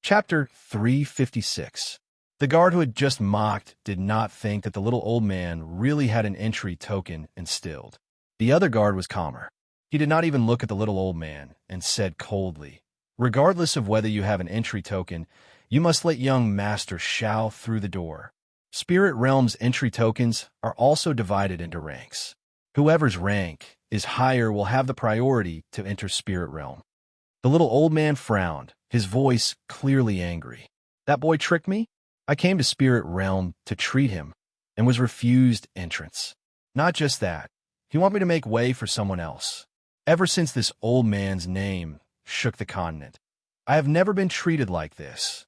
Chapter 356. The guard who had just mocked did not think that the little old man really had an entry token instilled. The other guard was calmer. He did not even look at the little old man and said coldly, "Regardless of whether you have an entry token, you must let young Master Shao through the door." Spirit Realm's entry tokens are also divided into ranks. Whoever's rank is higher will have the priority to enter Spirit Realm. The little old man frowned, his voice clearly angry. "That boy tricked me? I came to Spirit Realm to treat him and was refused entrance. Not just that, he wanted me to make way for someone else. Ever since this old man's name shook the continent, I have never been treated like this."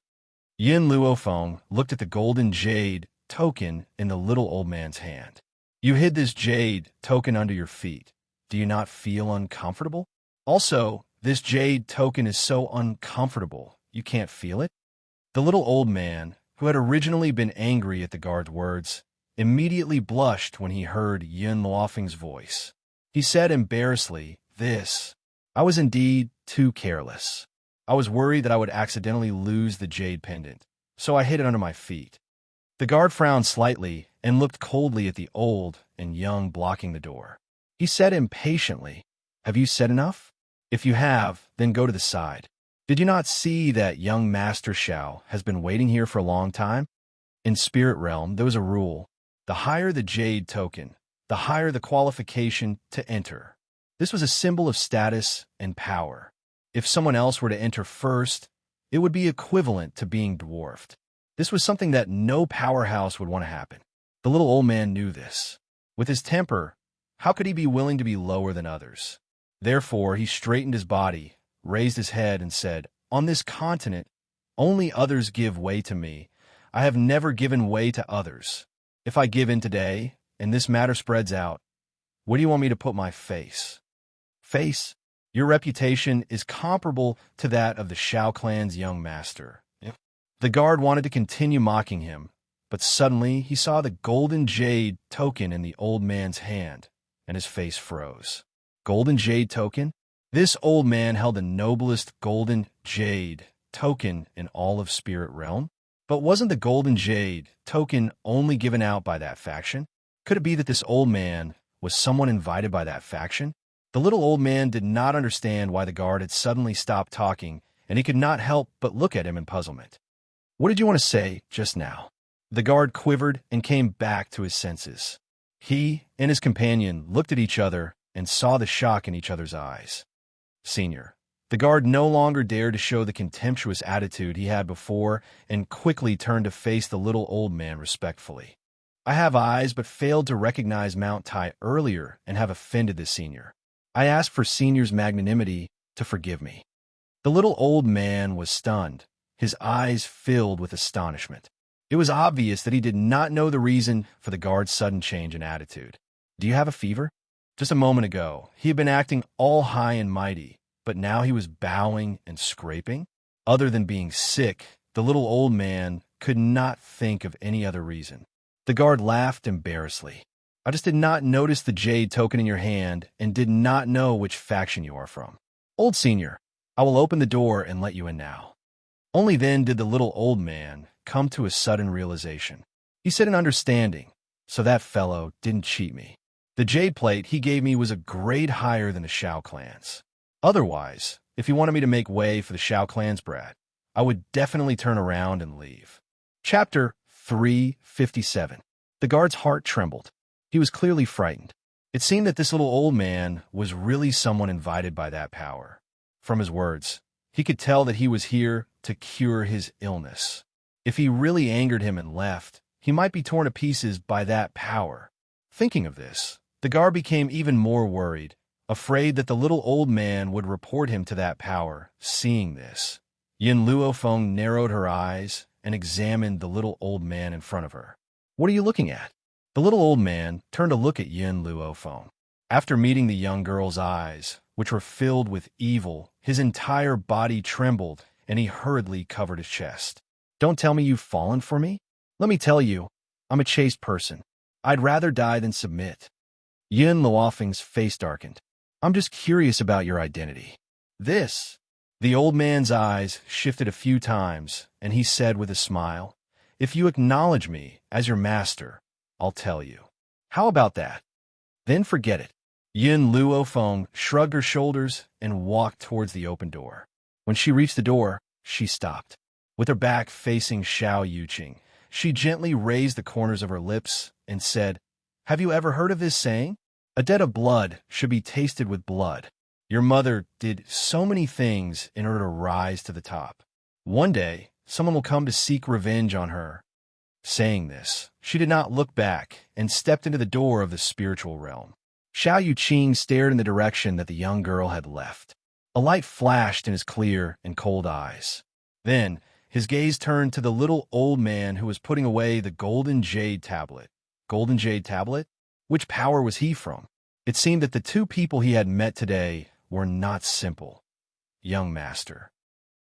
Yin Luofeng looked at the golden jade token in the little old man's hand. "You hid this jade token under your feet. Do you not feel uncomfortable? Also, this jade token is so uncomfortable, you can't feel it?" The little old man, who had originally been angry at the guard's words, immediately blushed when he heard Yin Luofeng's voice. He said embarrassedly, I was indeed too careless. I was worried that I would accidentally lose the jade pendant, so I hid it under my feet." The guard frowned slightly and looked coldly at the old and young blocking the door. He said impatiently, "Have you said enough? If you have, then go to the side. Did you not see that young Master Shao has been waiting here for a long time?" In Spirit Realm, there was a rule. The higher the jade token, the higher the qualification to enter. This was a symbol of status and power. If someone else were to enter first, it would be equivalent to being dwarfed. This was something that no powerhouse would want to happen. The little old man knew this. With his temper, how could he be willing to be lower than others? Therefore, he straightened his body, raised his head, and said, "On this continent, only others give way to me. I have never given way to others. If I give in today, and this matter spreads out, where do you want me to put my face? Face? Your reputation is comparable to that of the Shao clan's young master." The guard wanted to continue mocking him, but suddenly he saw the golden jade token in the old man's hand, and his face froze. Golden jade token? This old man held the noblest golden jade token in all of Spirit Realm. But wasn't the golden jade token only given out by that faction? Could it be that this old man was someone invited by that faction? The little old man did not understand why the guard had suddenly stopped talking, and he could not help but look at him in puzzlement. "What did you want to say just now?" The guard quivered and came back to his senses. He and his companion looked at each other and saw the shock in each other's eyes. "Senior." The guard no longer dared to show the contemptuous attitude he had before and quickly turned to face the little old man respectfully. "I have eyes but failed to recognize Mount Tai earlier and have offended the senior. I ask for senior's magnanimity to forgive me." The little old man was stunned, his eyes filled with astonishment. It was obvious that he did not know the reason for the guard's sudden change in attitude. "Do you have a fever?" Just a moment ago, he had been acting all high and mighty, but now he was bowing and scraping. Other than being sick, the little old man could not think of any other reason. The guard laughed embarrassedly. "I just did not notice the jade token in your hand and did not know which faction you are from. Old senior, I will open the door and let you in now." Only then did the little old man come to a sudden realization. He said in understanding, "So that fellow didn't cheat me. The jade plate he gave me was a grade higher than the Shao clan's. Otherwise, if he wanted me to make way for the Shao clan's brat, I would definitely turn around and leave." Chapter 357. The guard's heart trembled. He was clearly frightened. It seemed that this little old man was really someone invited by that power. From his words, he could tell that he was here to cure his illness. If he really angered him and left, he might be torn to pieces by that power. Thinking of this, the guard became even more worried, afraid that the little old man would report him to that power. Seeing this, Yin Luofeng narrowed her eyes and examined the little old man in front of her. "What are you looking at?" The little old man turned to look at Yin Luofeng. After meeting the young girl's eyes, which were filled with evil, his entire body trembled, and he hurriedly covered his chest. "Don't tell me you've fallen for me? Let me tell you, I'm a chaste person. I'd rather die than submit." Yin Luofeng's face darkened. "I'm just curious about your identity." The old man's eyes shifted a few times, and he said with a smile, "If you acknowledge me as your master, I'll tell you. How about that? Then forget it." Yin Luofeng shrugged her shoulders and walked towards the open door. When she reached the door, she stopped. With her back facing Xiao Yuqing, she gently raised the corners of her lips and said, "Have you ever heard of this saying? A debt of blood should be tasted with blood. Your mother did so many things in order to rise to the top. One day, someone will come to seek revenge on her." Saying this, she did not look back and stepped into the door of the spiritual realm. Xiao Yuqing stared in the direction that the young girl had left. A light flashed in his clear and cold eyes. Then, his gaze turned to the little old man who was putting away the golden jade tablet. Golden jade tablet? Which power was he from? It seemed that the two people he had met today were not simple. Young master.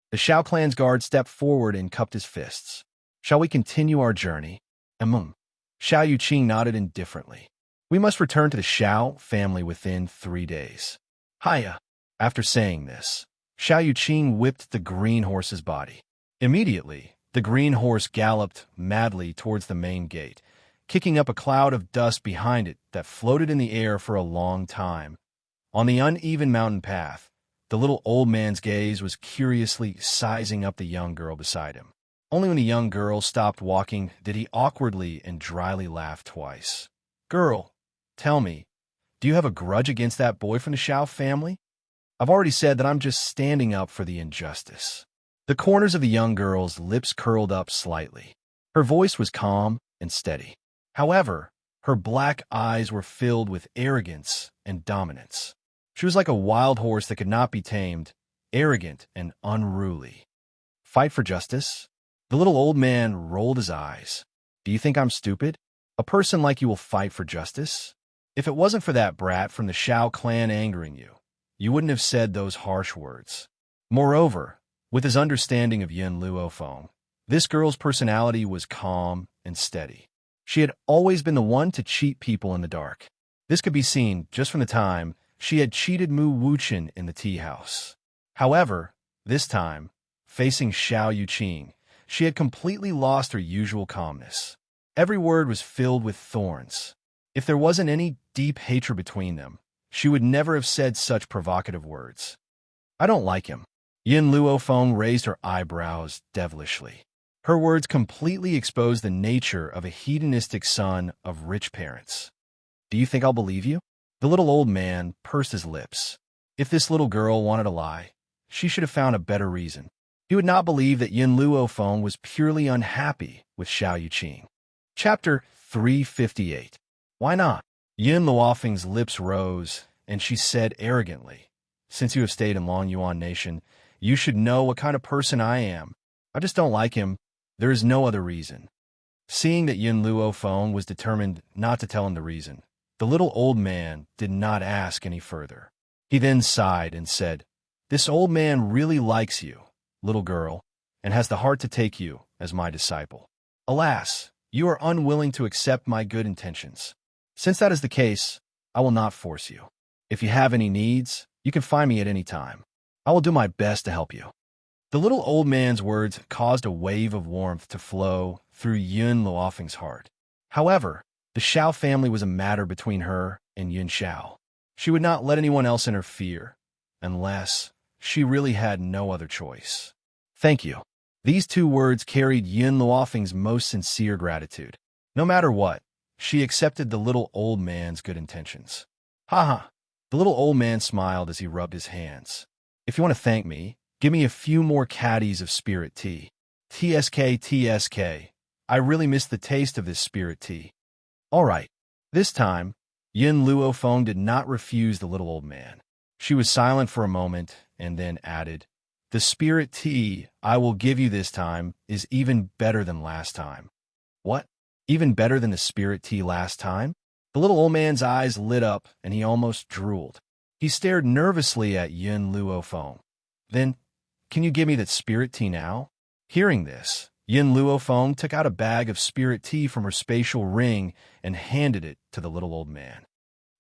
The Xiao clan's guard stepped forward and cupped his fists. "Shall we continue our journey?" Xiao Yuqing nodded indifferently. "We must return to the Xiao family within 3 days. Hiya." After saying this, Xiao Yuqing whipped the green horse's body. Immediately, the green horse galloped madly towards the main gate, kicking up a cloud of dust behind it that floated in the air for a long time. On the uneven mountain path, the little old man's gaze was curiously sizing up the young girl beside him. Only when the young girl stopped walking did he awkwardly and dryly laugh twice. "Girl, tell me, do you have a grudge against that boy from the Xiao family? I've already said that I'm just standing up for the injustice." The corners of the young girl's lips curled up slightly. Her voice was calm and steady. However, her black eyes were filled with arrogance and dominance. She was like a wild horse that could not be tamed, arrogant and unruly. "Fight for justice?" The little old man rolled his eyes. "Do you think I'm stupid? A person like you will fight for justice? If it wasn't for that brat from the Xiao clan angering you, you wouldn't have said those harsh words." Moreover, with his understanding of Yin Luofeng, this girl's personality was calm and steady. She had always been the one to cheat people in the dark. This could be seen just from the time she had cheated Mu Wuchen in the tea house. However, this time, facing Xiao Yuqing, she had completely lost her usual calmness. Every word was filled with thorns. If there wasn't any deep hatred between them, she would never have said such provocative words. "I don't like him." Yin Luofeng raised her eyebrows devilishly. Her words completely exposed the nature of a hedonistic son of rich parents. "Do you think I'll believe you?" The little old man pursed his lips. If this little girl wanted to lie, she should have found a better reason. He would not believe that Yin Luofeng was purely unhappy with Xiao Yuqing. Chapter 358. Why not? Yin Luofeng's lips rose, and she said arrogantly, "Since you have stayed in Long Yuan Nation, you should know what kind of person I am. I just don't like him. There is no other reason." Seeing that Yin Luofeng was determined not to tell him the reason, the little old man did not ask any further. He then sighed and said, "This old man really likes you, little girl, and has the heart to take you as my disciple. Alas, you are unwilling to accept my good intentions. Since that is the case, I will not force you. If you have any needs, you can find me at any time. I will do my best to help you." The little old man's words caused a wave of warmth to flow through Yun Luofeng's heart. However, the Xiao family was a matter between her and Yun Xiao. She would not let anyone else interfere, unless she really had no other choice. "Thank you." These two words carried Yun Luofeng's most sincere gratitude. No matter what, she accepted the little old man's good intentions. "Ha ha." The little old man smiled as he rubbed his hands. "If you want to thank me, give me a few more caddies of spirit tea. TSK. I really miss the taste of this spirit tea." "All right." This time, Yin Luofeng did not refuse the little old man. She was silent for a moment and then added, "The spirit tea I will give you this time is even better than last time." "What? Even better than the spirit tea last time?" The little old man's eyes lit up and he almost drooled. He stared nervously at Yin Luofeng. "Then, can you give me that spirit tea now?" Hearing this, Yin Luofeng took out a bag of spirit tea from her spatial ring and handed it to the little old man.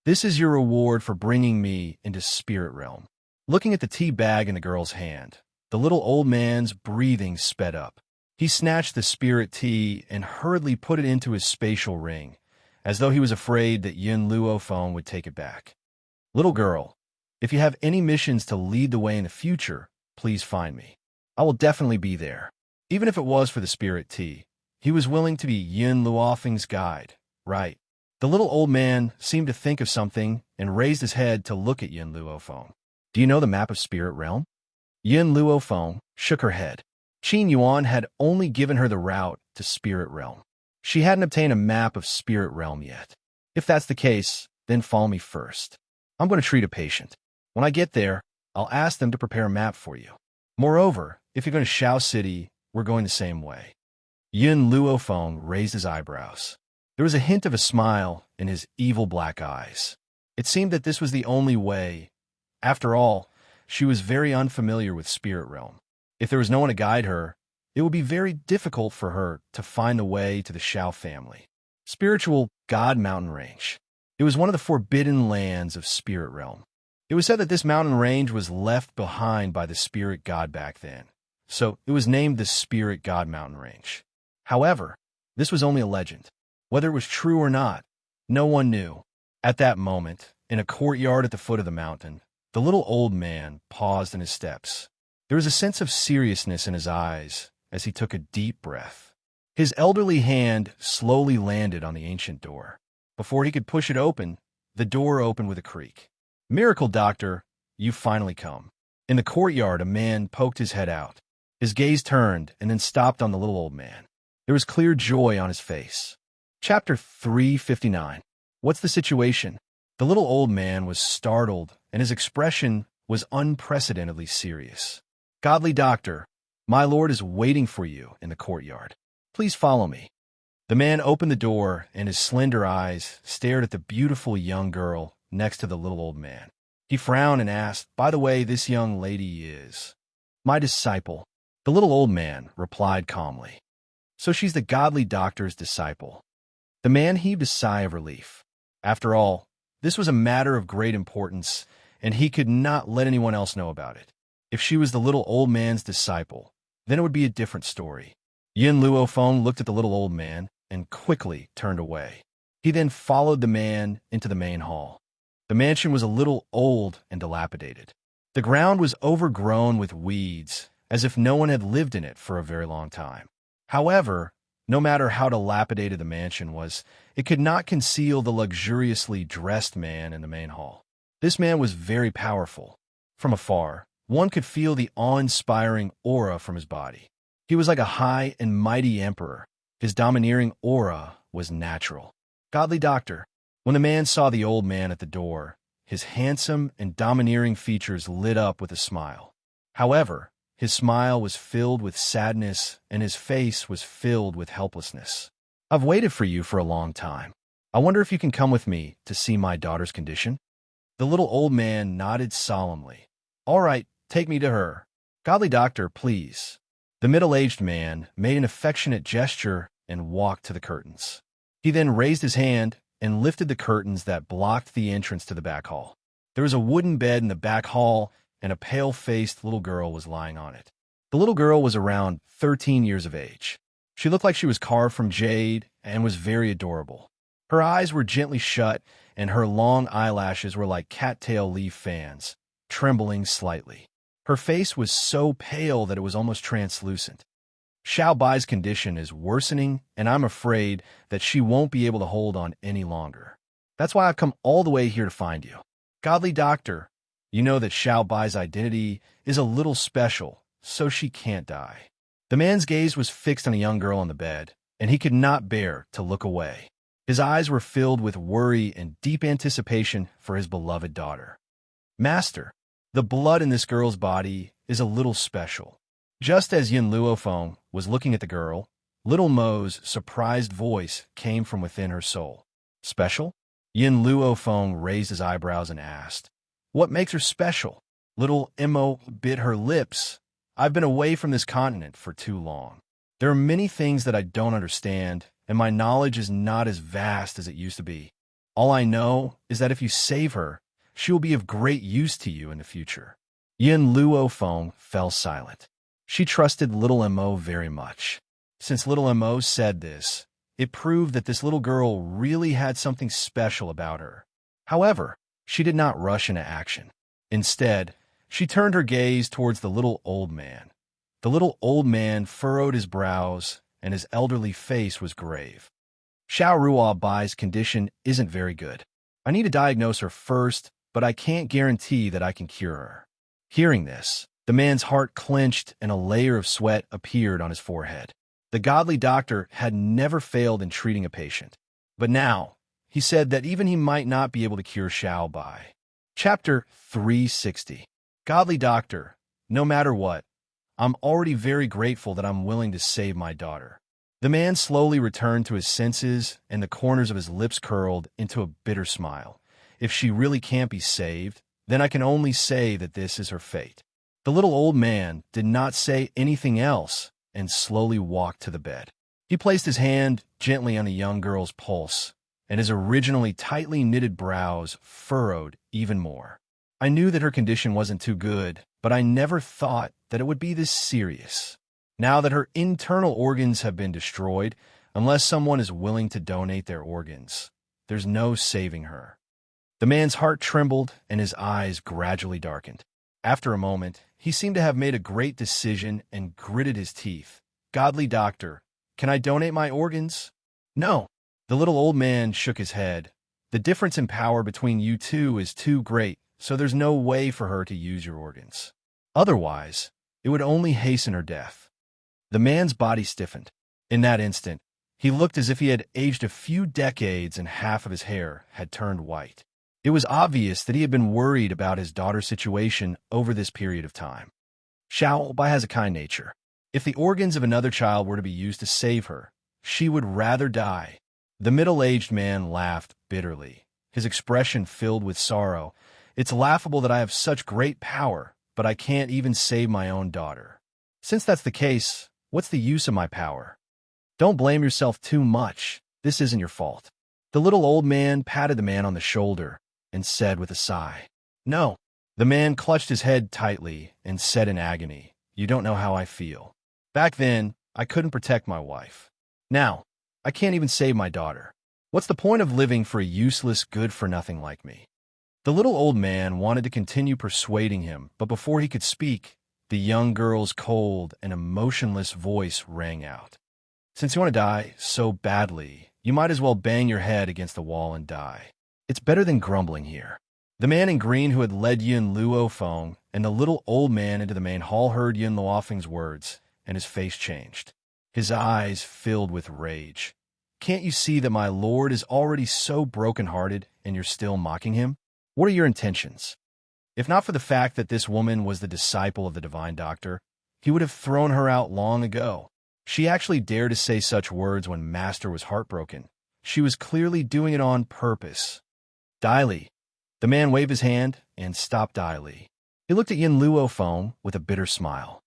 "This is your reward for bringing me into spirit realm." Looking at the tea bag in the girl's hand, The little old man's breathing sped up. He snatched the spirit tea and hurriedly put it into his spatial ring, as though he was afraid that Yin Luophone would take it back. Little girl, if you have any missions to lead the way in the future, please find me. I will definitely be there. Even if it was for the spirit tea, he was willing to be Yin Luophong's guide, right? The little old man seemed to think of something and raised his head to look at Yin Luophong. Do you know the map of Spirit Realm? Yin Luophong shook her head. Qin Yuan had only given her the route to Spirit Realm. She hadn't obtained a map of Spirit Realm yet. If that's the case, then follow me first. I'm going to treat a patient. When I get there, I'll ask them to prepare a map for you. Moreover, if you're going to Shao City, we're going the same way. Yin Luophong raised his eyebrows. There was a hint of a smile in his evil black eyes. It seemed that this was the only way. After all, she was very unfamiliar with Spirit Realm. If there was no one to guide her, it would be very difficult for her to find the way to the Shao family. Spiritual God Mountain Range. It was one of the forbidden lands of Spirit Realm. It was said that this mountain range was left behind by the Spirit God back then, so it was named the Spirit God Mountain Range. However, this was only a legend. Whether it was true or not, no one knew. At that moment, in a courtyard at the foot of the mountain, the little old man paused in his steps. There was a sense of seriousness in his eyes as he took a deep breath. His elderly hand slowly landed on the ancient door. Before he could push it open, the door opened with a creak. Miracle Doctor, you've finally come. In the courtyard, a man poked his head out. His gaze turned and then stopped on the little old man. There was clear joy on his face. Chapter 359. What's the situation? The little old man was startled, and his expression was unprecedentedly serious. Godly Doctor, my lord is waiting for you in the courtyard. Please follow me. The man opened the door, and his slender eyes stared at the beautiful young girl next to the little old man. He frowned and asked, by the way, this young lady is my disciple. The little old man replied calmly. So she's the Godly Doctor's disciple. The man heaved a sigh of relief. After all, this was a matter of great importance, and he could not let anyone else know about it. If she was the little old man's disciple, then it would be a different story. Yin Luophong looked at the little old man and quickly turned away. He then followed the man into the main hall. The mansion was a little old and dilapidated. The ground was overgrown with weeds, as if no one had lived in it for a very long time. However, no matter how dilapidated the mansion was, it could not conceal the luxuriously dressed man in the main hall. This man was very powerful. From afar, one could feel the awe-inspiring aura from his body. He was like a high and mighty emperor. His domineering aura was natural. Godly Doctor, when the man saw the old man at the door, his handsome and domineering features lit up with a smile. However, his smile was filled with sadness, and his face was filled with helplessness. I've waited for you for a long time. I wonder if you can come with me to see my daughter's condition? The little old man nodded solemnly. All right, take me to her. Godly Doctor, please. The middle-aged man made an affectionate gesture and walked to the curtains. He then raised his hand and lifted the curtains that blocked the entrance to the back hall. There was a wooden bed in the back hall, and a pale-faced little girl was lying on it. The little girl was around 13 years of age. She looked like she was carved from jade and was very adorable. Her eyes were gently shut, and her long eyelashes were like cattail leaf fans, trembling slightly. Her face was so pale that it was almost translucent. Xiao Bai's condition is worsening, and I'm afraid that she won't be able to hold on any longer. That's why I've come all the way here to find you. Godly Doctor, you know that Xiao Bai's identity is a little special, so she can't die. The man's gaze was fixed on a young girl on the bed, and he could not bear to look away. His eyes were filled with worry and deep anticipation for his beloved daughter. Master, the blood in this girl's body is a little special. Just as Yin Luophong was looking at the girl, little Mo's surprised voice came from within her soul. Special? Yin Luophong raised his eyebrows and asked, what makes her special? Little Mo bit her lips. I've been away from this continent for too long. There are many things that I don't understand, and my knowledge is not as vast as it used to be. All I know is that if you save her, she will be of great use to you in the future. Yin Luofeng fell silent. She trusted little Mo very much. Since little Mo said this, it proved that this little girl really had something special about her. However, she did not rush into action. Instead, she turned her gaze towards the little old man. The little old man furrowed his brows, and his elderly face was grave. Xiao Ruobai's condition isn't very good. I need to diagnose her first, but I can't guarantee that I can cure her. Hearing this, the man's heart clenched and a layer of sweat appeared on his forehead. The godly doctor had never failed in treating a patient. But now, he said that even he might not be able to cure Xiao Bai. Chapter 360. Godly doctor, no matter what, I'm already very grateful that I'm willing to save my daughter. The man slowly returned to his senses, and the corners of his lips curled into a bitter smile. If she really can't be saved, then I can only say that this is her fate. The little old man did not say anything else and slowly walked to the bed. He placed his hand gently on the young girl's pulse, and his originally tightly knitted brows furrowed even more. I knew that her condition wasn't too good, but I never thought that it would be this serious. Now that her internal organs have been destroyed, unless someone is willing to donate their organs, there's no saving her. The man's heart trembled and his eyes gradually darkened. After a moment, he seemed to have made a great decision and gritted his teeth. Godly doctor, can I donate my organs? No. The little old man shook his head. The difference in power between you two is too great, so there's no way for her to use your organs. Otherwise, it would only hasten her death. The man's body stiffened. In that instant, he looked as if he had aged a few decades and half of his hair had turned white. It was obvious that he had been worried about his daughter's situation over this period of time. Xiao Bai has a kind nature. If the organs of another child were to be used to save her, she would rather die. The middle-aged man laughed bitterly, his expression filled with sorrow. It's laughable that I have such great power, but I can't even save my own daughter. Since that's the case, what's the use of my power? Don't blame yourself too much. This isn't your fault. The little old man patted the man on the shoulder and said with a sigh, No. The man clutched his head tightly and said in agony, You don't know how I feel. Back then, I couldn't protect my wife. Now, I can't even save my daughter. What's the point of living for a useless good-for-nothing like me? The little old man wanted to continue persuading him, but before he could speak, the young girl's cold and emotionless voice rang out. Since you want to die so badly, you might as well bang your head against the wall and die. It's better than grumbling here. The man in green who had led Yin Luofeng and the little old man into the main hall heard Yin Luofeng's words, and his face changed. His eyes filled with rage. Can't you see that my lord is already so broken-hearted and you're still mocking him? What are your intentions? If not for the fact that this woman was the disciple of the divine doctor, he would have thrown her out long ago. She actually dared to say such words when Master was heartbroken. She was clearly doing it on purpose. Dai Li. The man waved his hand and stopped Dai Li. He looked at Yin Luofeng with a bitter smile.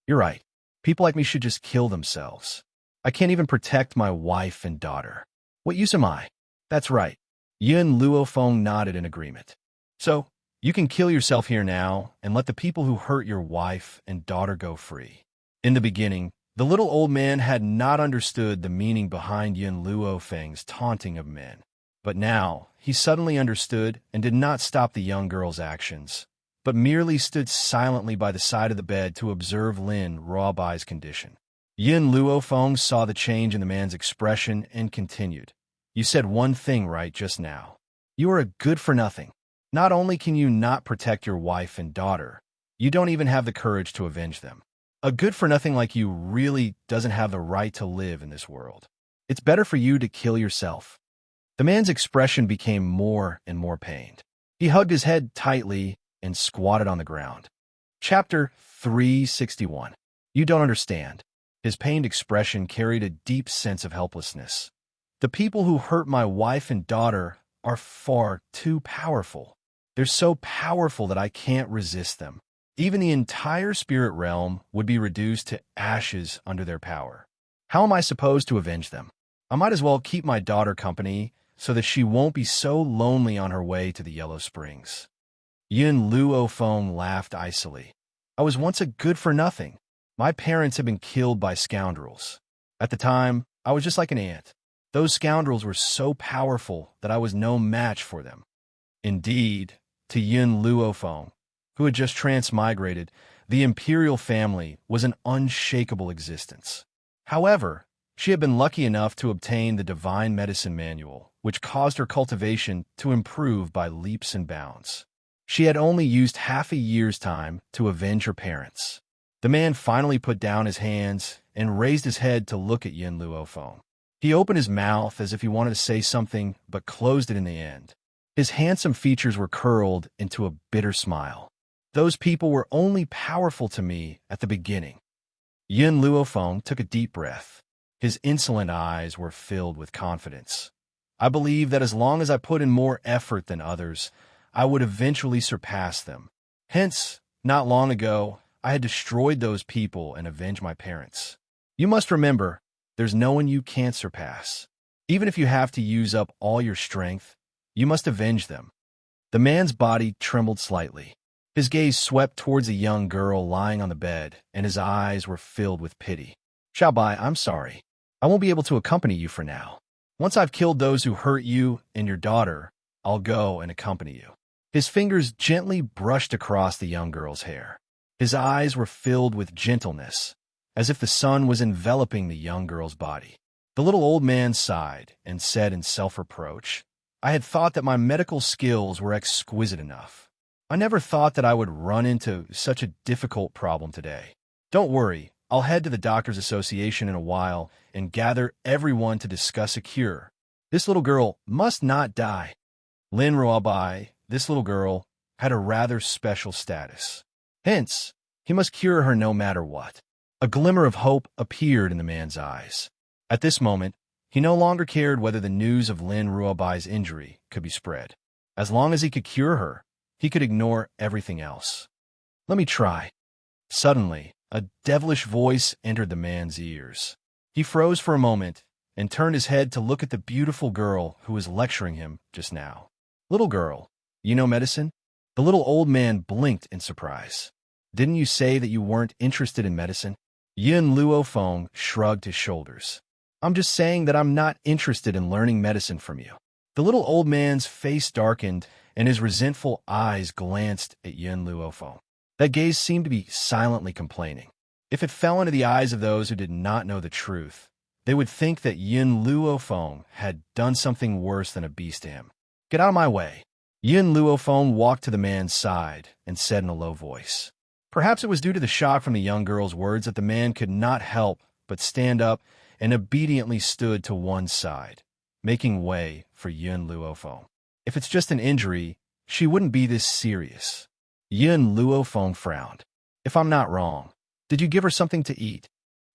You're right. People like me should just kill themselves. I can't even protect my wife and daughter. What use am I? That's right. Yin Luofeng nodded in agreement. So, you can kill yourself here now and let the people who hurt your wife and daughter go free. In the beginning, the little old man had not understood the meaning behind Yin Luofeng's taunting of men. But now, he suddenly understood and did not stop the young girl's actions, but merely stood silently by the side of the bed to observe Lin Ruobai's condition. Yin Luofeng saw the change in the man's expression and continued. You said one thing right just now. You are a good-for-nothing. Not only can you not protect your wife and daughter, you don't even have the courage to avenge them. A good-for-nothing like you really doesn't have the right to live in this world. It's better for you to kill yourself. The man's expression became more and more pained. He hugged his head tightly and squatted on the ground. Chapter 361. You don't understand. His pained expression carried a deep sense of helplessness. The people who hurt my wife and daughter are far too powerful. They're so powerful that I can't resist them. Even the entire spirit realm would be reduced to ashes under their power. How am I supposed to avenge them? I might as well keep my daughter company so that she won't be so lonely on her way to the Yellow Springs. Yun Luo Feng laughed icily. I was once a good-for-nothing. My parents had been killed by scoundrels. At the time, I was just like an ant. Those scoundrels were so powerful that I was no match for them. Indeed, to Yun Luofeng, who had just transmigrated, the imperial family was an unshakable existence. However, she had been lucky enough to obtain the divine medicine manual, which caused her cultivation to improve by leaps and bounds. She had only used half a year's time to avenge her parents. The man finally put down his hands and raised his head to look at Yun Luofeng. He opened his mouth as if he wanted to say something, but closed it in the end. His handsome features were curled into a bitter smile. Those people were only powerful to me at the beginning. Yun Luofeng took a deep breath. His insolent eyes were filled with confidence. I believe that as long as I put in more effort than others, I would eventually surpass them. Hence, not long ago, I had destroyed those people and avenged my parents. You must remember, there's no one you can't surpass. Even if you have to use up all your strength, you must avenge them. The man's body trembled slightly. His gaze swept towards a young girl lying on the bed, and his eyes were filled with pity. Xiaobai, I'm sorry. I won't be able to accompany you for now. Once I've killed those who hurt you and your daughter, I'll go and accompany you. His fingers gently brushed across the young girl's hair. His eyes were filled with gentleness, as if the sun was enveloping the young girl's body. The little old man sighed and said in self-reproach, I had thought that my medical skills were exquisite enough. I never thought that I would run into such a difficult problem today. Don't worry, I'll head to the Doctors Association in a while and gather everyone to discuss a cure. This little girl must not die. Lin Ruobai, this little girl, had a rather special status. Hence, he must cure her no matter what. A glimmer of hope appeared in the man's eyes. At this moment, he no longer cared whether the news of Lin Ruobai's injury could be spread. As long as he could cure her, he could ignore everything else. Let me try. Suddenly, a devilish voice entered the man's ears. He froze for a moment and turned his head to look at the beautiful girl who was lecturing him just now. Little girl, you know medicine? The little old man blinked in surprise. Didn't you say that you weren't interested in medicine? Yun Luofeng shrugged his shoulders. I'm just saying that I'm not interested in learning medicine from you. The little old man's face darkened and his resentful eyes glanced at Yun Luofeng. That gaze seemed to be silently complaining. If it fell into the eyes of those who did not know the truth, they would think that Yun Luofeng had done something worse than a beast to him. Get out of my way. Yun Luofeng walked to the man's side and said in a low voice. Perhaps it was due to the shock from the young girl's words that the man could not help but stand up and obediently stood to one side, making way for Yun Luofeng. If it's just an injury, she wouldn't be this serious. Yun Luofeng frowned. If I'm not wrong, did you give her something to eat?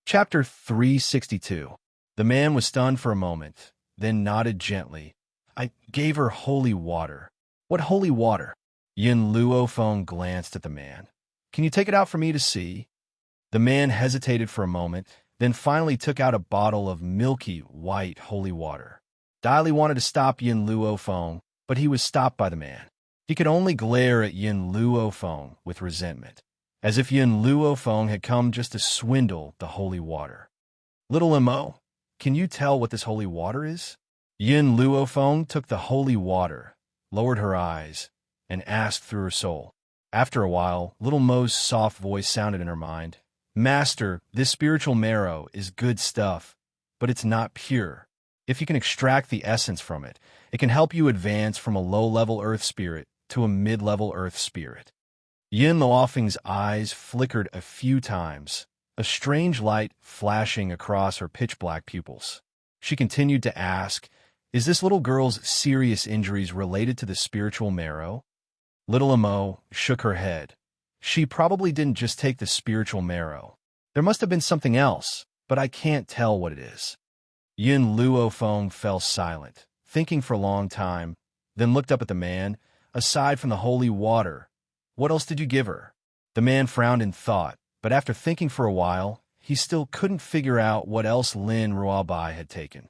Chapter 362. The man was stunned for a moment, then nodded gently. I gave her holy water. What holy water? Yun Luofeng glanced at the man. Can you take it out for me to see? The man hesitated for a moment, then finally took out a bottle of milky, white holy water. Dai Li wanted to stop Yun Luofeng, but he was stopped by the man. He could only glare at Yun Luofeng with resentment, as if Yun Luofeng had come just to swindle the holy water. Little Mo, can you tell what this holy water is? Yun Luofeng took the holy water, lowered her eyes, and asked through her soul. After a while, little Mo's soft voice sounded in her mind. Master, this spiritual marrow is good stuff, but it's not pure. If you can extract the essence from it, it can help you advance from a low-level earth spirit to a mid-level earth spirit. Yin Luofeng's eyes flickered a few times, a strange light flashing across her pitch-black pupils. She continued to ask, is this little girl's serious injuries related to the spiritual marrow? Little Mo shook her head. She probably didn't just take the spiritual marrow. There must have been something else, but I can't tell what it is. Yin Luofeng fell silent, thinking for a long time, then looked up at the man. Aside from the holy water, what else did you give her? The man frowned in thought, but after thinking for a while, he still couldn't figure out what else Lin Ruobai had taken.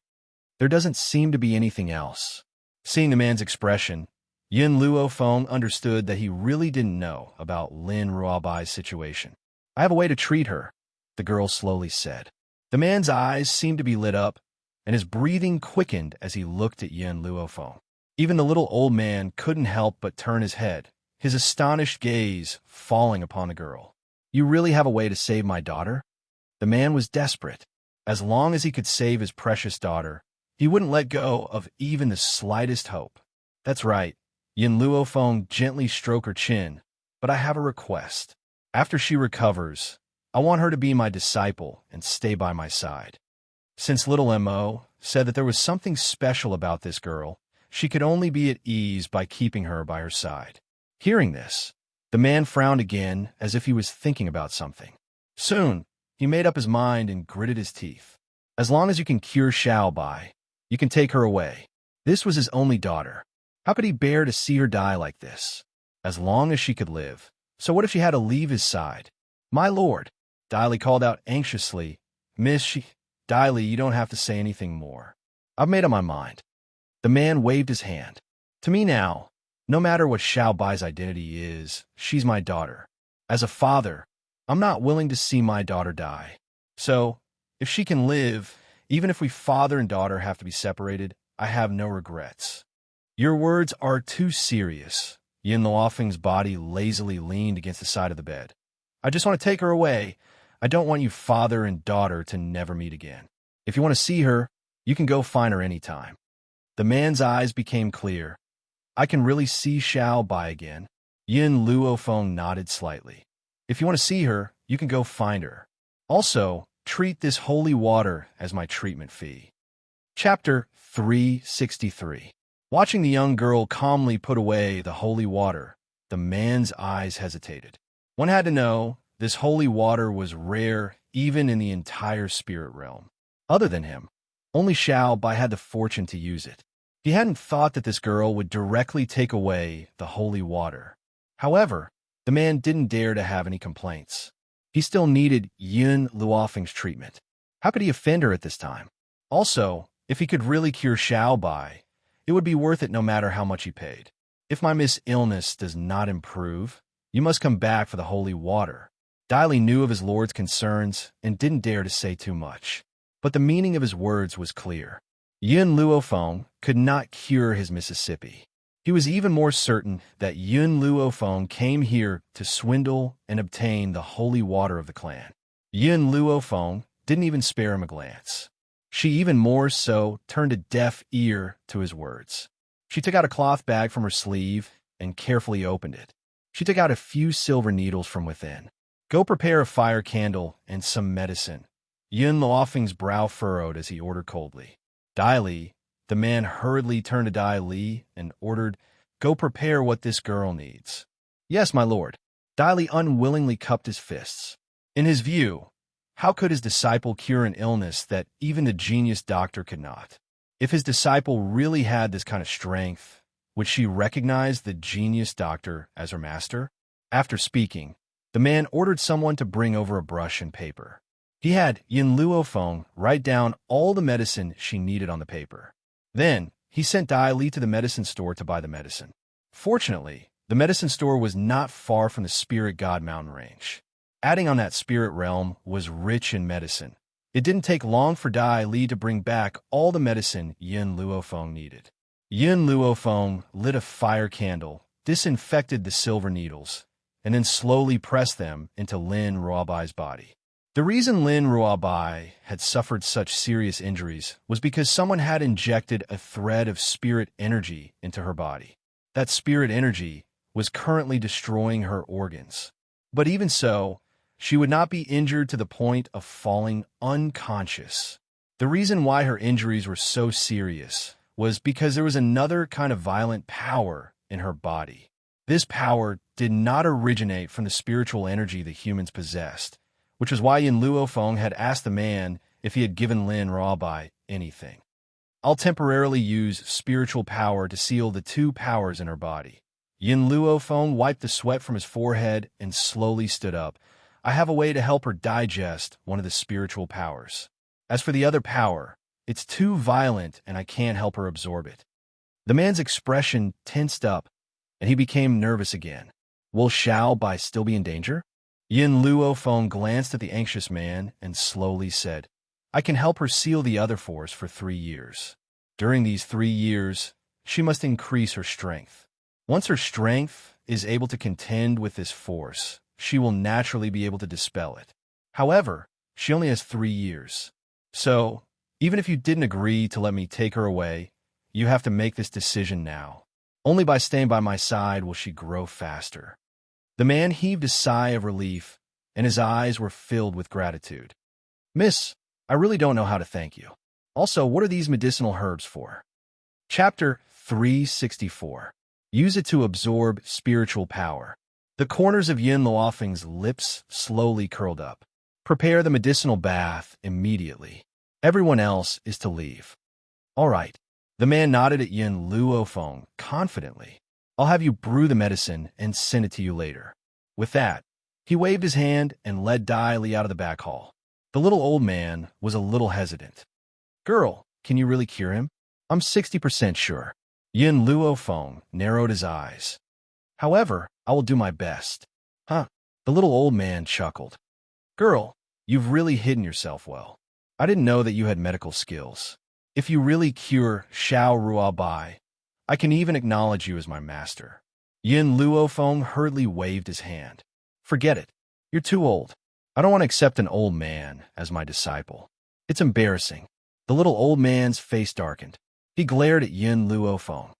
There doesn't seem to be anything else. Seeing the man's expression, Yin Luofeng understood that he really didn't know about Lin Ruobai's situation. I have a way to treat her, the girl slowly said. The man's eyes seemed to be lit up, and his breathing quickened as he looked at Yin Luofeng. Even the little old man couldn't help but turn his head, his astonished gaze falling upon the girl. You really have a way to save my daughter? The man was desperate. As long as he could save his precious daughter, he wouldn't let go of even the slightest hope. That's right. Yin Luofeng gently stroked her chin, but I have a request. After she recovers, I want her to be my disciple and stay by my side. Since little Mo said that there was something special about this girl, she could only be at ease by keeping her by her side. Hearing this, the man frowned again as if he was thinking about something. Soon, he made up his mind and gritted his teeth. As long as you can cure Xiao Bai, you can take her away. This was his only daughter. How could he bear to see her die like this? As long as she could live. So what if she had to leave his side? My lord, Dai Li called out anxiously. Dai Li, you don't have to say anything more. I've made up my mind. The man waved his hand. To me now, no matter what Xiao Bai's identity is, she's my daughter. As a father, I'm not willing to see my daughter die. So, if she can live, even if we father and daughter have to be separated, I have no regrets. Your words are too serious. Yin Luofeng's body lazily leaned against the side of the bed. I just want to take her away. I don't want you father and daughter to never meet again. If you want to see her, you can go find her anytime. The man's eyes became clear. I can really see Xiao Bai again. Yin Luofeng nodded slightly. If you want to see her, you can go find her. Also, treat this holy water as my treatment fee. Chapter 363. Watching the young girl calmly put away the holy water, the man's eyes hesitated. One had to know this holy water was rare even in the entire spirit realm. Other than him, only Xiao Bai had the fortune to use it. He hadn't thought that this girl would directly take away the holy water. However, the man didn't dare to have any complaints. He still needed Yin Luofeng's treatment. How could he offend her at this time? Also, if he could really cure Xiao Bai, it would be worth it no matter how much he paid. If my illness does not improve, you must come back for the holy water. Dai Li knew of his lord's concerns and didn't dare to say too much. But the meaning of his words was clear. Yin Luofeng could not cure his Mississippi. He was even more certain that Yin Luofeng came here to swindle and obtain the holy water of the clan. Yin Luofeng didn't even spare him a glance. She even more so turned a deaf ear to his words. She took out a cloth bag from her sleeve and carefully opened it. She took out a few silver needles from within. Go prepare a fire candle and some medicine. Yin Luofeng's brow furrowed as he ordered coldly. Dai Li, the man hurriedly turned to Dai Li and ordered, go prepare what this girl needs. Yes, my lord. Dai Li unwillingly cupped his fists. In his view, how could his disciple cure an illness that even the genius doctor could not? If his disciple really had this kind of strength, would she recognize the genius doctor as her master? After speaking, the man ordered someone to bring over a brush and paper. He had Yin Luofeng write down all the medicine she needed on the paper. Then, he sent Dai Li to the medicine store to buy the medicine. Fortunately, the medicine store was not far from the Spirit God Mountain Range. Adding on that spirit realm was rich in medicine. It didn't take long for Dai Li to bring back all the medicine Yin Luofeng needed. Yin Luofeng lit a fire candle, disinfected the silver needles, and then slowly pressed them into Lin Ruobai's body. The reason Lin Ruobai had suffered such serious injuries was because someone had injected a thread of spirit energy into her body. That spirit energy was currently destroying her organs. But even so, she would not be injured to the point of falling unconscious. The reason why her injuries were so serious was because there was another kind of violent power in her body. This power did not originate from the spiritual energy the humans possessed, which was why Yin Luofeng had asked the man if he had given Lin Ruobai anything. I'll temporarily use spiritual power to seal the two powers in her body. Yin Luofeng wiped the sweat from his forehead and slowly stood up. I have a way to help her digest one of the spiritual powers. As for the other power, it's too violent and I can't help her absorb it. The man's expression tensed up and he became nervous again. Will Xiao Bai still be in danger? Yin Luofeng glanced at the anxious man and slowly said, I can help her seal the other force for 3 years. During these 3 years, she must increase her strength. Once her strength is able to contend with this force, she will naturally be able to dispel it. However, she only has 3 years. So, even if you didn't agree to let me take her away, you have to make this decision now. Only by staying by my side will she grow faster. The man heaved a sigh of relief, and his eyes were filled with gratitude. Miss, I really don't know how to thank you. Also, what are these medicinal herbs for? Chapter 364. Use it to absorb spiritual power. The corners of Yin Luofeng's lips slowly curled up. Prepare the medicinal bath immediately. Everyone else is to leave. All right. The man nodded at Yin Luofeng confidently. I'll have you brew the medicine and send it to you later. With that, he waved his hand and led Dai Li out of the back hall. The little old man was a little hesitant. Girl, can you really cure him? I'm 60% sure. Yin Luofeng narrowed his eyes. However, I will do my best. Huh? The little old man chuckled. Girl, you've really hidden yourself well. I didn't know that you had medical skills. If you really cure Xiao Ruabai, I can even acknowledge you as my master. Yin Luofeng hurriedly waved his hand. Forget it. You're too old. I don't want to accept an old man as my disciple. It's embarrassing. The little old man's face darkened. He glared at Yin Luofeng.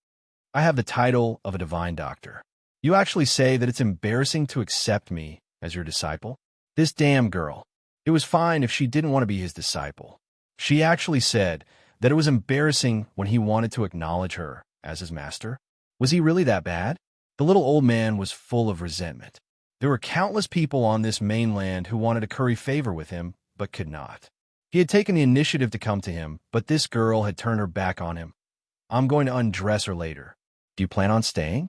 I have the title of a divine doctor. You actually say that it's embarrassing to accept me as your disciple? This damn girl. It was fine if she didn't want to be his disciple. She actually said that it was embarrassing when he wanted to acknowledge her as his master. Was he really that bad? The little old man was full of resentment. There were countless people on this mainland who wanted to curry favor with him, but could not. He had taken the initiative to come to him, but this girl had turned her back on him. I'm going to undress her later. Do you plan on staying?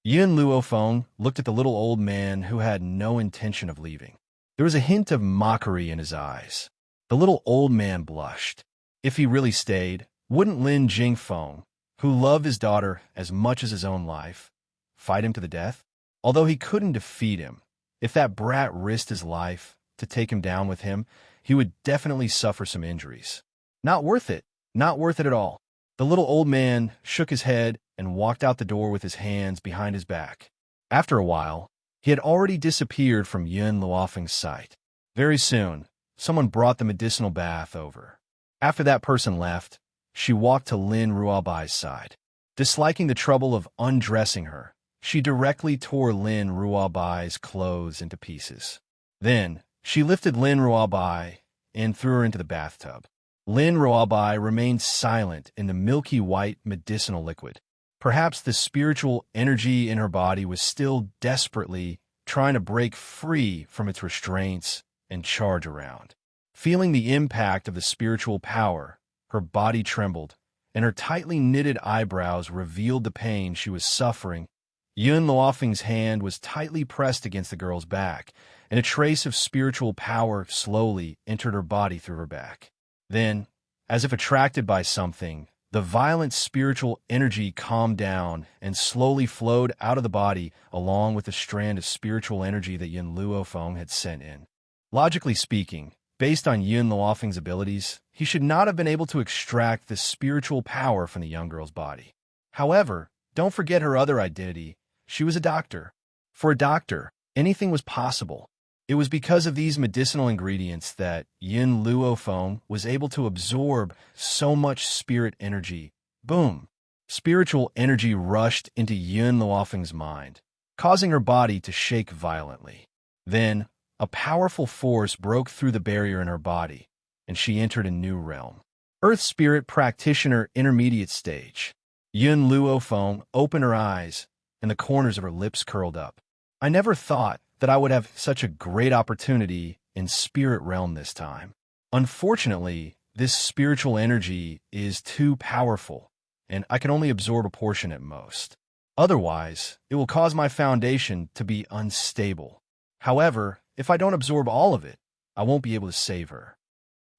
Yin Luofeng looked at the little old man who had no intention of leaving. There was a hint of mockery in his eyes. The little old man blushed. If he really stayed, wouldn't Lin Jingfeng, who loved his daughter as much as his own life, fight him to the death? Although he couldn't defeat him, if that brat risked his life to take him down with him, he would definitely suffer some injuries. Not worth it. Not worth it at all. The little old man shook his head and walked out the door with his hands behind his back. After a while, he had already disappeared from Yin Luofeng's sight. Very soon, someone brought the medicinal bath over. After that person left, she walked to Lin Ruabai's side. Disliking the trouble of undressing her, she directly tore Lin Ruabai's clothes into pieces. Then, she lifted Lin Ruabai and threw her into the bathtub. Lin Ruabai remained silent in the milky white medicinal liquid. Perhaps the spiritual energy in her body was still desperately trying to break free from its restraints and charge around. Feeling the impact of the spiritual power, her body trembled, and her tightly knitted eyebrows revealed the pain she was suffering. Yun Luofeng's hand was tightly pressed against the girl's back, and a trace of spiritual power slowly entered her body through her back. Then, as if attracted by something, the violent spiritual energy calmed down and slowly flowed out of the body along with the strand of spiritual energy that Yun Luofeng had sent in. Logically speaking, based on Yun Luofeng's abilities, he should not have been able to extract the spiritual power from the young girl's body. However, don't forget her other identity. She was a doctor. For a doctor, anything was possible. It was because of these medicinal ingredients that Yin Luofeng was able to absorb so much spirit energy. Boom! Spiritual energy rushed into Yin Luofeng's mind, causing her body to shake violently. Then, a powerful force broke through the barrier in her body, and she entered a new realm. Earth Spirit Practitioner Intermediate Stage. Yin Luofeng opened her eyes, and the corners of her lips curled up. I never thought that I would have such a great opportunity in spirit realm this time. Unfortunately, this spiritual energy is too powerful, and I can only absorb a portion at most. Otherwise, it will cause my foundation to be unstable. However, if I don't absorb all of it, I won't be able to save her.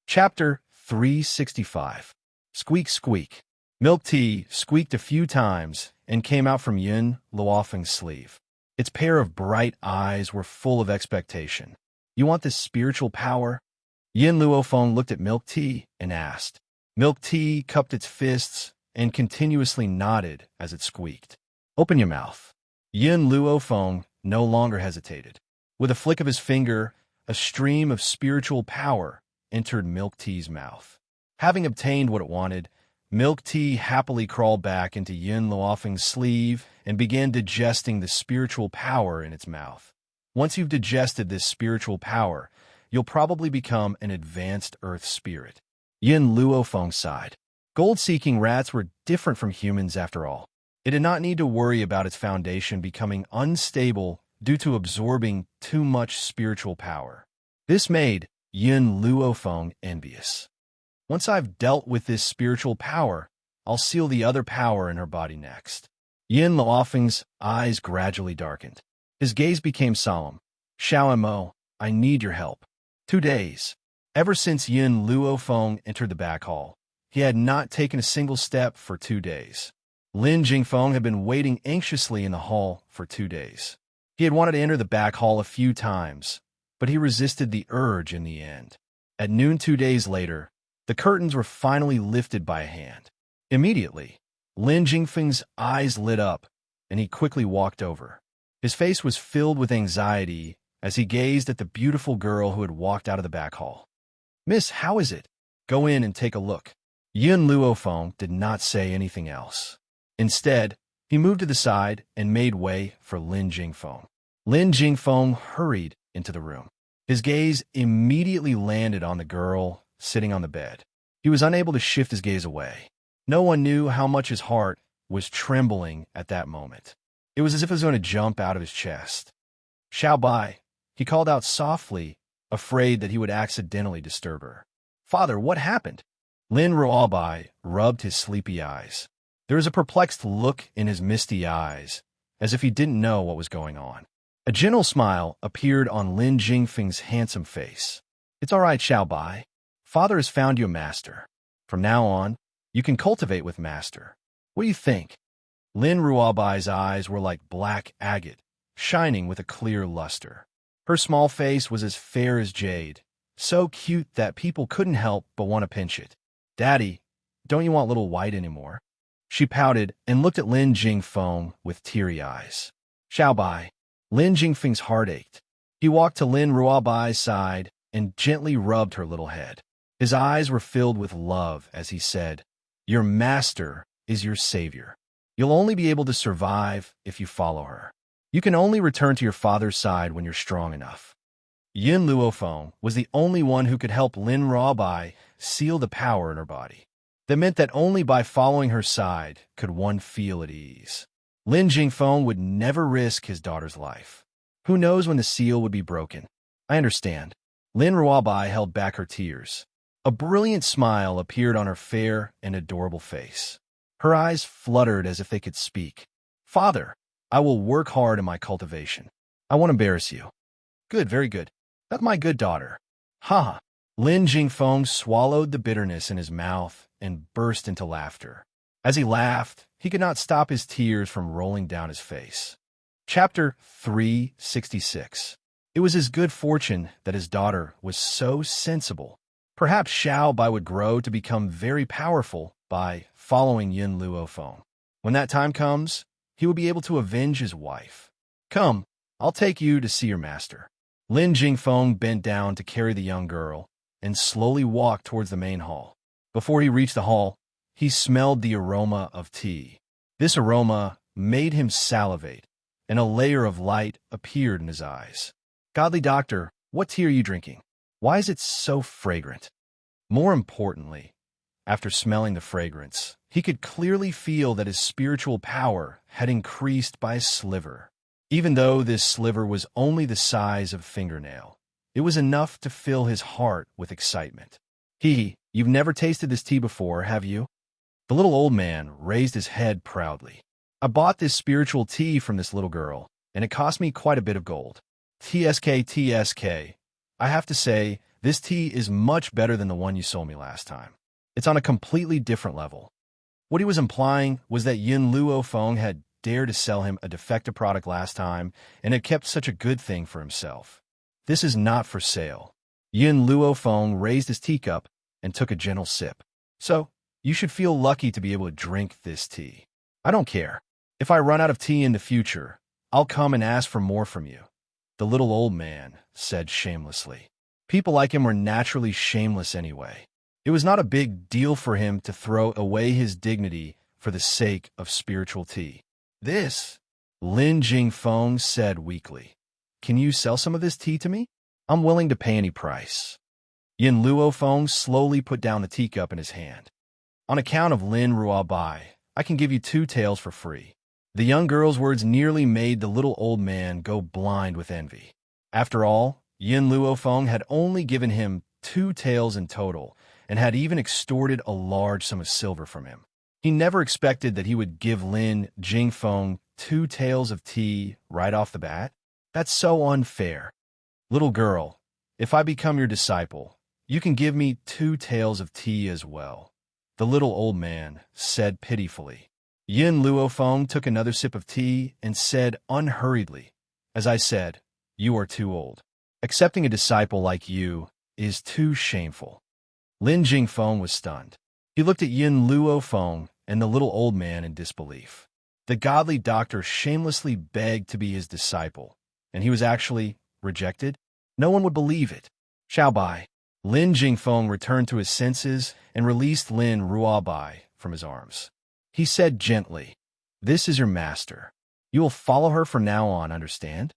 Chapter 365. Squeak, squeak. Milk tea squeaked a few times and came out from Yun Luofeng's sleeve. Its pair of bright eyes were full of expectation. You want this spiritual power? Yin Luofeng looked at Milk tea and asked. Milk tea cupped its fists and continuously nodded as it squeaked. Open your mouth. Yin Luofeng no longer hesitated. With a flick of his finger, a stream of spiritual power entered Milk tea's mouth. Having obtained what it wanted, Milk tea happily crawled back into Yin Luofeng's sleeve and began digesting the spiritual power in its mouth. Once you've digested this spiritual power, you'll probably become an advanced earth spirit. Yin Luofeng sighed. Gold-seeking rats were different from humans after all. It did not need to worry about its foundation becoming unstable due to absorbing too much spiritual power. This made Yin Luofeng envious. Once I've dealt with this spiritual power, I'll seal the other power in her body next. Yin Luofeng's eyes gradually darkened. His gaze became solemn. Xiao Mo, I need your help. 2 days. Ever since Yin Luofeng entered the back hall, he had not taken a single step for 2 days. Lin Jingfeng had been waiting anxiously in the hall for 2 days. He had wanted to enter the back hall a few times, but he resisted the urge in the end. At noon 2 days later, the curtains were finally lifted by a hand. Immediately, Lin Jingfeng's eyes lit up, and he quickly walked over. His face was filled with anxiety as he gazed at the beautiful girl who had walked out of the back hall. Miss, how is it? Go in and take a look. Yin Luofeng did not say anything else. Instead, he moved to the side and made way for Lin Jingfeng. Lin Jingfeng hurried into the room. His gaze immediately landed on the girl sitting on the bed. He was unable to shift his gaze away. No one knew how much his heart was trembling at that moment. It was as if it was going to jump out of his chest. Xiao Bai, he called out softly, afraid that he would accidentally disturb her. Father, what happened? Lin Ruobai rubbed his sleepy eyes. There was a perplexed look in his misty eyes, as if he didn't know what was going on. A gentle smile appeared on Lin Jingfeng's handsome face. It's all right, Xiao Bai. Father has found you a master. From now on, you can cultivate with master. What do you think? Lin Ruobai's eyes were like black agate, shining with a clear luster. Her small face was as fair as jade, so cute that people couldn't help but want to pinch it. Daddy, don't you want little white anymore? She pouted and looked at Lin Jingfeng with teary eyes. Xiao Bai. Lin Jingfeng's heart ached. He walked to Lin Ruobai's side and gently rubbed her little head. His eyes were filled with love as he said, Your master is your savior. You'll only be able to survive if you follow her. You can only return to your father's side when you're strong enough. Yin Luofeng was the only one who could help Lin Ruobai seal the power in her body. That meant that only by following her side could one feel at ease. Lin Jingfeng would never risk his daughter's life. Who knows when the seal would be broken? I understand. Lin Ruobai held back her tears. A brilliant smile appeared on her fair and adorable face. Her eyes fluttered as if they could speak. Father, I will work hard in my cultivation. I won't embarrass you. Good, very good. That's my good daughter. Ha ha. Lin Jingfeng swallowed the bitterness in his mouth and burst into laughter. As he laughed, he could not stop his tears from rolling down his face. Chapter 366. It was his good fortune that his daughter was so sensible. Perhaps Xiao Bai would grow to become very powerful by following Yin Luofeng. When that time comes, he will be able to avenge his wife. Come, I'll take you to see your master. Lin Jingfeng bent down to carry the young girl and slowly walked towards the main hall. Before he reached the hall, he smelled the aroma of tea. This aroma made him salivate, and a layer of light appeared in his eyes. Godly doctor, what tea are you drinking? Why is it so fragrant? More importantly, after smelling the fragrance, he could clearly feel that his spiritual power had increased by a sliver. Even though this sliver was only the size of a fingernail, it was enough to fill his heart with excitement. You've never tasted this tea before, have you? The little old man raised his head proudly. I bought this spiritual tea from this little girl, and it cost me quite a bit of gold. TSK. I have to say, this tea is much better than the one you sold me last time. It's on a completely different level. What he was implying was that Yin Luo Feng had dared to sell him a defective product last time and had kept such a good thing for himself. This is not for sale. Yin Luo Feng raised his teacup and took a gentle sip. So, you should feel lucky to be able to drink this tea. I don't care. If I run out of tea in the future, I'll come and ask for more from you. The little old man said shamelessly. People like him were naturally shameless anyway. It was not a big deal for him to throw away his dignity for the sake of spiritual tea. This, Lin Jingfeng said weakly. Can you sell some of this tea to me? I'm willing to pay any price. Yin Luo Feng slowly put down the teacup in his hand. On account of Lin Ruabai, I can give you 2 taels for free. The young girl's words nearly made the little old man go blind with envy. After all, Yin Luo Feng had only given him 2 taels in total, and had even extorted a large sum of silver from him. He never expected that he would give Lin Jingfeng 2 taels of tea right off the bat. That's so unfair. Little girl, if I become your disciple, you can give me 2 taels of tea as well. The little old man said pitifully. Yin Luo Feng took another sip of tea and said unhurriedly, As I said, you are too old. Accepting a disciple like you is too shameful. Lin Jingfeng was stunned. He looked at Yin Luo Feng and the little old man in disbelief. The godly doctor shamelessly begged to be his disciple, and he was actually rejected? No one would believe it. Xiaobai. Lin Jingfeng returned to his senses and released Lin Ruabai from his arms. He said gently, This is your master. You will follow her from now on, understand?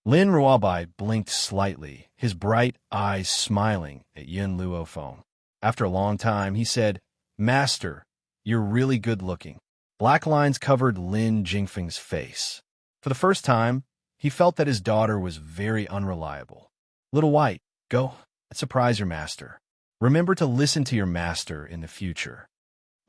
Lin Ruabai blinked slightly, his bright eyes smiling at Yin Luo Feng. After a long time, he said, Master, you're really good looking. Black lines covered Lin Jingfeng's face. For the first time, he felt that his daughter was very unreliable. Little White, go, surprise your master. Remember to listen to your master in the future.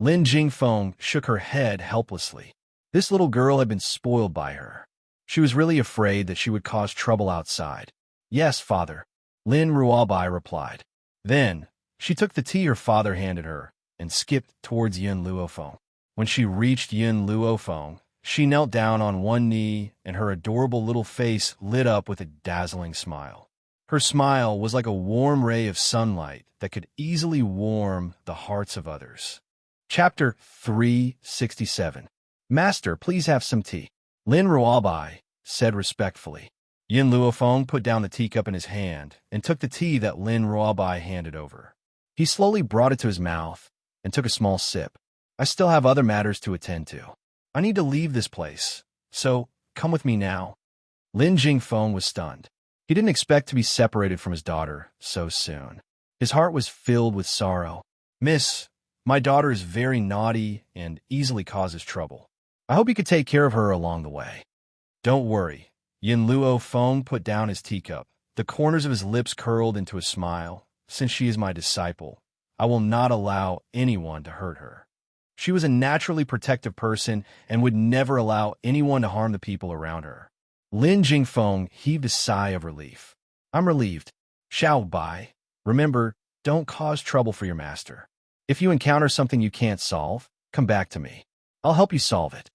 Lin Jingfeng shook her head helplessly. This little girl had been spoiled by her. She was really afraid that she would cause trouble outside. Yes, father, Lin Ruabai replied. Then, she took the tea her father handed her and skipped towards Yin Luo Feng. When she reached Yin Luo Feng, she knelt down on one knee and her adorable little face lit up with a dazzling smile. Her smile was like a warm ray of sunlight that could easily warm the hearts of others. Chapter 367. Master, please have some tea. Lin Ruabai said respectfully. Yin Luo Feng put down the teacup in his hand and took the tea that Lin Ruabai handed over. He slowly brought it to his mouth and took a small sip. I still have other matters to attend to. I need to leave this place, so come with me now. Lin Jingfeng was stunned. He didn't expect to be separated from his daughter so soon. His heart was filled with sorrow. Miss, my daughter is very naughty and easily causes trouble. I hope you could take care of her along the way. Don't worry. Yin Luo Feng put down his teacup. The corners of his lips curled into a smile. Since she is my disciple, I will not allow anyone to hurt her. She was a naturally protective person and would never allow anyone to harm the people around her. Lin Jingfeng heaved a sigh of relief. I'm relieved. Xiaobai, remember, don't cause trouble for your master. If you encounter something you can't solve, come back to me. I'll help you solve it.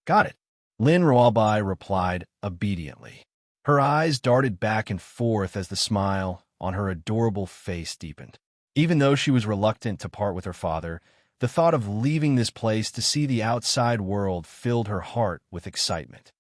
Got it. Lin Ruabai replied obediently. Her eyes darted back and forth as the smile on her adorable face deepened. Even though she was reluctant to part with her father, the thought of leaving this place to see the outside world filled her heart with excitement.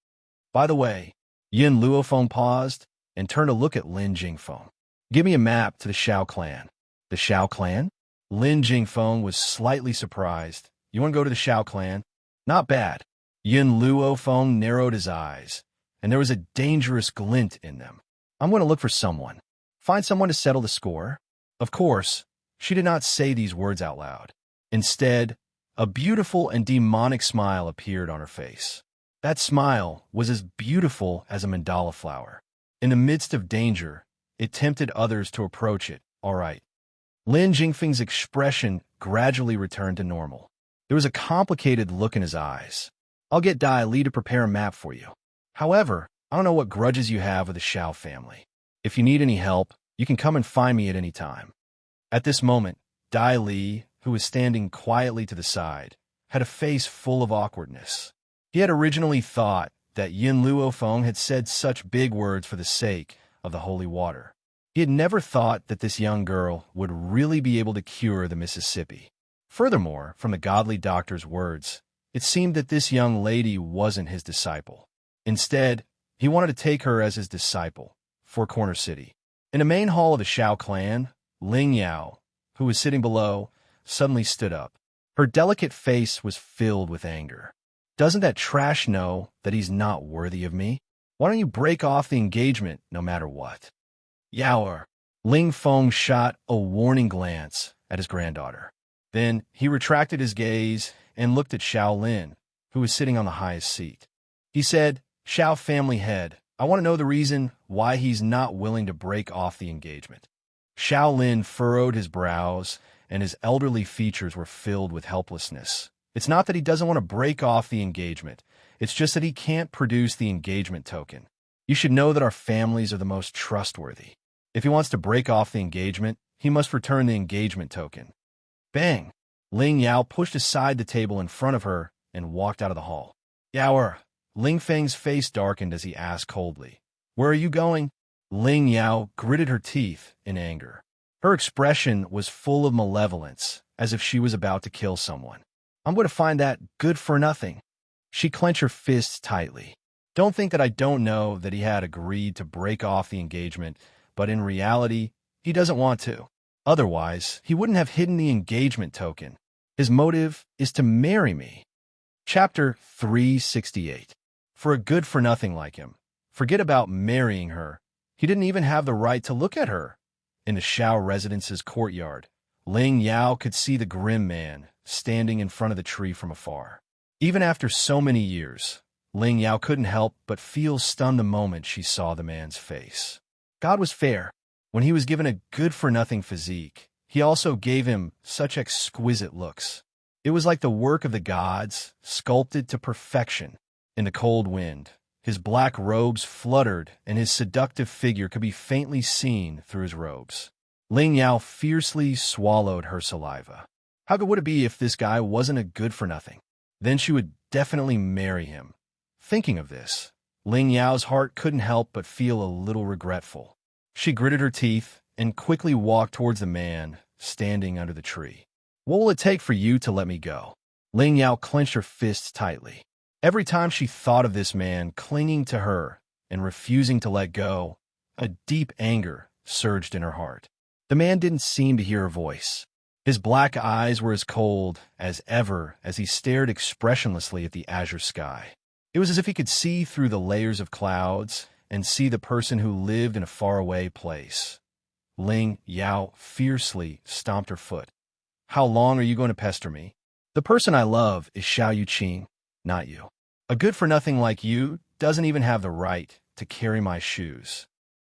By the way, Yin Luofeng paused and turned to look at Lin Jingfeng. Give me a map to the Xiao clan. The Xiao clan? Lin Jingfeng was slightly surprised. You want to go to the Xiao clan? Not bad. Yin Luofeng narrowed his eyes, and there was a dangerous glint in them. I'm going to look for someone. Find someone to settle the score. Of course, she did not say these words out loud. Instead, a beautiful and demonic smile appeared on her face. That smile was as beautiful as a mandala flower. In the midst of danger, it tempted others to approach it. All right. Lin Jingfeng's expression gradually returned to normal. There was a complicated look in his eyes. I'll get Dai Li to prepare a map for you. However, I don't know what grudges you have with the Xiao family. If you need any help, you can come and find me at any time. At this moment, Dai Li, who was standing quietly to the side, had a face full of awkwardness. He had originally thought that Yin Luofeng had said such big words for the sake of the holy water. He had never thought that this young girl would really be able to cure the Mississippi. Furthermore, from the godly doctor's words, it seemed that this young lady wasn't his disciple. Instead, he wanted to take her as his disciple, Four Corner City. In the main hall of the Shao clan, Ling Yao, who was sitting below, suddenly stood up. Her delicate face was filled with anger. Doesn't that trash know that he's not worthy of me? Why don't you break off the engagement no matter what? Yaoer. Ling Feng shot a warning glance at his granddaughter. Then he retracted his gaze and looked at Xiao Lin, who was sitting on the highest seat. He said, Xiao family head, I want to know the reason why he's not willing to break off the engagement. Xiao Lin furrowed his brows, and his elderly features were filled with helplessness. It's not that he doesn't want to break off the engagement. It's just that he can't produce the engagement token. You should know that our families are the most trustworthy. If he wants to break off the engagement, he must return the engagement token. Bang! Ling Yao pushed aside the table in front of her and walked out of the hall. Yaoer. Ling Feng's face darkened as he asked coldly, Where are you going? Ling Yao gritted her teeth in anger. Her expression was full of malevolence, as if she was about to kill someone. I'm going to find that good-for-nothing. She clenched her fists tightly. Don't think that I don't know that he had agreed to break off the engagement, but in reality, he doesn't want to. Otherwise, he wouldn't have hidden the engagement token. His motive is to marry me. Chapter 368. For a good-for-nothing like him, forget about marrying her. He didn't even have the right to look at her. In the Shao residence's courtyard, Ling Yao could see the grim man standing in front of the tree from afar. Even after so many years, Ling Yao couldn't help but feel stunned the moment she saw the man's face. God was fair. When he was given a good-for-nothing physique, he also gave him such exquisite looks. It was like the work of the gods, sculpted to perfection. In the cold wind, his black robes fluttered and his seductive figure could be faintly seen through his robes. Ling Yao fiercely swallowed her saliva. How good would it be if this guy wasn't a good-for-nothing? Then she would definitely marry him. Thinking of this, Ling Yao's heart couldn't help but feel a little regretful. She gritted her teeth and quickly walked towards the man standing under the tree. What will it take for you to let me go? Ling Yao clenched her fists tightly. Every time she thought of this man clinging to her and refusing to let go, a deep anger surged in her heart. The man didn't seem to hear her voice. His black eyes were as cold as ever as he stared expressionlessly at the azure sky. It was as if he could see through the layers of clouds and see the person who lived in a faraway place. Ling Yao fiercely stomped her foot. How long are you going to pester me? The person I love is Xiao Yuqing, not you. A good-for-nothing like you doesn't even have the right to carry my shoes.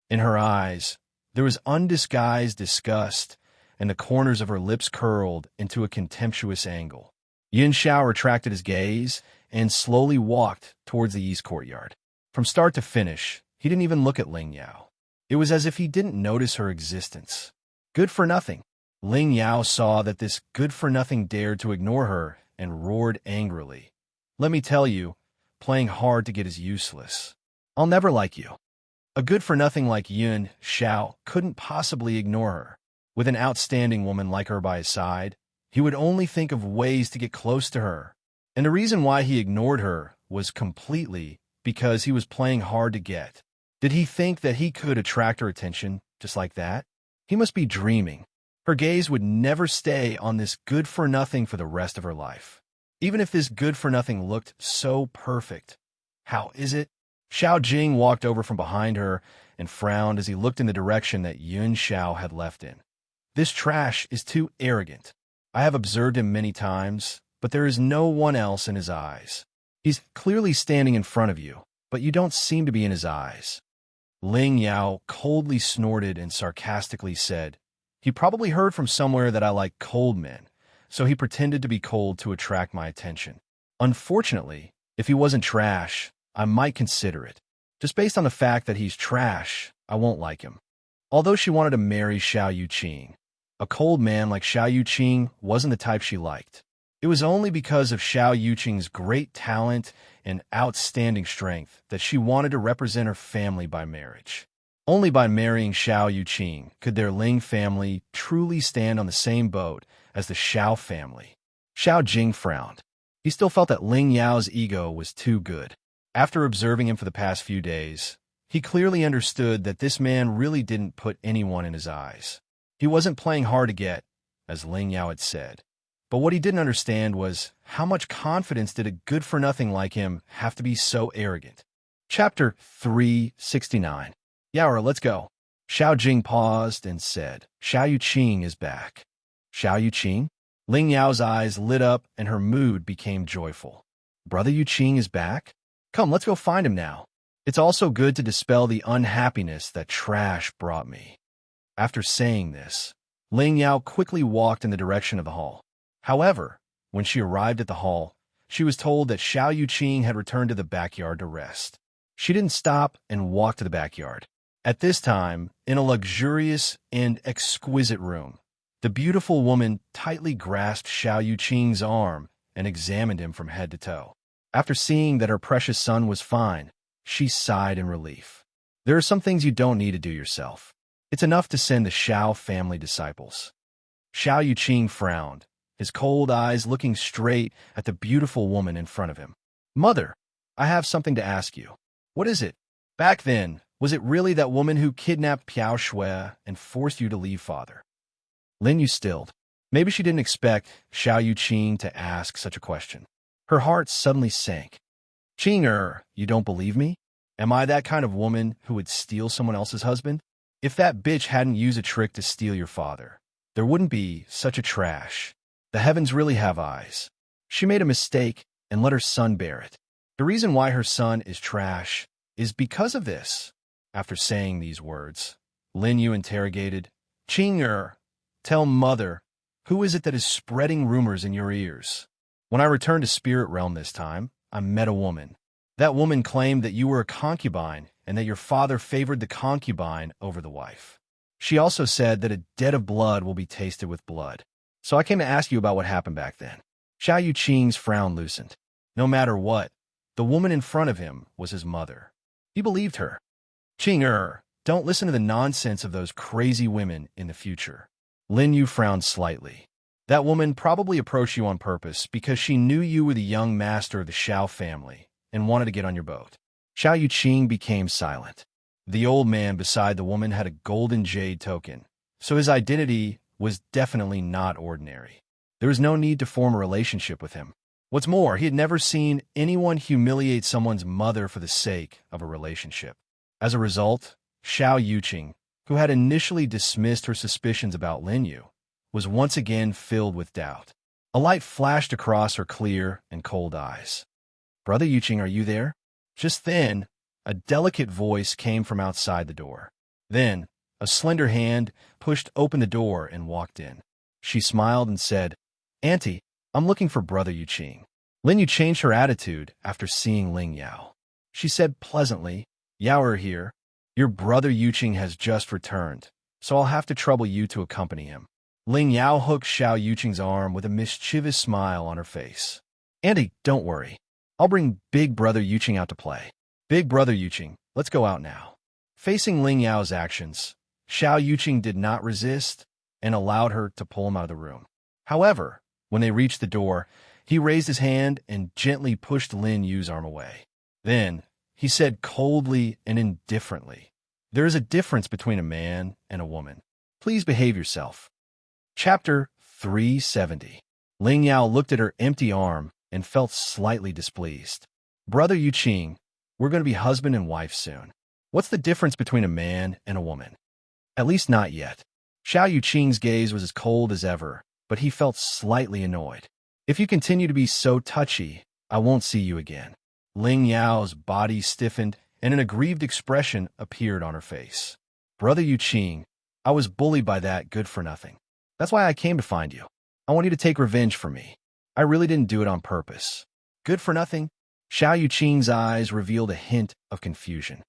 In her eyes, there was undisguised disgust, and the corners of her lips curled into a contemptuous angle. Yin Xiao retracted his gaze and slowly walked towards the east courtyard. From start to finish, he didn't even look at Ling Yao. It was as if he didn't notice her existence. Good-for-nothing. Ling Yao saw that this good-for-nothing dared to ignore her and roared angrily. Let me tell you, playing hard to get is useless. I'll never like you. A good-for-nothing like Yun Xiao couldn't possibly ignore her. With an outstanding woman like her by his side, he would only think of ways to get close to her. And the reason why he ignored her was completely because he was playing hard to get. Did he think that he could attract her attention just like that? He must be dreaming. Her gaze would never stay on this good-for-nothing for the rest of her life. Even if this good-for-nothing looked so perfect. How is it? Xiao Jing walked over from behind her and frowned as he looked in the direction that Yun Xiao had left in. This trash is too arrogant. I have observed him many times, but there is no one else in his eyes. He's clearly standing in front of you, but you don't seem to be in his eyes. Ling Yao coldly snorted and sarcastically said, He probably heard from somewhere that I like cold men, so he pretended to be cold to attract my attention. Unfortunately, if he wasn't trash, I might consider it. Just based on the fact that he's trash, I won't like him. Although she wanted to marry Xiao Yuqing, a cold man like Xiao Yuqing wasn't the type she liked. It was only because of Xiao Yuqing's great talent and outstanding strength that she wanted to represent her family by marriage. Only by marrying Xiao Yuqing could their Ling family truly stand on the same boat as the Xiao family. Xiao Jing frowned. He still felt that Ling Yao's ego was too good. After observing him for the past few days, he clearly understood that this man really didn't put anyone in his eyes. He wasn't playing hard to get, as Ling Yao had said. But what he didn't understand was how much confidence did a good-for-nothing like him have to be so arrogant. Chapter 369. Yaora, let's go. Xiao Jing paused and said, Xiao Yuqing is back. Xiao Yuqing? Ling Yao's eyes lit up and her mood became joyful. Brother Yuqing is back? Come, let's go find him now. It's also good to dispel the unhappiness that trash brought me. After saying this, Ling Yao quickly walked in the direction of the hall. However, when she arrived at the hall, she was told that Xiao Yuqing had returned to the backyard to rest. She didn't stop and walk to the backyard. At this time, in a luxurious and exquisite room, the beautiful woman tightly grasped Xiao Yuqing's arm and examined him from head to toe. After seeing that her precious son was fine, she sighed in relief. There are some things you don't need to do yourself. It's enough to send the Xiao family disciples. Xiao Yuqing frowned, his cold eyes looking straight at the beautiful woman in front of him. Mother, I have something to ask you. What is it? Back then, was it really that woman who kidnapped Piao Shui and forced you to leave father? Lin Yu stilled. Maybe she didn't expect Xiao Yuqing to ask such a question. Her heart suddenly sank. Qing, you don't believe me? Am I that kind of woman who would steal someone else's husband? If that bitch hadn't used a trick to steal your father, there wouldn't be such a trash. The heavens really have eyes. She made a mistake and let her son bear it. The reason why her son is trash is because of this. After saying these words, Lin Yu interrogated, Qing, tell mother, who is it that is spreading rumors in your ears? When I returned to Spirit Realm this time, I met a woman. That woman claimed that you were a concubine and that your father favored the concubine over the wife. She also said that a debt of blood will be tasted with blood. So I came to ask you about what happened back then. Xiao Yuqing's frown loosened. No matter what, the woman in front of him was his mother. He believed her. Qing, don't listen to the nonsense of those crazy women in the future. Lin Yu frowned slightly. That woman probably approached you on purpose because she knew you were the young master of the Xiao family and wanted to get on your boat. Xiao Yuqing became silent. The old man beside the woman had a golden jade token, so his identity was definitely not ordinary. There was no need to form a relationship with him. What's more, he had never seen anyone humiliate someone's mother for the sake of a relationship. As a result, Xiao Yuqing, who had initially dismissed her suspicions about Lin Yu, was once again filled with doubt. A light flashed across her clear and cold eyes. Brother Yuqing, are you there? Just then, a delicate voice came from outside the door. Then, a slender hand pushed open the door and walked in. She smiled and said, Auntie, I'm looking for Brother Yuqing. Lin Yu changed her attitude after seeing Ling Yao. She said pleasantly, Yao are here. Your brother Yuqing has just returned, so I'll have to trouble you to accompany him. Ling Yao hooked Xiao Yuqing's arm with a mischievous smile on her face. Auntie, don't worry. I'll bring Big Brother Yuqing out to play. Big Brother Yuqing, let's go out now. Facing Ling Yao's actions, Xiao Yuqing did not resist and allowed her to pull him out of the room. However, when they reached the door, he raised his hand and gently pushed Lin Yu's arm away. Then, he said coldly and indifferently, There is a difference between a man and a woman. Please behave yourself. Chapter 370. Ling Yao looked at her empty arm and felt slightly displeased. Brother Yuqing, we're going to be husband and wife soon. What's the difference between a man and a woman? At least not yet. Xiao Yuqing's gaze was as cold as ever, but he felt slightly annoyed. If you continue to be so touchy, I won't see you again. Ling Yao's body stiffened and an aggrieved expression appeared on her face. Brother Yuqing, I was bullied by that good-for-nothing. That's why I came to find you. I want you to take revenge for me. I really didn't do it on purpose. Good-for-nothing? Xiao Yuqing's eyes revealed a hint of confusion.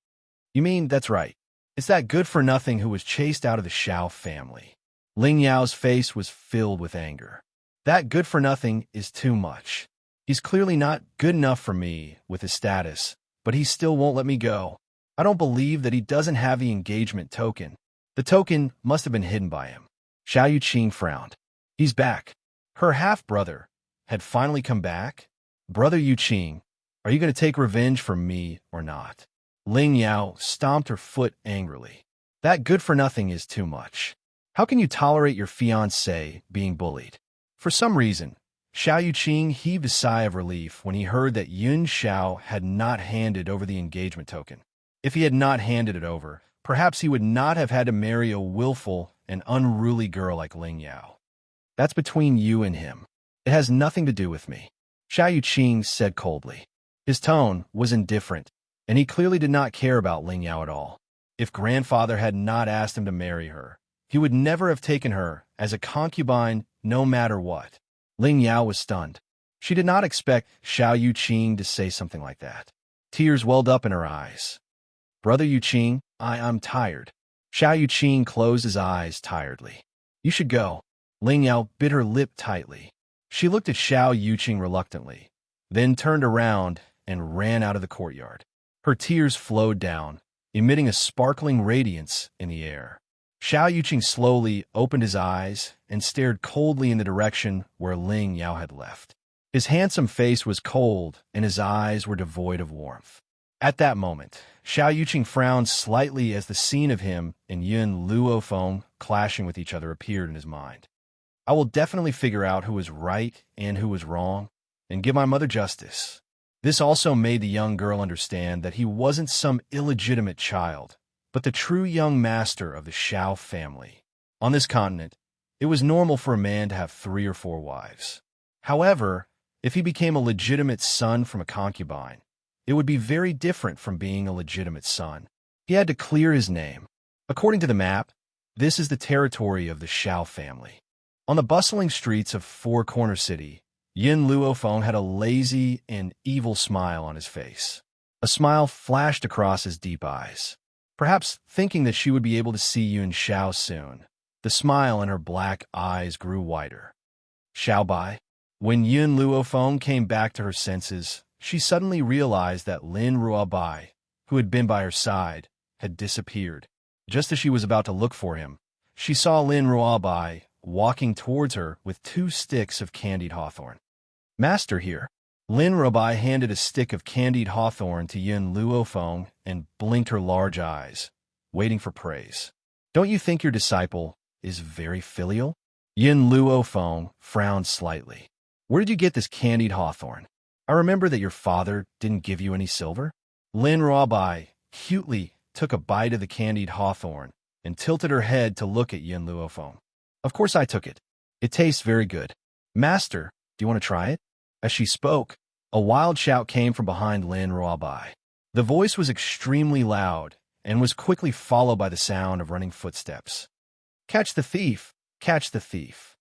You mean, that's right. It's that good-for-nothing who was chased out of the Xiao family. Ling Yao's face was filled with anger. That good-for-nothing is too much. He's clearly not good enough for me with his status, but he still won't let me go. I don't believe that he doesn't have the engagement token. The token must have been hidden by him. Xiao Yuqing frowned. He's back. Her half-brother had finally come back? Brother Yuqing, are you going to take revenge for me or not? Ling Yao stomped her foot angrily. That good-for-nothing is too much. How can you tolerate your fiancé being bullied? For some reason, Xiao Yuqing heaved a sigh of relief when he heard that Yun Xiao had not handed over the engagement token. If he had not handed it over, perhaps he would not have had to marry a willful and unruly girl like Ling Yao. That's between you and him. It has nothing to do with me, Xiao Yuqing said coldly. His tone was indifferent, and he clearly did not care about Ling Yao at all. If grandfather had not asked him to marry her, he would never have taken her as a concubine no matter what. Ling Yao was stunned. She did not expect Xiao Yuqing to say something like that. Tears welled up in her eyes. Brother Yuqing, I'm tired. Xiao Yuqing closed his eyes tiredly. You should go. Ling Yao bit her lip tightly. She looked at Xiao Yuqing reluctantly, then turned around and ran out of the courtyard. Her tears flowed down, emitting a sparkling radiance in the air. Xiao Yuqing slowly opened his eyes and stared coldly in the direction where Ling Yao had left. His handsome face was cold and his eyes were devoid of warmth. At that moment, Xiao Yuqing frowned slightly as the scene of him and Yun Luofeng clashing with each other appeared in his mind. I will definitely figure out who was right and who was wrong, and give my mother justice. This also made the young girl understand that he wasn't some illegitimate child, but the true young master of the Xiao family. On this continent, it was normal for a man to have 3 or 4 wives. However, if he became a legitimate son from a concubine, it would be very different from being a legitimate son. He had to clear his name. According to the map, this is the territory of the Xiao family. On the bustling streets of Four Corner City, Yin Luofeng had a lazy and evil smile on his face. A smile flashed across his deep eyes. Perhaps thinking that she would be able to see Yun Xiao soon, the smile in her black eyes grew wider. Xiao Bai. When Yun Luofeng came back to her senses, she suddenly realized that Lin Ruobai, who had been by her side, had disappeared. Just as she was about to look for him, she saw Lin Ruobai walking towards her with 2 sticks of candied hawthorn. Master here. Lin Ruobai handed a stick of candied hawthorn to Yun Luofeng and blinked her large eyes, waiting for praise. Don't you think your disciple is very filial? Yun Luofeng frowned slightly. Where did you get this candied hawthorn? I remember that your father didn't give you any silver. Lin Ruobai cutely took a bite of the candied hawthorn and tilted her head to look at Yun Luofeng. Of course I took it. It tastes very good. Master, do you want to try it? As she spoke, a wild shout came from behind Lin Ruobai. The voice was extremely loud and was quickly followed by the sound of running footsteps. Catch the thief! Catch the thief!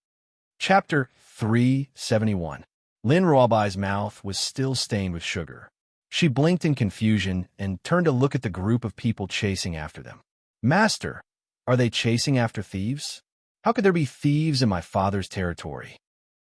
Chapter 371. Lin Ruobai's mouth was still stained with sugar. She blinked in confusion and turned to look at the group of people chasing after them. Master, are they chasing after thieves? How could there be thieves in my father's territory?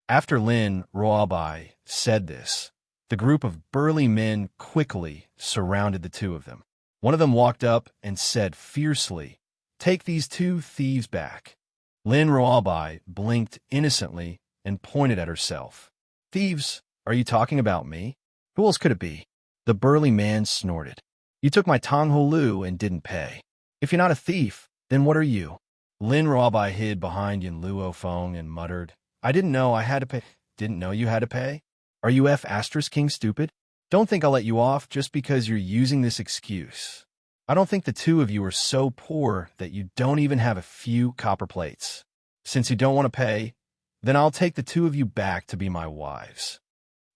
After Lin Ruobai said this, the group of burly men quickly surrounded the 2 of them. One of them walked up and said fiercely, "Take these 2 thieves back." Lin Ruobai blinked innocently and pointed at herself. Thieves? Are you talking about me? Who else could it be? The burly man snorted. You took my Tonghulu and didn't pay. If you're not a thief, then what are you? Lin Ruobai hid behind Yin Luofeng and muttered, I didn't know I had to pay. Didn't know you had to pay? Are you King stupid? Don't think I'll let you off just because you're using this excuse. I don't think the 2 of you are so poor that you don't even have a few copper plates. Since you don't want to pay, then I'll take the 2 of you back to be my wives.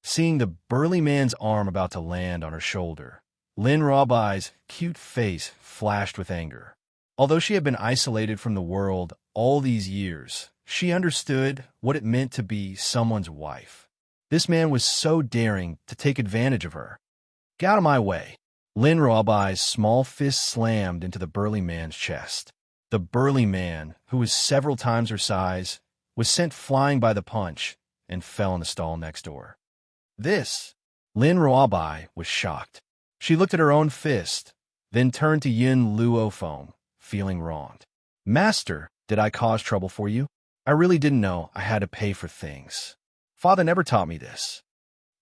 Seeing the burly man's arm about to land on her shoulder, Lin Ruobai's cute face flashed with anger. Although she had been isolated from the world all these years, she understood what it meant to be someone's wife. This man was so daring to take advantage of her. Get out of my way. Lin Ruobai's small fist slammed into the burly man's chest. The burly man, who was several times her size, was sent flying by the punch and fell in the stall next door. This, Lin Ruabai was shocked. She looked at her own fist, then turned to Yin Luofeng, feeling wronged. Master, did I cause trouble for you? I really didn't know I had to pay for things. Father never taught me this.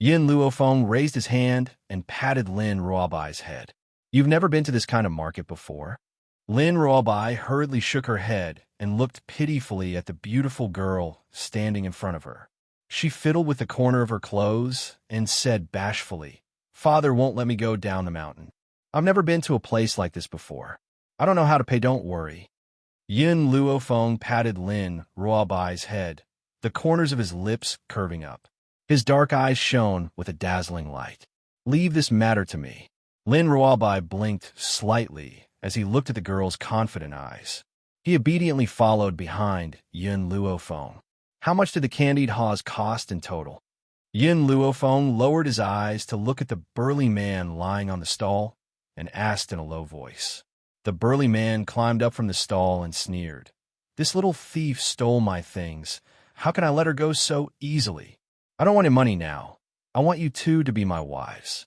Yin Luofeng raised his hand and patted Lin Ruabai's head. You've never been to this kind of market before? Lin Ruabai hurriedly shook her head and looked pitifully at the beautiful girl standing in front of her. She fiddled with the corner of her clothes and said bashfully, Father won't let me go down the mountain. I've never been to a place like this before. I don't know how to pay, don't worry. Yin Luofeng patted Lin Ruabai's head, the corners of his lips curving up. His dark eyes shone with a dazzling light. Leave this matter to me. Lin Ruabai blinked slightly as he looked at the girl's confident eyes. He obediently followed behind Yin Luofeng. How much did the candied haws cost in total? Yin Luofeng lowered his eyes to look at the burly man lying on the stall and asked in a low voice. The burly man climbed up from the stall and sneered. This little thief stole my things. How can I let her go so easily? I don't want your money now. I want you two to be my wives.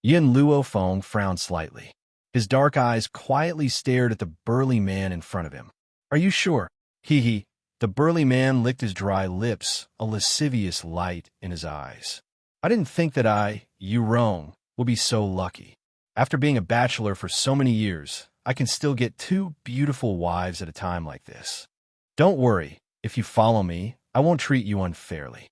Yin Luofeng frowned slightly. His dark eyes quietly stared at the burly man in front of him. Are you sure? Hee. The burly man licked his dry lips, a lascivious light in his eyes. I didn't think that you wrong, would be so lucky. After being a bachelor for so many years, I can still get two beautiful wives at a time like this. Don't worry, if you follow me, I won't treat you unfairly.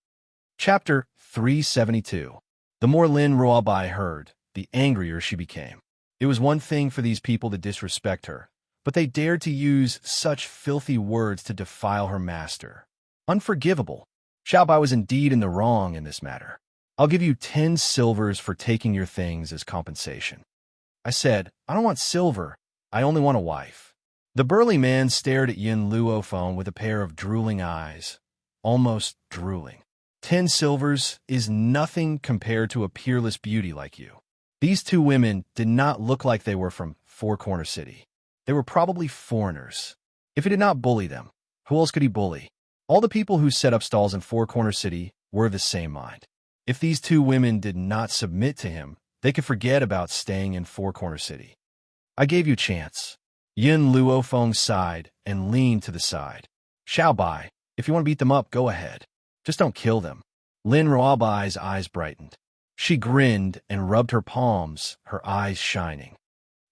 Chapter 372. The more Lin Ruabai heard, the angrier she became. It was one thing for these people to disrespect her, but they dared to use such filthy words to defile her master. Unforgivable. Xiaobai was indeed in the wrong in this matter. I'll give you 10 silvers for taking your things as compensation. I said, I don't want silver. I only want a wife. The burly man stared at Yin Luofeng with a pair of drooling eyes, almost drooling. 10 silvers is nothing compared to a peerless beauty like you. These two women did not look like they were from Four Corner City. They were probably foreigners. If he did not bully them, who else could he bully? All the people who set up stalls in Four Corner City were of the same mind. If these two women did not submit to him, they could forget about staying in Four Corner City. I gave you a chance. Yin Luofeng sighed and leaned to the side. Xiaobai, if you want to beat them up, go ahead. Just don't kill them. Lin Ruabai's eyes brightened. She grinned and rubbed her palms, her eyes shining.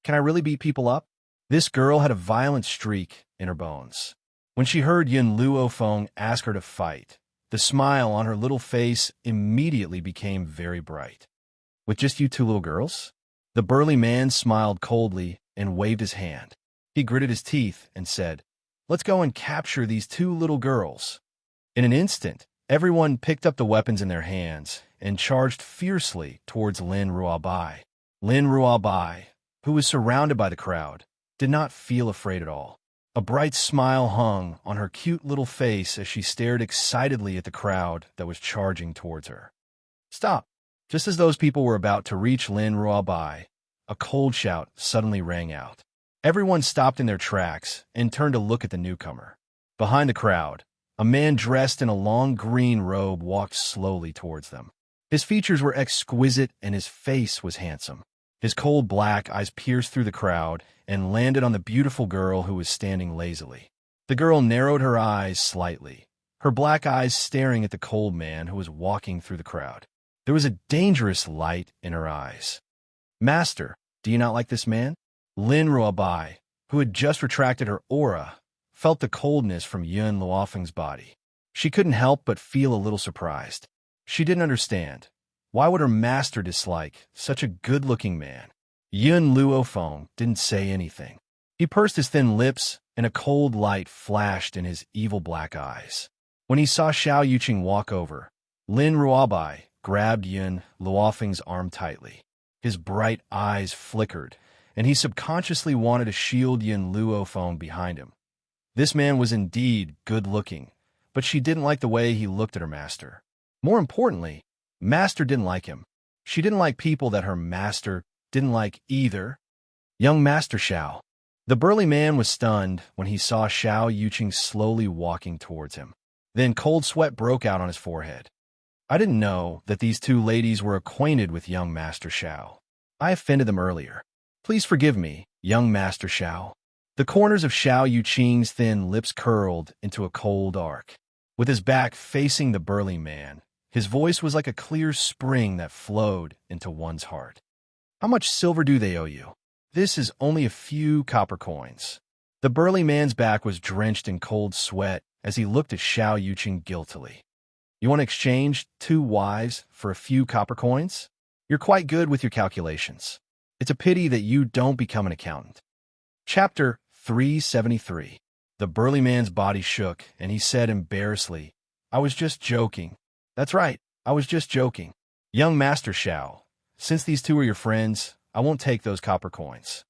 Can I really beat people up? This girl had a violent streak in her bones. When she heard Yin Luofeng ask her to fight, the smile on her little face immediately became very bright. With just you two little girls? The burly man smiled coldly and waved his hand. He gritted his teeth and said, Let's go and capture these two little girls. In an instant, everyone picked up the weapons in their hands and charged fiercely towards Lin Ruabai. Lin Ruabai, who was surrounded by the crowd, did not feel afraid at all. A bright smile hung on her cute little face as she stared excitedly at the crowd that was charging towards her. Stop! Just as those people were about to reach Lin Ruabai, a cold shout suddenly rang out. Everyone stopped in their tracks and turned to look at the newcomer. Behind the crowd, a man dressed in a long green robe walked slowly towards them. His features were exquisite and his face was handsome. His cold black eyes pierced through the crowd and landed on the beautiful girl who was standing lazily. The girl narrowed her eyes slightly, her black eyes staring at the cold man who was walking through the crowd. There was a dangerous light in her eyes. Master, do you not like this man? Lin Ruabai, who had just retracted her aura, felt the coldness from Yin Luofeng's body. She couldn't help but feel a little surprised. She didn't understand. Why would her master dislike such a good-looking man? Yin Luofeng didn't say anything. He pursed his thin lips, and a cold light flashed in his evil black eyes. When he saw Xiao Yuqing walk over, Lin Ruabai grabbed Yin Luofeng's arm tightly. His bright eyes flickered, and he subconsciously wanted to shield Yin Luofeng behind him. This man was indeed good-looking, but she didn't like the way he looked at her master. More importantly, Master didn't like him. She didn't like people that her master didn't like either. Young Master Xiao. The burly man was stunned when he saw Xiao Yuqing slowly walking towards him. Then cold sweat broke out on his forehead. I didn't know that these two ladies were acquainted with young Master Xiao. I offended them earlier. Please forgive me, young Master Xiao. The corners of Xiao Yuqing's thin lips curled into a cold arc. With his back facing the burly man, his voice was like a clear spring that flowed into one's heart. How much silver do they owe you? This is only a few copper coins. The burly man's back was drenched in cold sweat as he looked at Xiao Yuqing guiltily. You want to exchange 2 wives for a few copper coins? You're quite good with your calculations. It's a pity that you don't become an accountant. Chapter 373. The burly man's body shook, and he said embarrassedly, I was just joking. That's right, I was just joking. Young Master Xiao, since these two are your friends, I won't take those copper coins.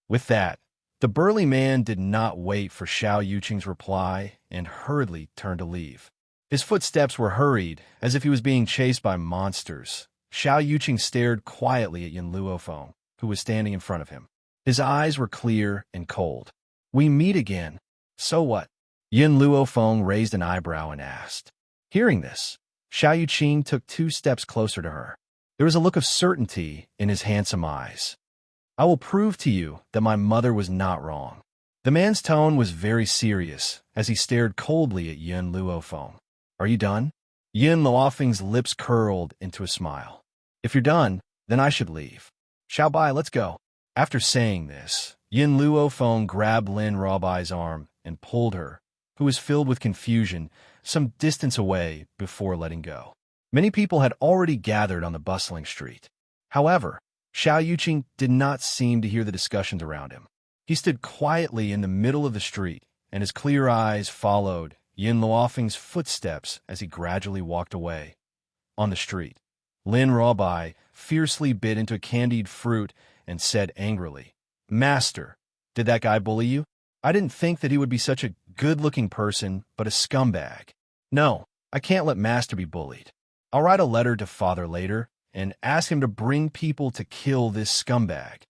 With that, the burly man did not wait for Xiao Yuqing's reply and hurriedly turned to leave. His footsteps were hurried, as if he was being chased by monsters. Xiao Yuqing stared quietly at Yin Luofeng, who was standing in front of him. His eyes were clear and cold. We meet again. So what? Yin Luofeng raised an eyebrow and asked. Hearing this, Xiao Yuqing took 2 steps closer to her. There was a look of certainty in his handsome eyes. I will prove to you that my mother was not wrong. The man's tone was very serious as he stared coldly at Yin Luofeng. Are you done? Yin Luofeng's lips curled into a smile. If you're done, then I should leave. Xiao Bai, let's go. After saying this, Yin Luofeng grabbed Lin Ruobai's arm and pulled her, who was filled with confusion, some distance away before letting go. Many people had already gathered on the bustling street. However, Xiao Yuqing did not seem to hear the discussions around him. He stood quietly in the middle of the street, and his clear eyes followed Yin Luofeng's footsteps as he gradually walked away. On the street, Lin Ruobai fiercely bit into a candied fruit and said angrily, Master, did that guy bully you? I didn't think that he would be such a good-looking person, but a scumbag. No, I can't let Master be bullied. I'll write a letter to Father later and ask him to bring people to kill this scumbag.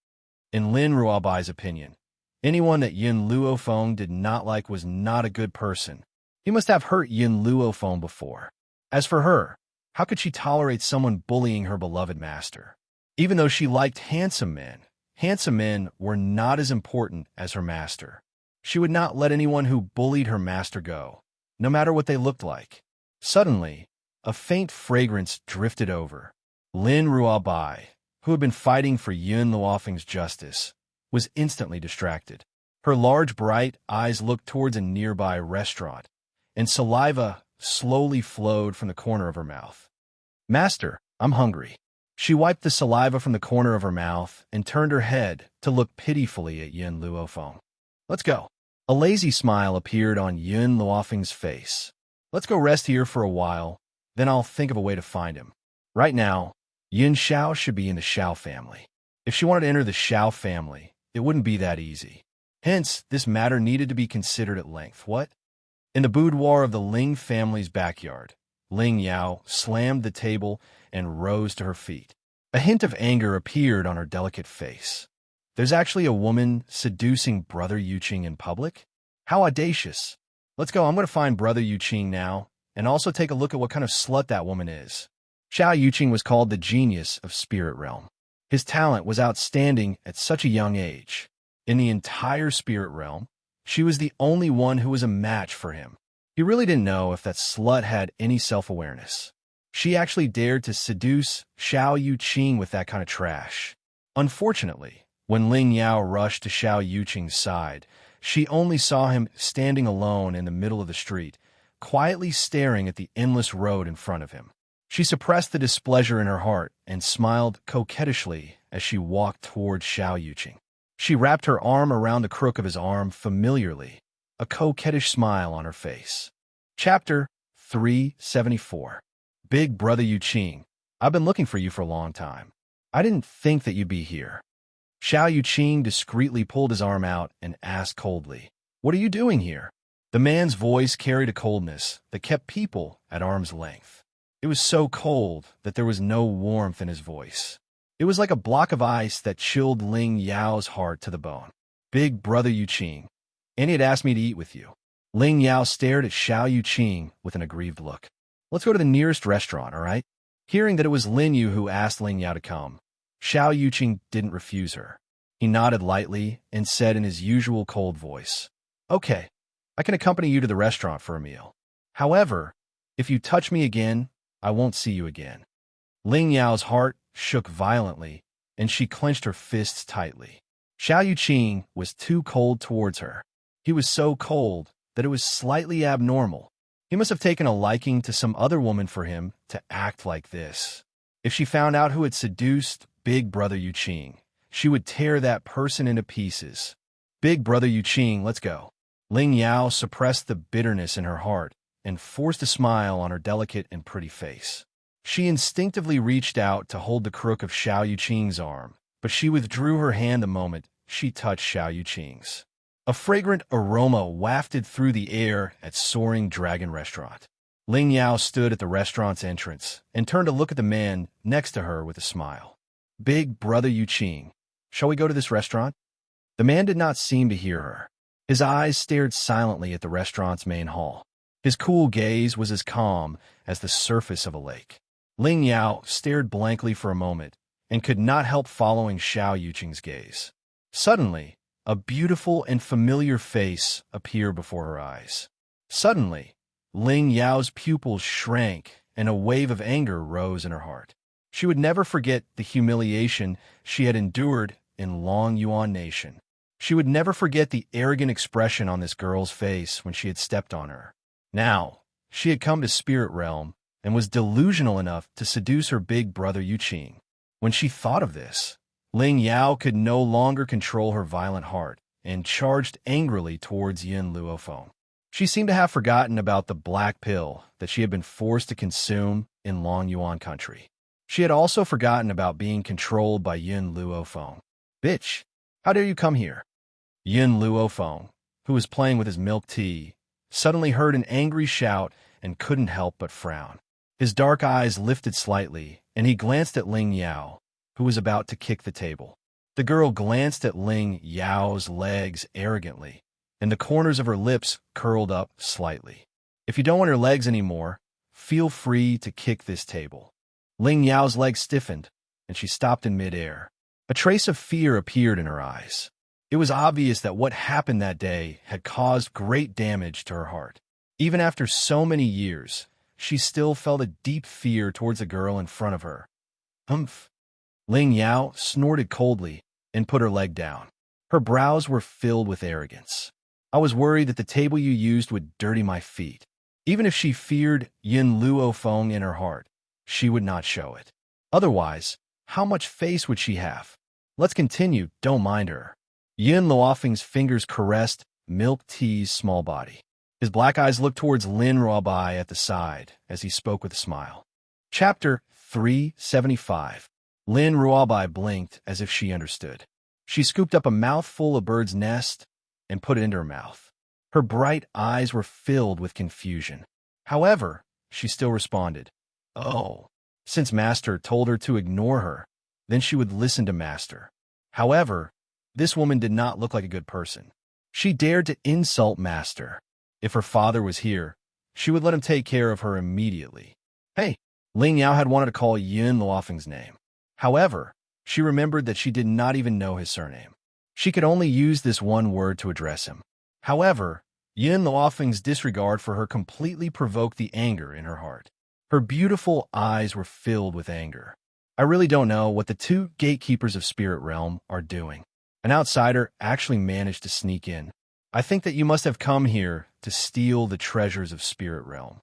In Lin Ruobai's opinion, anyone that Yin Luofeng did not like was not a good person. He must have hurt Yin Luofeng before. As for her, how could she tolerate someone bullying her beloved master? Even though she liked handsome men were not as important as her master. She would not let anyone who bullied her master go, no matter what they looked like. Suddenly, a faint fragrance drifted over. Lin Ruobai, who had been fighting for Yin Luofeng's justice, was instantly distracted. Her large, bright eyes looked towards a nearby restaurant, and saliva slowly flowed from the corner of her mouth. Master, I'm hungry. She wiped the saliva from the corner of her mouth and turned her head to look pitifully at Yin Luofeng. Let's go. A lazy smile appeared on Yin Luofeng's face. Let's go rest here for a while, then I'll think of a way to find him. Right now, Yin Xiao should be in the Xiao family. If she wanted to enter the Xiao family, it wouldn't be that easy. Hence, this matter needed to be considered at length. What? In the boudoir of the Ling family's backyard, Ling Yao slammed the table and rose to her feet. A hint of anger appeared on her delicate face. There's actually a woman seducing Brother Yuqing in public? How audacious. Let's go, I'm going to find Brother Yuqing now, and also take a look at what kind of slut that woman is. Xiao Yuqing was called the genius of Spirit Realm. His talent was outstanding at such a young age. In the entire Spirit Realm, she was the only one who was a match for him. He really didn't know if that slut had any self-awareness. She actually dared to seduce Xiao Yuqing with that kind of trash. Unfortunately, when Ling Yao rushed to Xiao Yuqing's side, she only saw him standing alone in the middle of the street, quietly staring at the endless road in front of him. She suppressed the displeasure in her heart and smiled coquettishly as she walked toward Xiao Yuqing. She wrapped her arm around the crook of his arm familiarly, a coquettish smile on her face. Chapter 374. Big Brother Yuqing, I've been looking for you for a long time. I didn't think that you'd be here. Xiao Yuqing discreetly pulled his arm out and asked coldly, What are you doing here? The man's voice carried a coldness that kept people at arm's length. It was so cold that there was no warmth in his voice. It was like a block of ice that chilled Ling Yao's heart to the bone. Big Brother Yuqing, and he had asked me to eat with you. Ling Yao stared at Xiao Yuqing with an aggrieved look. Let's go to the nearest restaurant, all right? Hearing that it was Lin Yu who asked Ling Yao to come, Xiao Yuqing didn't refuse her. He nodded lightly and said in his usual cold voice, "Okay, I can accompany you to the restaurant for a meal. However, if you touch me again, I won't see you again." Ling Yao's heart shook violently, and she clenched her fists tightly. Xiao Yuqing was too cold towards her. He was so cold that it was slightly abnormal. He must have taken a liking to some other woman for him to act like this. If she found out who had seduced Big Brother Yuqing, she would tear that person into pieces. "Big Brother Yuqing, let's go." Ling Yao suppressed the bitterness in her heart and forced a smile on her delicate and pretty face. She instinctively reached out to hold the crook of Xiao Yuqing's arm, but she withdrew her hand the moment she touched Xiao Yuqing's. A fragrant aroma wafted through the air at Soaring Dragon Restaurant. Ling Yao stood at the restaurant's entrance and turned to look at the man next to her with a smile. "Big Brother Yuqing, shall we go to this restaurant?" The man did not seem to hear her. His eyes stared silently at the restaurant's main hall. His cool gaze was as calm as the surface of a lake. Ling Yao stared blankly for a moment and could not help following Xiao Yuqing's gaze. Suddenly, a beautiful and familiar face appeared before her eyes. Suddenly, Ling Yao's pupils shrank and a wave of anger rose in her heart. She would never forget the humiliation she had endured in Long Yuan Nation. She would never forget the arrogant expression on this girl's face when she had stepped on her. Now, she had come to Spirit Realm and was delusional enough to seduce her big brother Yuqing. When she thought of this, Ling Yao could no longer control her violent heart and charged angrily towards Yin Luofeng. She seemed to have forgotten about the black pill that she had been forced to consume in Long Yuan country. She had also forgotten about being controlled by Yin Luofeng. "Bitch, how dare you come here?" Yin Luofeng, who was playing with his milk tea, suddenly heard an angry shout and couldn't help but frown. His dark eyes lifted slightly, and he glanced at Ling Yao, who was about to kick the table. The girl glanced at Ling Yao's legs arrogantly, and the corners of her lips curled up slightly. "If you don't want her legs anymore, feel free to kick this table." Ling Yao's legs stiffened, and she stopped in midair. A trace of fear appeared in her eyes. It was obvious that what happened that day had caused great damage to her heart. Even after so many years, she still felt a deep fear towards the girl in front of her. "Humph." Ling Yao snorted coldly and put her leg down. Her brows were filled with arrogance. "I was worried that the table you used would dirty my feet." Even if she feared Yin Luofeng in her heart, she would not show it. Otherwise, how much face would she have? "Let's continue, don't mind her." Yin Luofeng's fingers caressed Milk Tea's small body. His black eyes looked towards Lin Ruobai at the side as he spoke with a smile. Chapter 375. Lin Ruobai blinked as if she understood. She scooped up a mouthful of bird's nest and put it into her mouth. Her bright eyes were filled with confusion. However, she still responded, "Oh." Since Master told her to ignore her, then she would listen to Master. However, this woman did not look like a good person. She dared to insult Master. If her father was here, she would let him take care of her immediately. "Hey." Ling Yao had wanted to call Yin Luofeng's name. However, she remembered that she did not even know his surname. She could only use this one word to address him. However, Yin Luofeng's disregard for her completely provoked the anger in her heart. Her beautiful eyes were filled with anger. "I really don't know what the two gatekeepers of Spirit Realm are doing. An outsider actually managed to sneak in. I think that you must have come here to steal the treasures of Spirit Realm."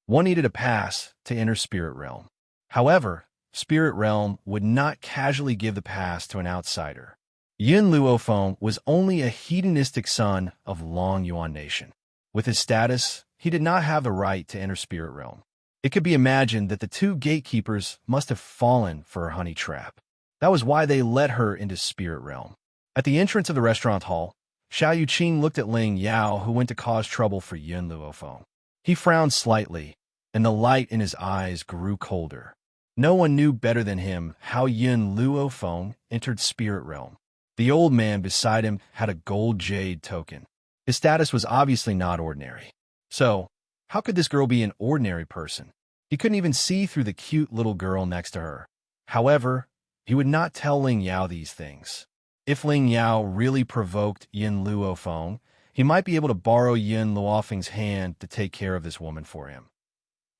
One needed a pass to enter Spirit Realm. However, Spirit Realm would not casually give the pass to an outsider. Yin Luofeng was only a hedonistic son of Long Yuan Nation. With his status, he did not have the right to enter Spirit Realm. It could be imagined that the two gatekeepers must have fallen for her honey trap. That was why they let her into Spirit Realm. At the entrance of the restaurant hall, Xiao Yuqing looked at Ling Yao, who went to cause trouble for Yin Luofeng. He frowned slightly, and the light in his eyes grew colder. No one knew better than him how Yin Luofeng entered Spirit Realm. The old man beside him had a gold jade token. His status was obviously not ordinary. So, how could this girl be an ordinary person? He couldn't even see through the cute little girl next to her. However, he would not tell Ling Yao these things. If Ling Yao really provoked Yin Luofeng, he might be able to borrow Yin Luofeng's hand to take care of this woman for him.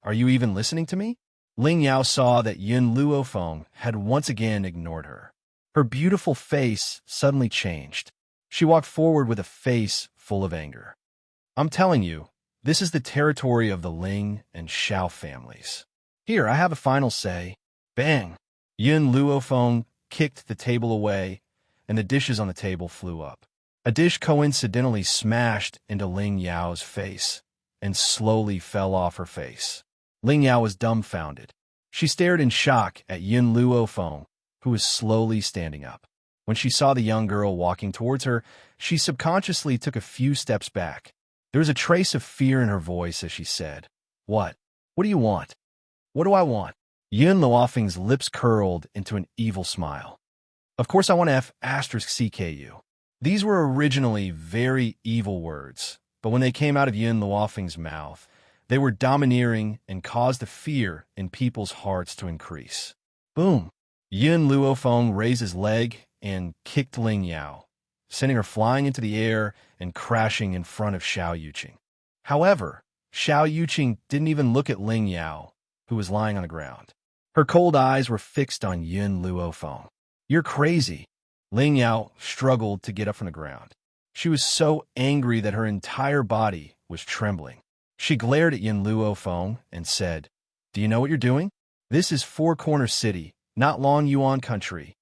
Are you even listening to me? Ling Yao saw that Yin Luofeng had once again ignored her. Her beautiful face suddenly changed. She walked forward with a face full of anger. I'm telling you, this is the territory of the Ling and Xiao families. Here, I have a final say. Bang! Yin Luofeng kicked the table away, and the dishes on the table flew up. A dish coincidentally smashed into Ling Yao's face and slowly fell off her face. Ling Yao was dumbfounded. She stared in shock at Yin Luofeng, who was slowly standing up. When she saw the young girl walking towards her, she subconsciously took a few steps back. There was a trace of fear in her voice as she said, "What? What do you want?" "What do I want?" Yin Luofeng's lips curled into an evil smile. "Of course I want to F***CKU. These were originally very evil words, but when they came out of Yin Luofeng's mouth, they were domineering and caused the fear in people's hearts to increase. Boom! Yin Luofeng raised his leg and kicked Ling Yao, sending her flying into the air and crashing in front of Xiao Yuqing. However, Xiao Yuqing didn't even look at Ling Yao, who was lying on the ground. Her cold eyes were fixed on Yin Luofeng. "You're crazy." Ling Yao struggled to get up from the ground. She was so angry that her entire body was trembling. She glared at Yin Luofeng and said, "Do you know what you're doing? This is Four Corner City, not Long Yuan country."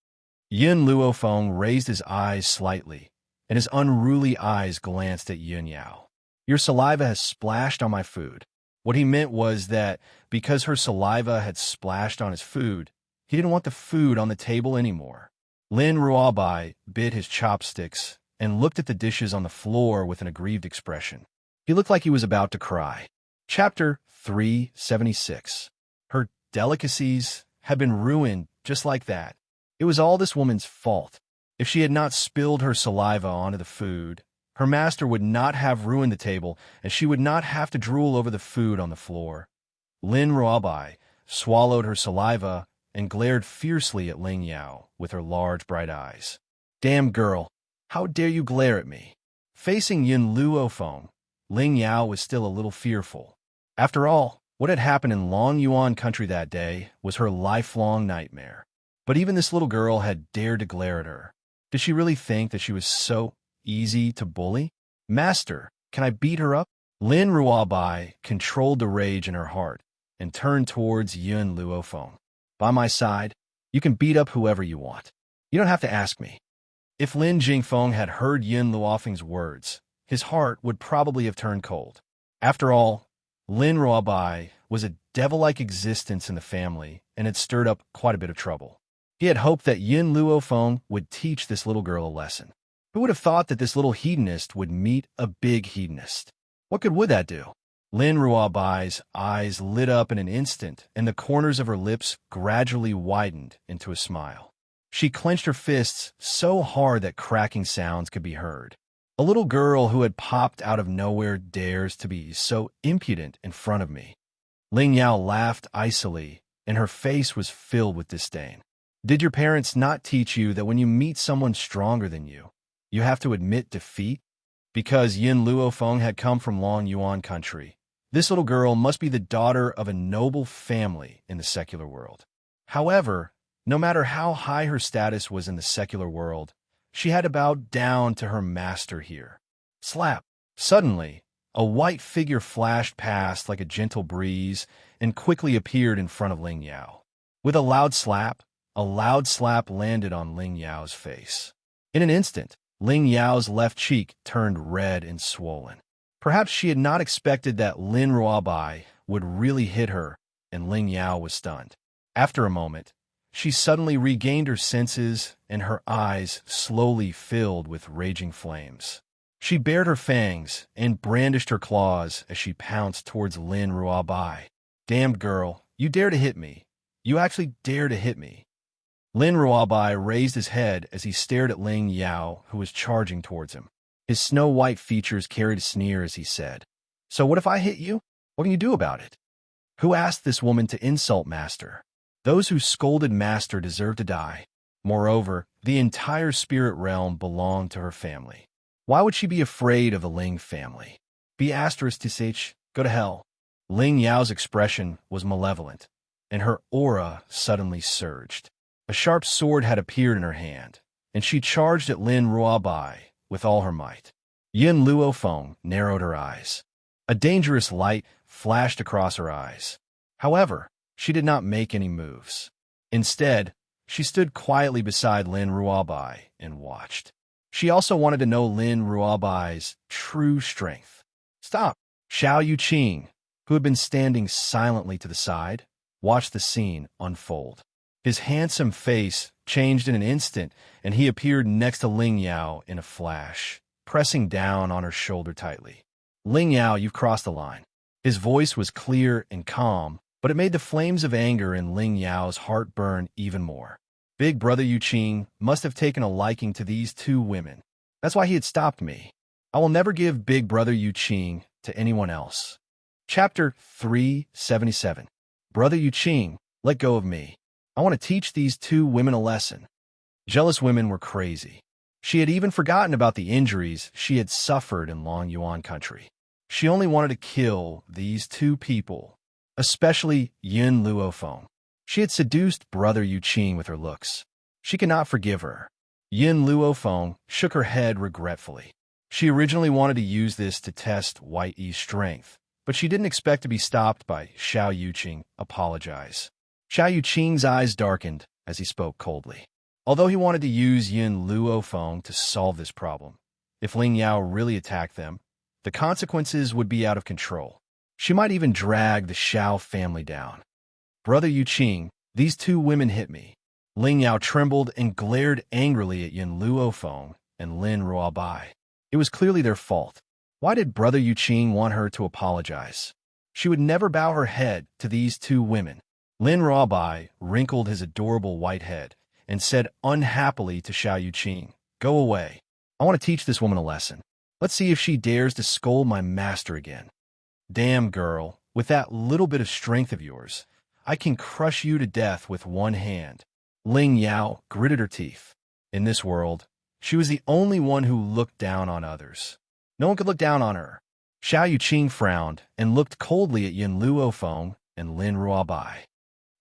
Yin Luofeng raised his eyes slightly, and his unruly eyes glanced at Yin Yao. "Your saliva has splashed on my food." What he meant was that because her saliva had splashed on his food, he didn't want the food on the table anymore. Lin Ruabai bit his chopsticks and looked at the dishes on the floor with an aggrieved expression. He looked like he was about to cry. Chapter 376. Her delicacies had been ruined just like that. It was all this woman's fault. If she had not spilled her saliva onto the food, her master would not have ruined the table, and she would not have to drool over the food on the floor. Lin Ruabai swallowed her saliva and glared fiercely at Ling Yao with her large, bright eyes. "Damn girl, how dare you glare at me?" Facing Yin Luofeng, Ling Yao was still a little fearful. After all, what had happened in Long Yuan country that day was her lifelong nightmare. But even this little girl had dared to glare at her. Did she really think that she was so easy to bully? "Master, can I beat her up?" Lin Ruabai controlled the rage in her heart and turned towards Yin Luofeng. "By my side, you can beat up whoever you want. You don't have to ask me." If Lin Jingfeng had heard Yin Luofeng's words, his heart would probably have turned cold. After all, Lin Ruabai was a devil-like existence in the family and had stirred up quite a bit of trouble. He had hoped that Yin Luofeng would teach this little girl a lesson. Who would have thought that this little hedonist would meet a big hedonist? What good would that do? Lin Ruabai's eyes lit up in an instant, and the corners of her lips gradually widened into a smile. She clenched her fists so hard that cracking sounds could be heard. A little girl who had popped out of nowhere dares to be so impudent in front of me. Ling Yao laughed icily, and her face was filled with disdain. Did your parents not teach you that when you meet someone stronger than you, you have to admit defeat? Because Yin Luofeng had come from Long Yuan country, this little girl must be the daughter of a noble family in the secular world. However, no matter how high her status was in the secular world, she had to bow down to her master here. Slap! Suddenly, a white figure flashed past like a gentle breeze and quickly appeared in front of Ling Yao. With a loud slap landed on Ling Yao's face. In an instant, Ling Yao's left cheek turned red and swollen. Perhaps she had not expected that Lin Ruabai would really hit her, and Ling Yao was stunned. After a moment, she suddenly regained her senses, and her eyes slowly filled with raging flames. She bared her fangs and brandished her claws as she pounced towards Lin Ruabai. "Damned girl, you dare to hit me. You actually dare to hit me." Lin Ruabai raised his head as he stared at Ling Yao, who was charging towards him. His snow-white features carried a sneer as he said, "So what if I hit you? What can you do about it?" Who asked this woman to insult Master? Those who scolded Master deserve to die. Moreover, the entire spirit realm belonged to her family. Why would she be afraid of the Ling family? Be asterisk to Sage, go to hell. Ling Yao's expression was malevolent, and her aura suddenly surged. A sharp sword had appeared in her hand, and she charged at Lin Ruobai with all her might. Yin Luofeng narrowed her eyes. A dangerous light flashed across her eyes. However, she did not make any moves. Instead, she stood quietly beside Lin Ruobai and watched. She also wanted to know Lin Ruobai's true strength. "Stop!" Xiao Yuqing, who had been standing silently to the side, watched the scene unfold. His handsome face changed in an instant, and he appeared next to Ling Yao in a flash, pressing down on her shoulder tightly. "Ling Yao, you've crossed the line." His voice was clear and calm, but it made the flames of anger in Ling Yao's heart burn even more. Big Brother Yuqing must have taken a liking to these two women. That's why he had stopped me. I will never give Big Brother Yuqing to anyone else. Chapter 377. Brother Yuqing, let go of me. I want to teach these two women a lesson. Jealous women were crazy. She had even forgotten about the injuries she had suffered in Long Yuan country. She only wanted to kill these two people, especially Yin Luofeng. She had seduced Brother Yuqing with her looks. She could not forgive her. Yin Luofeng shook her head regretfully. She originally wanted to use this to test White Yi's strength, but she didn't expect to be stopped by Xiao Yuqing apologize. Xiao Yuqing's eyes darkened as he spoke coldly. Although he wanted to use Yin Luofeng to solve this problem, if Ling Yao really attacked them, the consequences would be out of control. She might even drag the Xiao family down. "Brother Yuqing, these two women hit me." Ling Yao trembled and glared angrily at Yin Luofeng and Lin Ruobai. It was clearly their fault. Why did Brother Yuqing want her to apologize? She would never bow her head to these two women. Lin Ruobai wrinkled his adorable white head and said unhappily to Xiao Yuqing, "Go away. I want to teach this woman a lesson. Let's see if she dares to scold my master again." "Damn, girl, with that little bit of strength of yours, I can crush you to death with one hand." Ling Yao gritted her teeth. In this world, she was the only one who looked down on others. No one could look down on her. Xiao Yuqing frowned and looked coldly at Yin Luofeng and Lin Ruobai.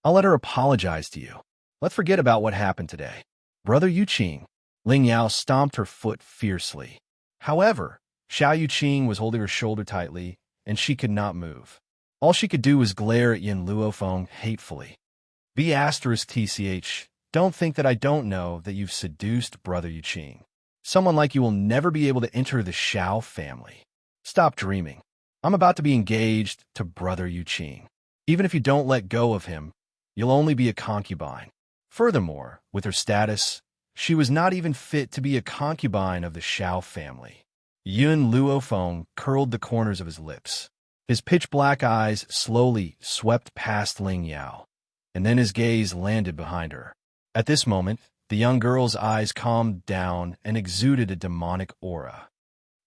"I'll let her apologize to you. Let's forget about what happened today." "Brother Yuqing." Ling Yao stomped her foot fiercely. However, Xiao Yuqing was holding her shoulder tightly, and she could not move. All she could do was glare at Yin Luofeng hatefully. "Be asterisk TCH. Don't think that I don't know that you've seduced Brother Yuqing. Someone like you will never be able to enter the Xiao family. Stop dreaming. I'm about to be engaged to Brother Yuqing. Even if you don't let go of him, you'll only be a concubine." Furthermore, with her status, she was not even fit to be a concubine of the Xiao family. Yin Luofeng curled the corners of his lips. His pitch-black eyes slowly swept past Ling Yao, and then his gaze landed behind her. At this moment, the young girl's eyes calmed down and exuded a demonic aura.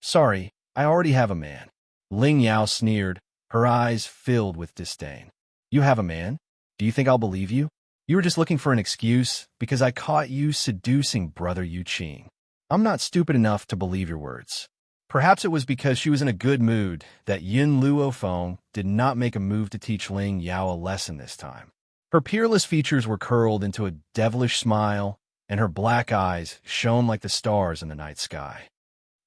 "Sorry, I already have a man." Ling Yao sneered, her eyes filled with disdain. "You have a man? Do you think I'll believe you? You were just looking for an excuse because I caught you seducing Brother Yuqing. I'm not stupid enough to believe your words." Perhaps it was because she was in a good mood that Yin Luofeng did not make a move to teach Ling Yao a lesson this time. Her peerless features were curled into a devilish smile, and her black eyes shone like the stars in the night sky.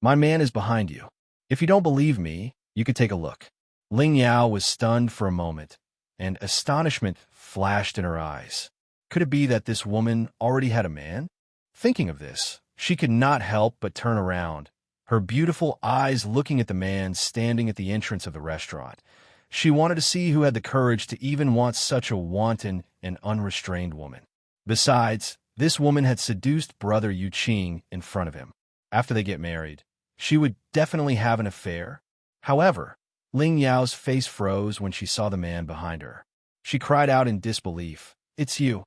"My man is behind you. If you don't believe me, you could take a look." Ling Yao was stunned for a moment, and astonishment flashed in her eyes. Could it be that this woman already had a man? Thinking of this, she could not help but turn around, her beautiful eyes looking at the man standing at the entrance of the restaurant. She wanted to see who had the courage to even want such a wanton and unrestrained woman. Besides, this woman had seduced Brother Yuqing in front of him. After they get married, she would definitely have an affair. However, Ling Yao's face froze when she saw the man behind her. She cried out in disbelief, "It's you."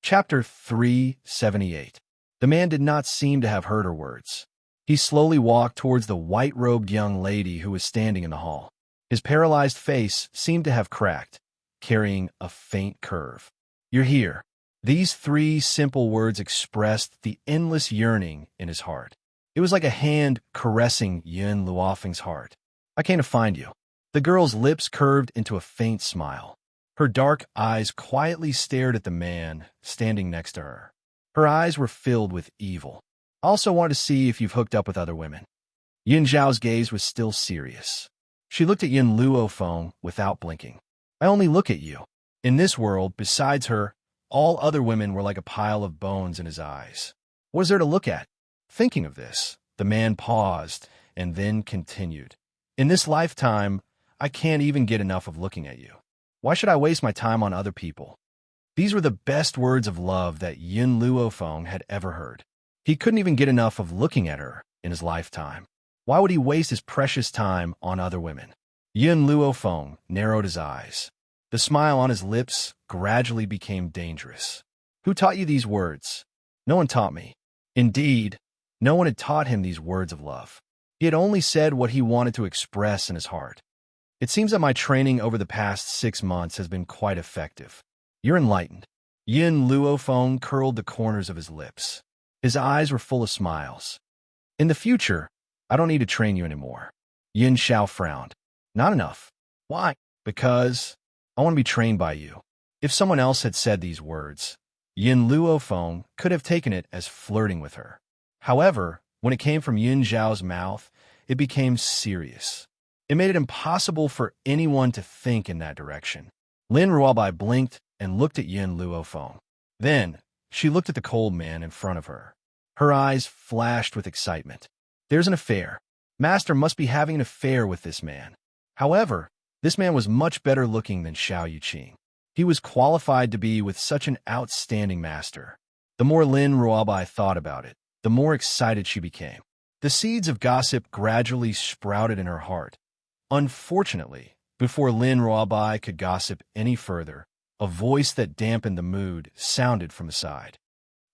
Chapter 378. The man did not seem to have heard her words. He slowly walked towards the white-robed young lady who was standing in the hall. His paralyzed face seemed to have cracked, carrying a faint curve. "You're here." These three simple words expressed the endless yearning in his heart. It was like a hand caressing Yun Luofeng's heart. "I came to find you." The girl's lips curved into a faint smile. Her dark eyes quietly stared at the man standing next to her. Her eyes were filled with evil. "I also wanted to see if you've hooked up with other women." Yin Zhao's gaze was still serious. She looked at Yin Luofeng without blinking. "I only look at you." In this world, besides her, all other women were like a pile of bones in his eyes. What is there to look at? Thinking of this, the man paused and then continued. "In this lifetime, I can't even get enough of looking at you. Why should I waste my time on other people?" These were the best words of love that Yin Luofeng had ever heard. He couldn't even get enough of looking at her in his lifetime. Why would he waste his precious time on other women? Yin Luofeng narrowed his eyes. The smile on his lips gradually became dangerous. "Who taught you these words?" "No one taught me." Indeed, no one had taught him these words of love. He had only said what he wanted to express in his heart. "It seems that my training over the past 6 months has been quite effective." "You're enlightened." Yin Luofeng curled the corners of his lips. His eyes were full of smiles. "In the future, I don't need to train you anymore." Yin Xiao frowned. "Not enough." "Why?" "Because I want to be trained by you." If someone else had said these words, Yin Luofeng could have taken it as flirting with her. However, when it came from Yin Zhao's mouth, it became serious. It made it impossible for anyone to think in that direction. Lin Ruobai blinked and looked at Yin Luofeng. Then, she looked at the cold man in front of her. Her eyes flashed with excitement. "There's an affair. Master must be having an affair with this man." However, this man was much better looking than Xiao Yuqing. He was qualified to be with such an outstanding master. The more Lin Ruobai thought about it, the more excited she became. The seeds of gossip gradually sprouted in her heart. Unfortunately, before Lin Ruobai could gossip any further, a voice that dampened the mood sounded from the side.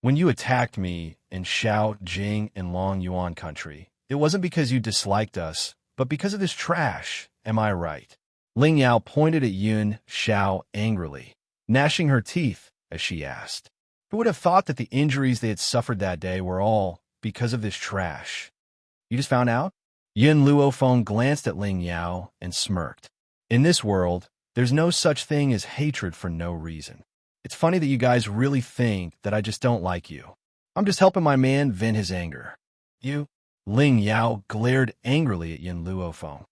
"When you attacked me in Shao, Jing, and Long Yuan country, it wasn't because you disliked us, but because of this trash. Am I right?" Ling Yao pointed at Yun Xiao angrily, gnashing her teeth as she asked. Who would have thought that the injuries they had suffered that day were all because of this trash? "You just found out?" Yin Luofeng glanced at Ling Yao and smirked. "In this world, there's no such thing as hatred for no reason. It's funny that you guys really think that I just don't like you. I'm just helping my man vent his anger." "You?" Ling Yao glared angrily at Yin Luofeng.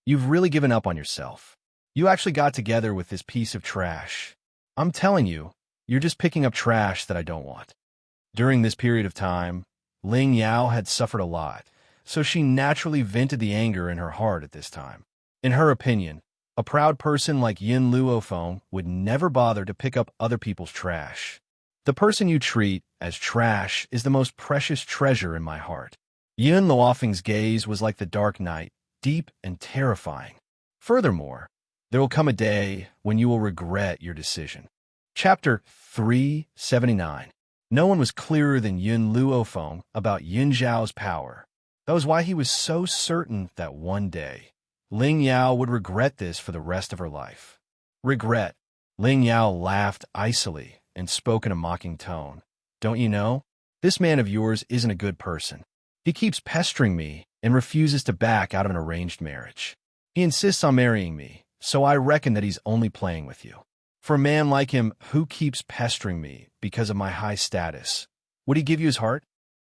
"You've really given up on yourself. You actually got together with this piece of trash. I'm telling you, you're just picking up trash that I don't want." During this period of time, Ling Yao had suffered a lot, so she naturally vented the anger in her heart at this time. In her opinion, a proud person like Yin Luofeng would never bother to pick up other people's trash. "The person you treat as trash is the most precious treasure in my heart." Yin Luofeng's gaze was like the dark night, deep and terrifying. Furthermore, there will come a day when you will regret your decision. Chapter 379. No one was clearer than Yin Luofeng about Yin Zhao's power. That was why he was so certain that one day, Ling Yao would regret this for the rest of her life. Regret. Ling Yao laughed icily and spoke in a mocking tone. "Don't you know? This man of yours isn't a good person. He keeps pestering me and refuses to back out of an arranged marriage. He insists on marrying me, so I reckon that he's only playing with you. For a man like him who keeps pestering me because of my high status, would he give you his heart?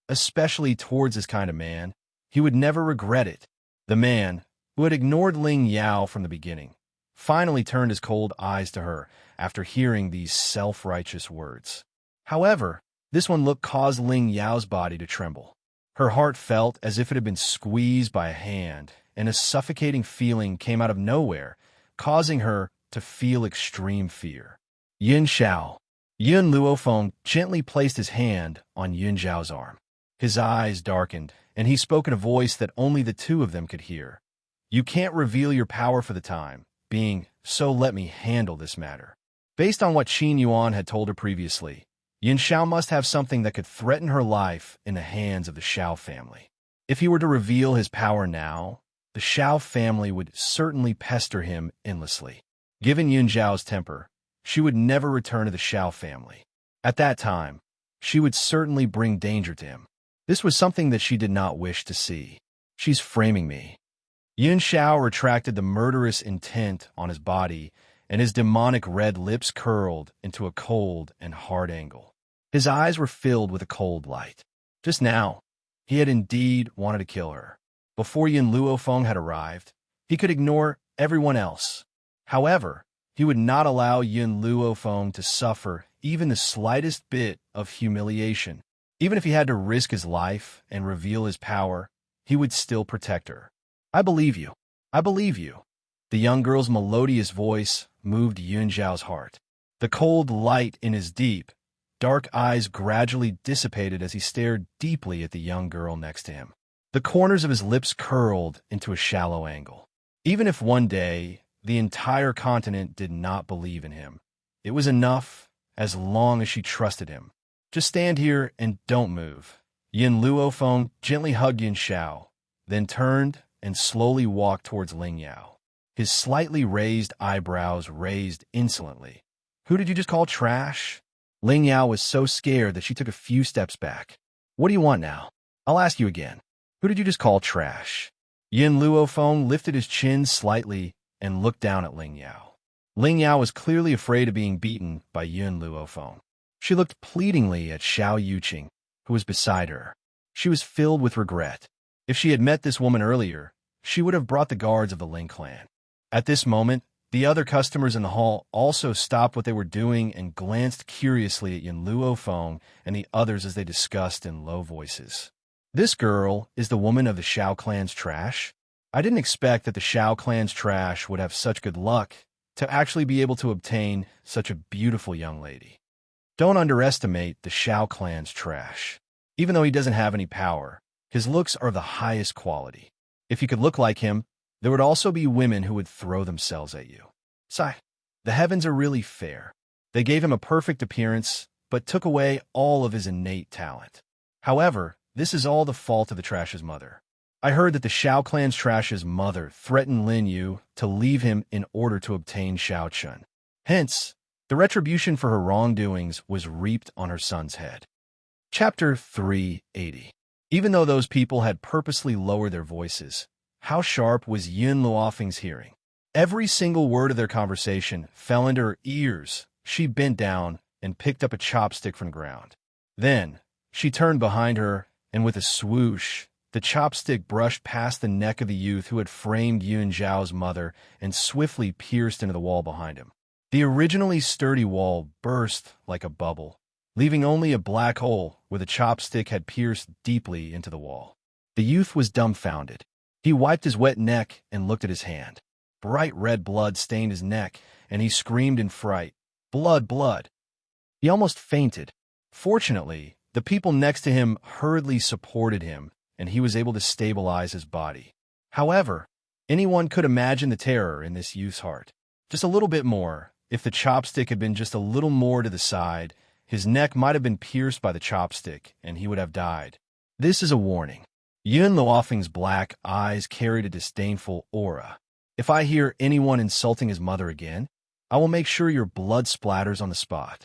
Especially towards this kind of man, he would never regret it." The man, who had ignored Ling Yao from the beginning, finally turned his cold eyes to her after hearing these self-righteous words. However, this one look caused Ling Yao's body to tremble. Her heart felt as if it had been squeezed by a hand, and a suffocating feeling came out of nowhere, causing her to feel extreme fear. "Yin Xiao." Yin Luofeng gently placed his hand on Yin Zhao's arm. His eyes darkened, and he spoke in a voice that only the two of them could hear. "You can't reveal your power for the time being, so let me handle this matter." Based on what Qin Yuan had told her previously, Yin Xiao must have something that could threaten her life in the hands of the Xiao family. If he were to reveal his power now, the Xiao family would certainly pester him endlessly. Given Yun Zhao's temper, she would never return to the Xiao family. At that time, she would certainly bring danger to him. This was something that she did not wish to see. She's framing me. Yun Xiao retracted the murderous intent on his body, and his demonic red lips curled into a cold and hard angle. His eyes were filled with a cold light. Just now, he had indeed wanted to kill her. Before Yin Luofeng had arrived, he could ignore everyone else. However, he would not allow Yin Luofeng to suffer even the slightest bit of humiliation. Even if he had to risk his life and reveal his power, he would still protect her. I believe you. I believe you. The young girl's melodious voice moved Yun Zhao's heart. The cold light in his deep, dark eyes gradually dissipated as he stared deeply at the young girl next to him. The corners of his lips curled into a shallow angle. Even if one day the entire continent did not believe in him, it was enough as long as she trusted him. Just stand here and don't move. Yin Luofeng gently hugged Yin Xiao, then turned and slowly walked towards Ling Yao. His slightly raised eyebrows raised insolently. Who did you just call trash? Ling Yao was so scared that she took a few steps back. What do you want now? I'll ask you again. Who did you just call trash? Yin Luofeng lifted his chin slightly and looked down at Ling Yao. Ling Yao was clearly afraid of being beaten by Yin Luofeng. She looked pleadingly at Xiao Yuqing, who was beside her. She was filled with regret. If she had met this woman earlier, she would have brought the guards of the Ling clan. At this moment, the other customers in the hall also stopped what they were doing and glanced curiously at Yin Luofeng and the others as they discussed in low voices. This girl is the woman of the Xiao clan's trash? I didn't expect that the Xiao clan's trash would have such good luck to actually be able to obtain such a beautiful young lady. Don't underestimate the Xiao clan's trash. Even though he doesn't have any power, his looks are of the highest quality. If you could look like him, there would also be women who would throw themselves at you. Sigh, the heavens are really fair. They gave him a perfect appearance, but took away all of his innate talent. However, this is all the fault of the trash's mother. I heard that the Xiao clan's trash's mother threatened Lin Yu to leave him in order to obtain Xiao Chun. Hence, the retribution for her wrongdoings was reaped on her son's head. Chapter 380. Even though those people had purposely lowered their voices, how sharp was Yin Luofeng's hearing? Every single word of their conversation fell into her ears. She bent down and picked up a chopstick from the ground. Then, she turned behind her, and with a swoosh, the chopstick brushed past the neck of the youth who had framed Yun Zhao's mother and swiftly pierced into the wall behind him. The originally sturdy wall burst like a bubble, leaving only a black hole where the chopstick had pierced deeply into the wall. The youth was dumbfounded. He wiped his wet neck and looked at his hand. Bright red blood stained his neck, and he screamed in fright, "Blood, blood!" He almost fainted. Fortunately, the people next to him hurriedly supported him, and he was able to stabilize his body. However, anyone could imagine the terror in this youth's heart. Just a little bit more. If the chopstick had been just a little more to the side, his neck might have been pierced by the chopstick, and he would have died. This is a warning. Yun Luofeng's black eyes carried a disdainful aura. If I hear anyone insulting his mother again, I will make sure your blood splatters on the spot.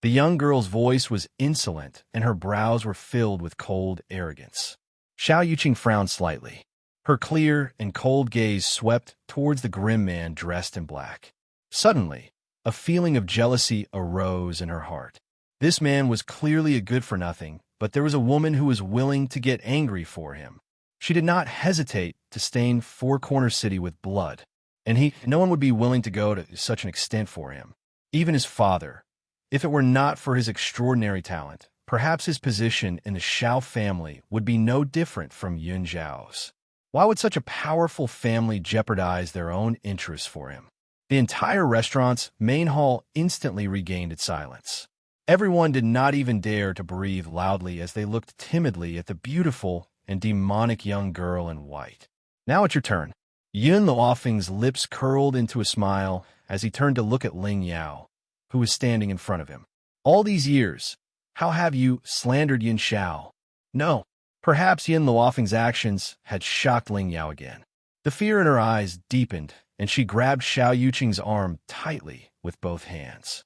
The young girl's voice was insolent, and her brows were filled with cold arrogance. Xiao Yuqing frowned slightly. Her clear and cold gaze swept towards the grim man dressed in black. Suddenly, a feeling of jealousy arose in her heart. This man was clearly a good-for-nothing, but there was a woman who was willing to get angry for him. She did not hesitate to stain Four Corner City with blood, and no one would be willing to go to such an extent for him. Even his father. If it were not for his extraordinary talent, perhaps his position in the Xiao family would be no different from Yun Zhao's. Why would such a powerful family jeopardize their own interests for him? The entire restaurant's main hall instantly regained its silence. Everyone did not even dare to breathe loudly as they looked timidly at the beautiful and demonic young girl in white. Now it's your turn. Yun Luofeng's lips curled into a smile as he turned to look at Ling Yao, who was standing in front of him. All these years, how have you slandered Yin Xiao? No, Perhaps Yin Luofeng's actions had shocked Ling Yao again. The fear in her eyes deepened, and she grabbed Xiao Yuqing's arm tightly with both hands.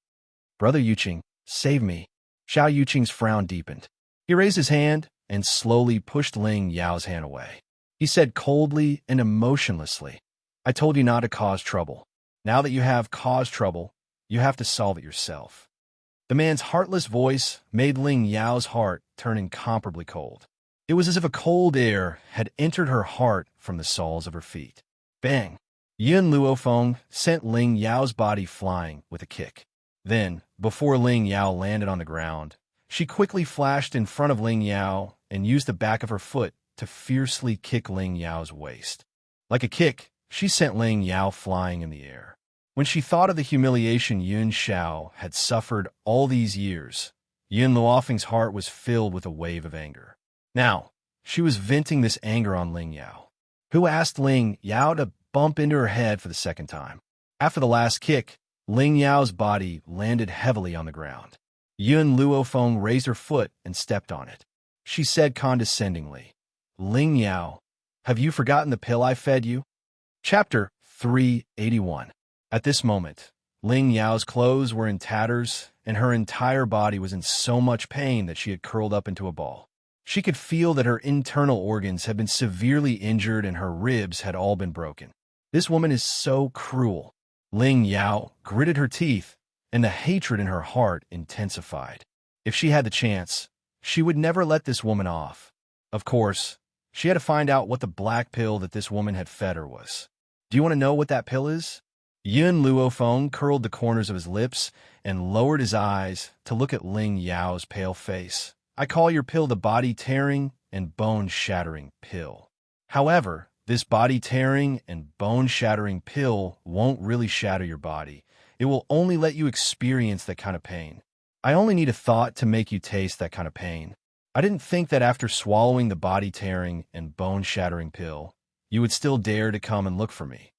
"Brother Yuqing, save me." Xiao Yuqing's frown deepened. He raised his hand and slowly pushed Ling Yao's hand away. He said coldly and emotionlessly, "I told you not to cause trouble. Now that you have caused trouble, you have to solve it yourself." The man's heartless voice made Ling Yao's heart turn incomparably cold. It was as if a cold air had entered her heart from the soles of her feet. Bang! Yun Luofeng sent Ling Yao's body flying with a kick. Then, before Ling Yao landed on the ground, she quickly flashed in front of Ling Yao and used the back of her foot to fiercely kick Ling Yao's waist. Like a kick, she sent Ling Yao flying in the air. When she thought of the humiliation Yun Xiao had suffered all these years, Yun Luofeng's heart was filled with a wave of anger. Now, she was venting this anger on Ling Yao, who asked Ling Yao to bump into her head for the second time. After the last kick, Ling Yao's body landed heavily on the ground. Yun Luofeng raised her foot and stepped on it. She said condescendingly, "Ling Yao, have you forgotten the pill I fed you?" Chapter 381. At this moment, Ling Yao's clothes were in tatters, and her entire body was in so much pain that she had curled up into a ball. She could feel that her internal organs had been severely injured and her ribs had all been broken. This woman is so cruel. Ling Yao gritted her teeth, and the hatred in her heart intensified. If she had the chance, she would never let this woman off. Of course, she had to find out what the black pill that this woman had fed her was. Do you want to know what that pill is? Yun Luofeng curled the corners of his lips and lowered his eyes to look at Ling Yao's pale face. "I call your pill the body-tearing and bone-shattering pill. However, this body-tearing and bone-shattering pill won't really shatter your body. It will only let you experience that kind of pain. I only need a thought to make you taste that kind of pain. I didn't think that after swallowing the body-tearing and bone-shattering pill, you would still dare to come and look for me."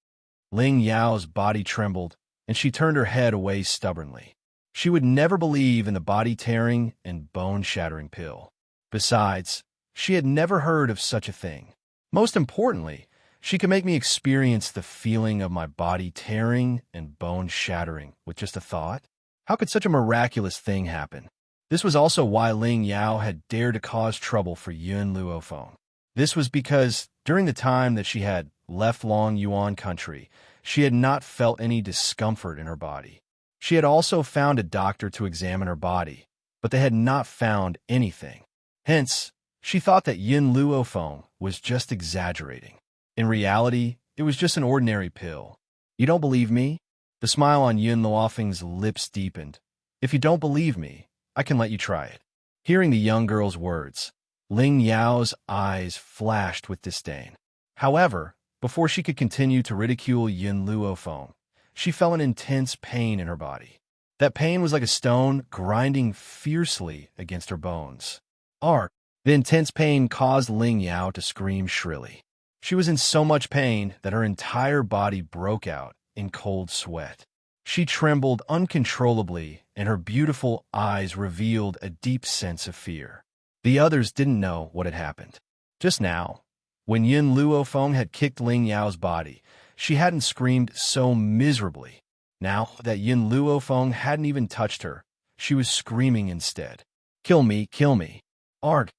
Ling Yao's body trembled, and she turned her head away stubbornly. She would never believe in the body-tearing and bone-shattering pill. Besides, she had never heard of such a thing. Most importantly, she could make me experience the feeling of my body tearing and bone shattering with just a thought. How could such a miraculous thing happen? This was also why Ling Yao had dared to cause trouble for Yun Luofeng. This was because during the time that she had left Long Yuan country, she had not felt any discomfort in her body. She had also found a doctor to examine her body, but they had not found anything. Hence, she thought that Yun Luofeng was just exaggerating. In reality, it was just an ordinary pill. "You don't believe me?" The smile on Yun Luofeng's lips deepened. "If you don't believe me, I can let you try it." Hearing the young girl's words, Ling Yao's eyes flashed with disdain. However, before she could continue to ridicule Yun Luofeng, she felt an intense pain in her body. That pain was like a stone grinding fiercely against her bones. Ark! The intense pain caused Ling Yao to scream shrilly. She was in so much pain that her entire body broke out in cold sweat. She trembled uncontrollably, and her beautiful eyes revealed a deep sense of fear. The others didn't know what had happened. Just now, when Yun Luofeng had kicked Ling Yao's body, she hadn't screamed so miserably. Now that Yun Luofeng hadn't even touched her, she was screaming instead. "Kill me, kill me." Arg!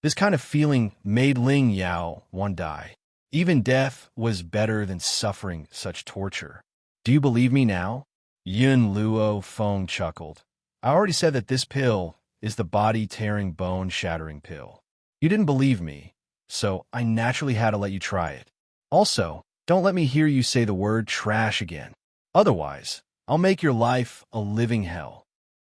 This kind of feeling made Ling Yao want to die. Even death was better than suffering such torture. "Do you believe me now?" Yun Luofeng chuckled. "I already said that this pill is the body-tearing, bone-shattering pill. You didn't believe me, so I naturally had to let you try it. Also, don't let me hear you say the word trash again. Otherwise, I'll make your life a living hell."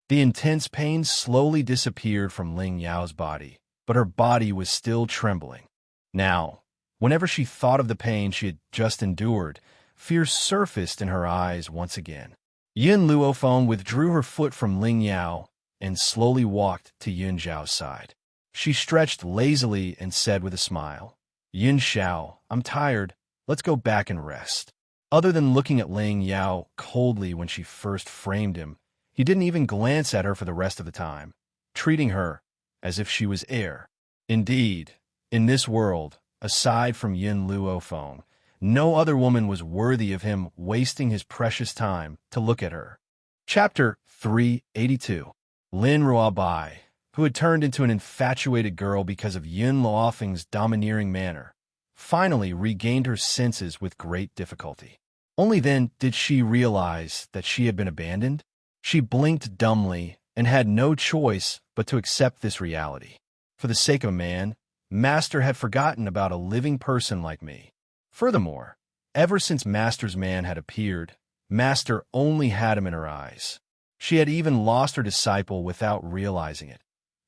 The intense pain slowly disappeared from Ling Yao's body, but her body was still trembling. Now, whenever she thought of the pain she had just endured, fear surfaced in her eyes once again. Yun Luofeng withdrew her foot from Ling Yao and slowly walked to Yun Zhao's side. She stretched lazily and said with a smile, "Yun Xiao, I'm tired. Let's go back and rest." Other than looking at Ling Yao coldly when she first framed him, he didn't even glance at her for the rest of the time, treating her as if she was air. Indeed, In this world, aside from Yin Luo Feng, no other woman was worthy of him wasting his precious time to look at her. Chapter 382. Lin Ruobai, who had turned into an infatuated girl because of Yin Luofeng's domineering manner, finally regained her senses with great difficulty. Only then did she realize that she had been abandoned. She blinked dumbly and had no choice but to accept this reality. For the sake of a man, Master had forgotten about a living person like me. Furthermore, ever since Master's man had appeared, Master only had him in her eyes. She had even lost her disciple without realizing it.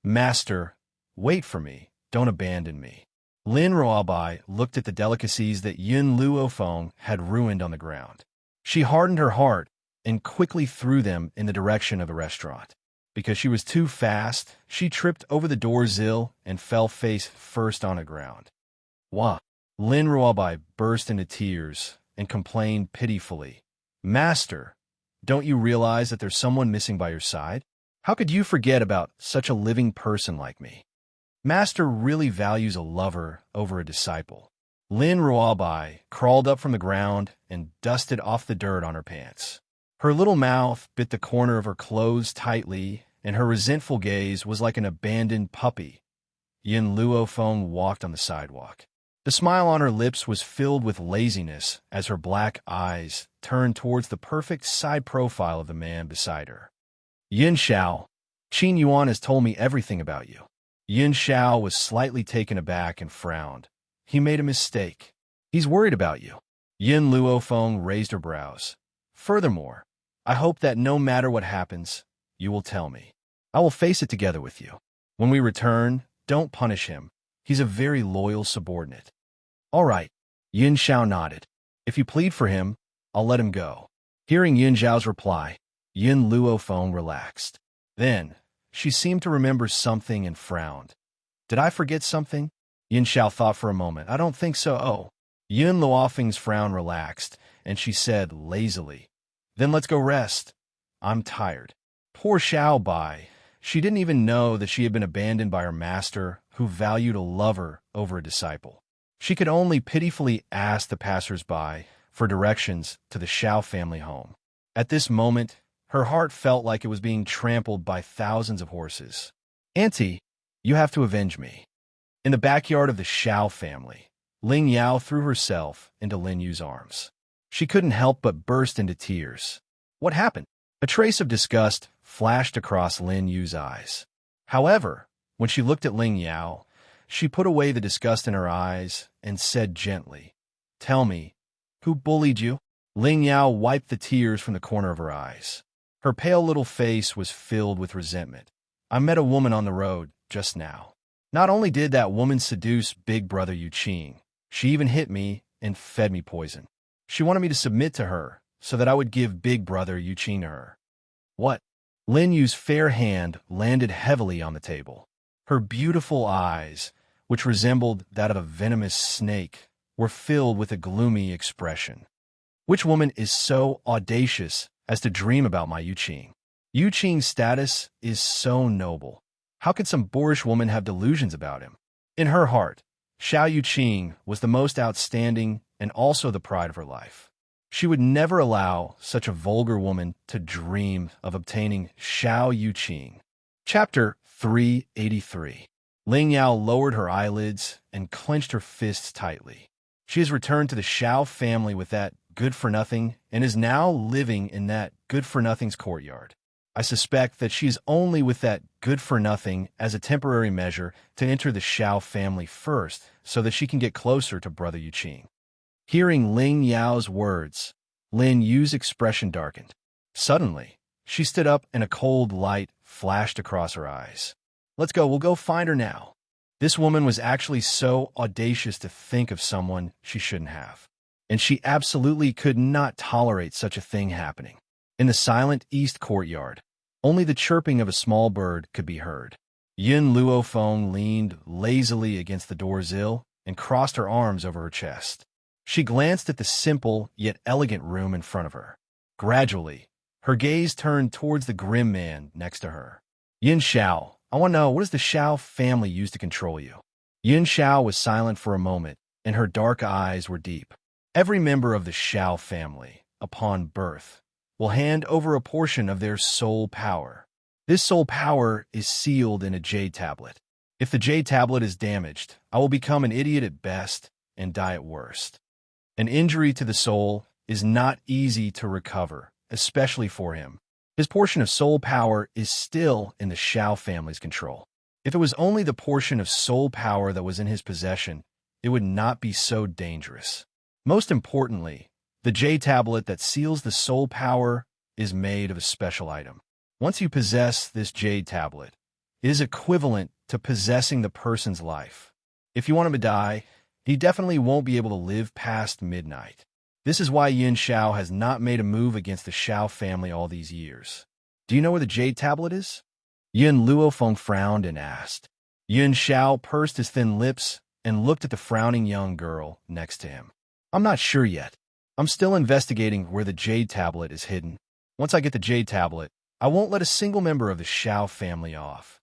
Master, wait for me, don't abandon me. Lin Ruobai looked at the delicacies that Yin Luo Feng had ruined on the ground. She hardened her heart and quickly threw them in the direction of the restaurant. Because she was too fast, she tripped over the door sill and fell face first on the ground. Wah! Lin Ruobai burst into tears and complained pitifully. Master, don't you realize that there's someone missing by your side? How could you forget about such a living person like me? Master really values a lover over a disciple. Lin Ruobai crawled up from the ground and dusted off the dirt on her pants. Her little mouth bit the corner of her clothes tightly, and her resentful gaze was like an abandoned puppy. Yin Luo Feng walked on the sidewalk. The smile on her lips was filled with laziness as her black eyes turned towards the perfect side profile of the man beside her. Yin Xiao, Qin Yuan has told me everything about you. Yin Xiao was slightly taken aback and frowned. He made a mistake. He's worried about you. Yin Luo Feng raised her brows. Furthermore, I hope that no matter what happens, you will tell me. I will face it together with you. When we return, don't punish him. He's a very loyal subordinate. All right. Yin Xiao nodded. If you plead for him, I'll let him go. Hearing Yin Xiao's reply, Yin Luo Feng relaxed. Then, she seemed to remember something and frowned. Did I forget something? Yin Xiao thought for a moment. I don't think so. Oh. Yin Luofeng's frown relaxed, and she said lazily, Then let's go rest. I'm tired. Poor Xiao Bai. She didn't even know that she had been abandoned by her master, who valued a lover over a disciple. She could only pitifully ask the passers-by for directions to the Xiao family home. At this moment, her heart felt like it was being trampled by thousands of horses. Auntie, you have to avenge me. In the backyard of the Xiao family, Ling Yao threw herself into Lin Yu's arms. She couldn't help but burst into tears. What happened? A trace of disgust flashed across Lin Yu's eyes. However, when she looked at Ling Yao, she put away the disgust in her eyes and said gently, Tell me, who bullied you? Ling Yao wiped the tears from the corner of her eyes. Her pale little face was filled with resentment. I met a woman on the road just now. Not only did that woman seduce Big Brother Yu Qing, she even hit me and fed me poison. She wanted me to submit to her so that I would give Big Brother Yu Qing to her. What? Lin Yu's fair hand landed heavily on the table. Her beautiful eyes, which resembled that of a venomous snake, were filled with a gloomy expression. Which woman is so audacious as to dream about my Yu Qing? Yu Qing's status is so noble. How could some boorish woman have delusions about him? In her heart, Xiao Yu Qing was the most outstanding and also the pride of her life. She would never allow such a vulgar woman to dream of obtaining Xiao Yu Qing. Chapter 383. Ling Yao lowered her eyelids and clenched her fists tightly. She has returned to the Xiao family with that good-for-nothing and is now living in that good-for-nothing's courtyard. I suspect that she is only with that good-for-nothing as a temporary measure to enter the Xiao family first so that she can get closer to Brother Yu Qing. Hearing Ling Yao's words, Lin Yu's expression darkened. Suddenly, she stood up and a cold light flashed across her eyes. Let's go, we'll go find her now. This woman was actually so audacious to think of someone she shouldn't have. And she absolutely could not tolerate such a thing happening. In the silent east courtyard, only the chirping of a small bird could be heard. Yin Luo Feng leaned lazily against the door sill and crossed her arms over her chest. She glanced at the simple yet elegant room in front of her. Gradually, her gaze turned towards the grim man next to her. Yin Xiao, I want to know, what does the Xiao family use to control you? Yin Xiao was silent for a moment, and her dark eyes were deep. Every member of the Xiao family, upon birth, will hand over a portion of their soul power. This soul power is sealed in a jade tablet. If the jade tablet is damaged, I will become an idiot at best and die at worst. An injury to the soul is not easy to recover, especially for him. His portion of soul power is still in the Xiao family's control. If it was only the portion of soul power that was in his possession, it would not be so dangerous. Most importantly, the jade tablet that seals the soul power is made of a special item. Once you possess this jade tablet, it is equivalent to possessing the person's life. If you want him to die, he definitely won't be able to live past midnight. This is why Yin Xiao has not made a move against the Xiao family all these years. Do you know where the jade tablet is? Yin Luofeng frowned and asked. Yin Xiao pursed his thin lips and looked at the frowning young girl next to him. I'm not sure yet. I'm still investigating where the jade tablet is hidden. Once I get the jade tablet, I won't let a single member of the Xiao family off,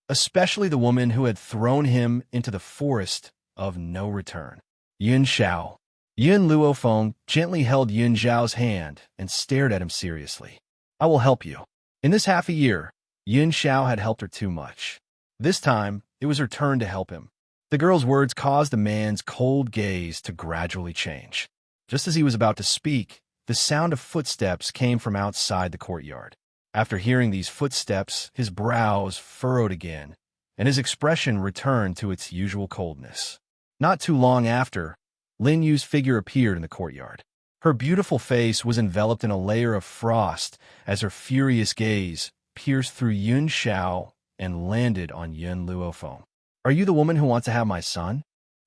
especially the woman who had thrown him into the forest of no return. Yin Xiao. Yin Luofeng gently held Yin Xiao's hand and stared at him seriously. I will help you. In this half a year, Yin Xiao had helped her too much. This time, it was her turn to help him. The girl's words caused the man's cold gaze to gradually change. Just as he was about to speak, the sound of footsteps came from outside the courtyard. After hearing these footsteps, his brows furrowed again, and his expression returned to its usual coldness. Not too long after, Lin Yu's figure appeared in the courtyard. Her beautiful face was enveloped in a layer of frost as her furious gaze pierced through Yin Xiao and landed on Yin Luofeng. Are you the woman who wants to have my son?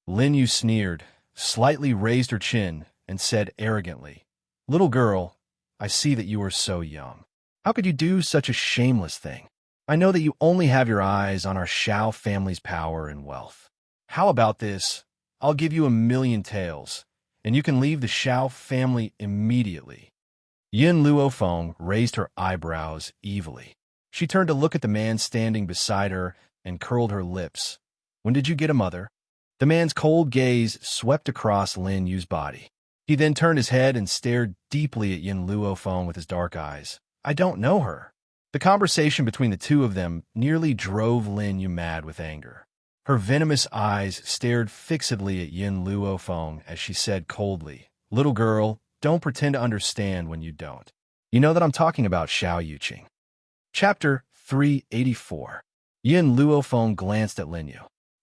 Lin Yu sneered, slightly raised her chin, and said arrogantly, Little girl, I see that you are so young. How could you do such a shameless thing? I know that you only have your eyes on our Xiao family's power and wealth. How about this? I'll give you 1,000,000 taels, and you can leave the Xiao family immediately. Yin Luofeng raised her eyebrows evilly. She turned to look at the man standing beside her and curled her lips. When did you get a mother? The man's cold gaze swept across Lin Yu's body. He then turned his head and stared deeply at Yin Luofeng with his dark eyes. I don't know her. The conversation between the two of them nearly drove Lin Yu mad with anger. Her venomous eyes stared fixedly at Yin Luofeng as she said coldly, Little girl, don't pretend to understand when you don't. You know that I'm talking about Xiao Yuqing. Chapter 384. Yin Luofeng glanced at Lin Yu.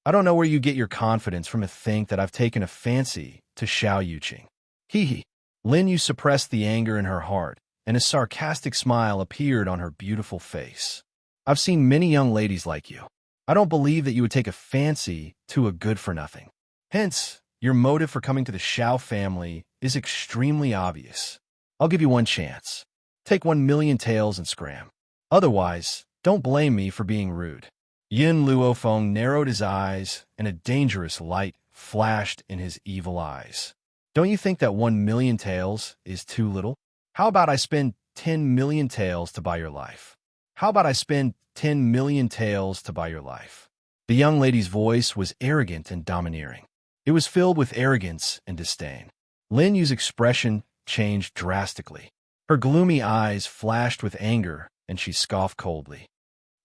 I don't know where you get your confidence from to think that I've taken a fancy to Xiao Yuqing. Hee. Lin Yu suppressed the anger in her heart, and a sarcastic smile appeared on her beautiful face. I've seen many young ladies like you. I don't believe that you would take a fancy to a good-for-nothing. Hence, your motive for coming to the Xiao family is extremely obvious. I'll give you one chance. Take 1,000,000 taels and scram. Otherwise, don't blame me for being rude. Yin Luofeng narrowed his eyes, and a dangerous light flashed in his evil eyes. Don't you think that 1,000,000 taels is too little? How about I spend 10,000,000 taels to buy your life? How about I spend 10,000,000 taels to buy your life? The young lady's voice was arrogant and domineering. It was filled with arrogance and disdain. Lin Yu's expression changed drastically. Her gloomy eyes flashed with anger, and she scoffed coldly.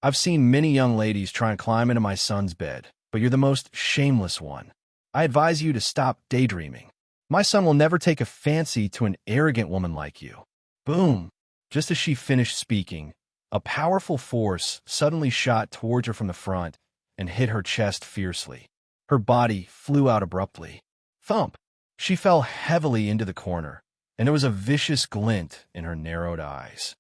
I've seen many young ladies try and climb into my son's bed, but you're the most shameless one. I advise you to stop daydreaming. My son will never take a fancy to an arrogant woman like you. Boom! Just as she finished speaking, a powerful force suddenly shot towards her from the front and hit her chest fiercely. Her body flew out abruptly. Thump! She fell heavily into the corner, and there was a vicious glint in her narrowed eyes.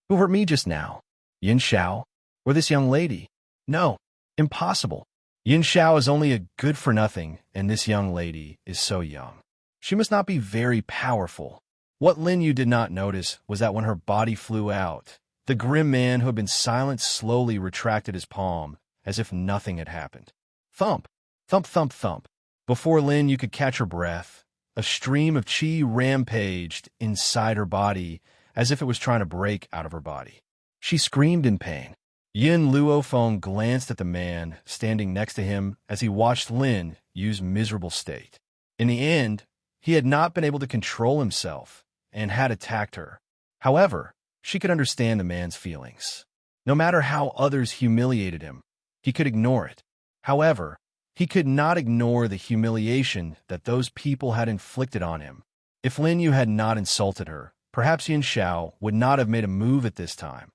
Who hurt me just now? Yin Xiao? Or this young lady? No, impossible. Yin Xiao is only a good-for-nothing, and this young lady is so young. She must not be very powerful. What Lin Yu did not notice was that when her body flew out, the grim man who had been silent slowly retracted his palm, as if nothing had happened. Thump! Thump, thump, thump. Before Lin Yu could catch her breath, a stream of qi rampaged inside her body as if it was trying to break out of her body. She screamed in pain. Yin Luofeng glanced at the man standing next to him as he watched Lin Yu's miserable state. In the end, he had not been able to control himself and had attacked her. However, she could understand the man's feelings. No matter how others humiliated him, he could ignore it. However, he could not ignore the humiliation that those people had inflicted on him. If Lin Yu had not insulted her, perhaps Yin Xiao would not have made a move at this time.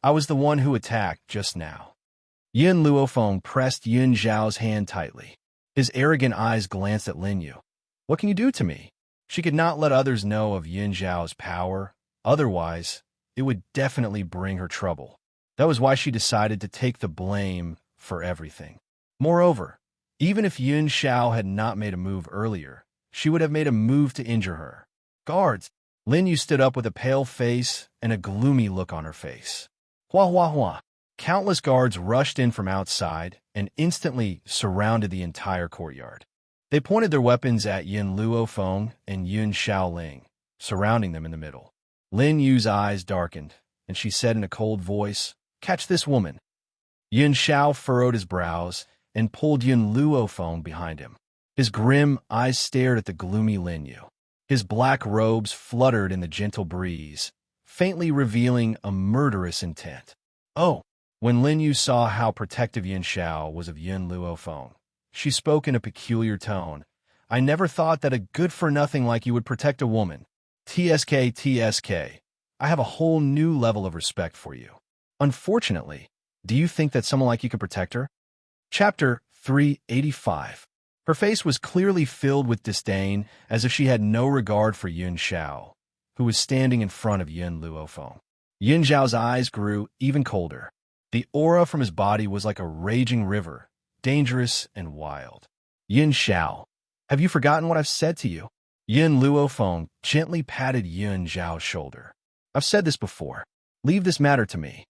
I was the one who attacked just now. Yin Luofeng pressed Yin Xiao's hand tightly. His arrogant eyes glanced at Lin Yu. What can you do to me? She could not let others know of Yin Xiao's power. Otherwise, it would definitely bring her trouble. That was why she decided to take the blame for everything. Moreover, even if Yin Xiao had not made a move earlier, she would have made a move to injure her. Guards! Lin Yu stood up with a pale face and a gloomy look on her face. Hua hua hua. Countless guards rushed in from outside and instantly surrounded the entire courtyard. They pointed their weapons at Yin Luofeng and Yun Xiaoling, surrounding them in the middle. Lin Yu's eyes darkened, and she said in a cold voice, "Catch this woman." Yin Xiao furrowed his brows and pulled Yin Luofeng behind him. His grim eyes stared at the gloomy Lin Yu. His black robes fluttered in the gentle breeze, faintly revealing a murderous intent. Oh! When Lin Yu saw how protective Yin Xiao was of Yin Luofeng, she spoke in a peculiar tone. "I never thought that a good-for-nothing like you would protect a woman. TSK, I have a whole new level of respect for you. Unfortunately, do you think that someone like you could protect her?" Chapter 385. Her face was clearly filled with disdain, as if she had no regard for Yin Xiao, who was standing in front of Yin Luofeng. Yin Xiao's eyes grew even colder. The aura from his body was like a raging river, dangerous and wild. "Yin Xiao, have you forgotten what I've said to you?" Yin Luofeng gently patted Yin Xiao's shoulder. "I've said this before. Leave this matter to me."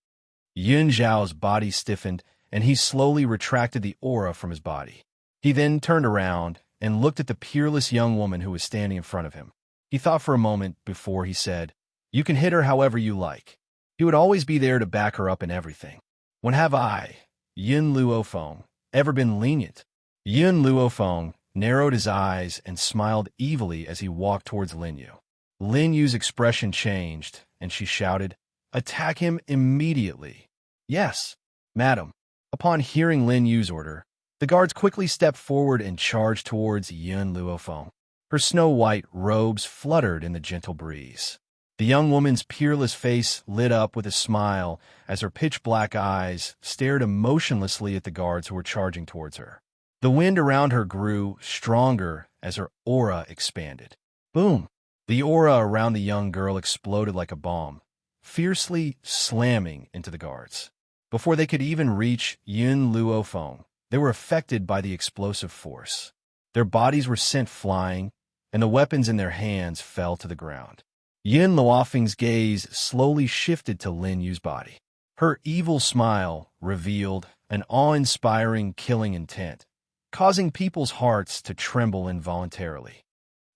Yin Xiao's body stiffened, and he slowly retracted the aura from his body. He then turned around and looked at the peerless young woman who was standing in front of him. He thought for a moment before he said, "You can hit her however you like. He would always be there to back her up in everything. When have I, Yin Luofeng, ever been lenient?" Yin Luofeng narrowed his eyes and smiled evilly as he walked towards Lin Yu. Lin Yu's expression changed, and she shouted, "Attack him immediately." "Yes, madam." Upon hearing Lin Yu's order, the guards quickly stepped forward and charged towards Yin Luofeng. Her snow-white robes fluttered in the gentle breeze. The young woman's peerless face lit up with a smile as her pitch-black eyes stared emotionlessly at the guards who were charging towards her. The wind around her grew stronger as her aura expanded. Boom! The aura around the young girl exploded like a bomb, fiercely slamming into the guards. Before they could even reach Yin Luofeng, they were affected by the explosive force. Their bodies were sent flying, and the weapons in their hands fell to the ground. Yin Luofeng's gaze slowly shifted to Lin Yu's body. Her evil smile revealed an awe-inspiring killing intent, causing people's hearts to tremble involuntarily.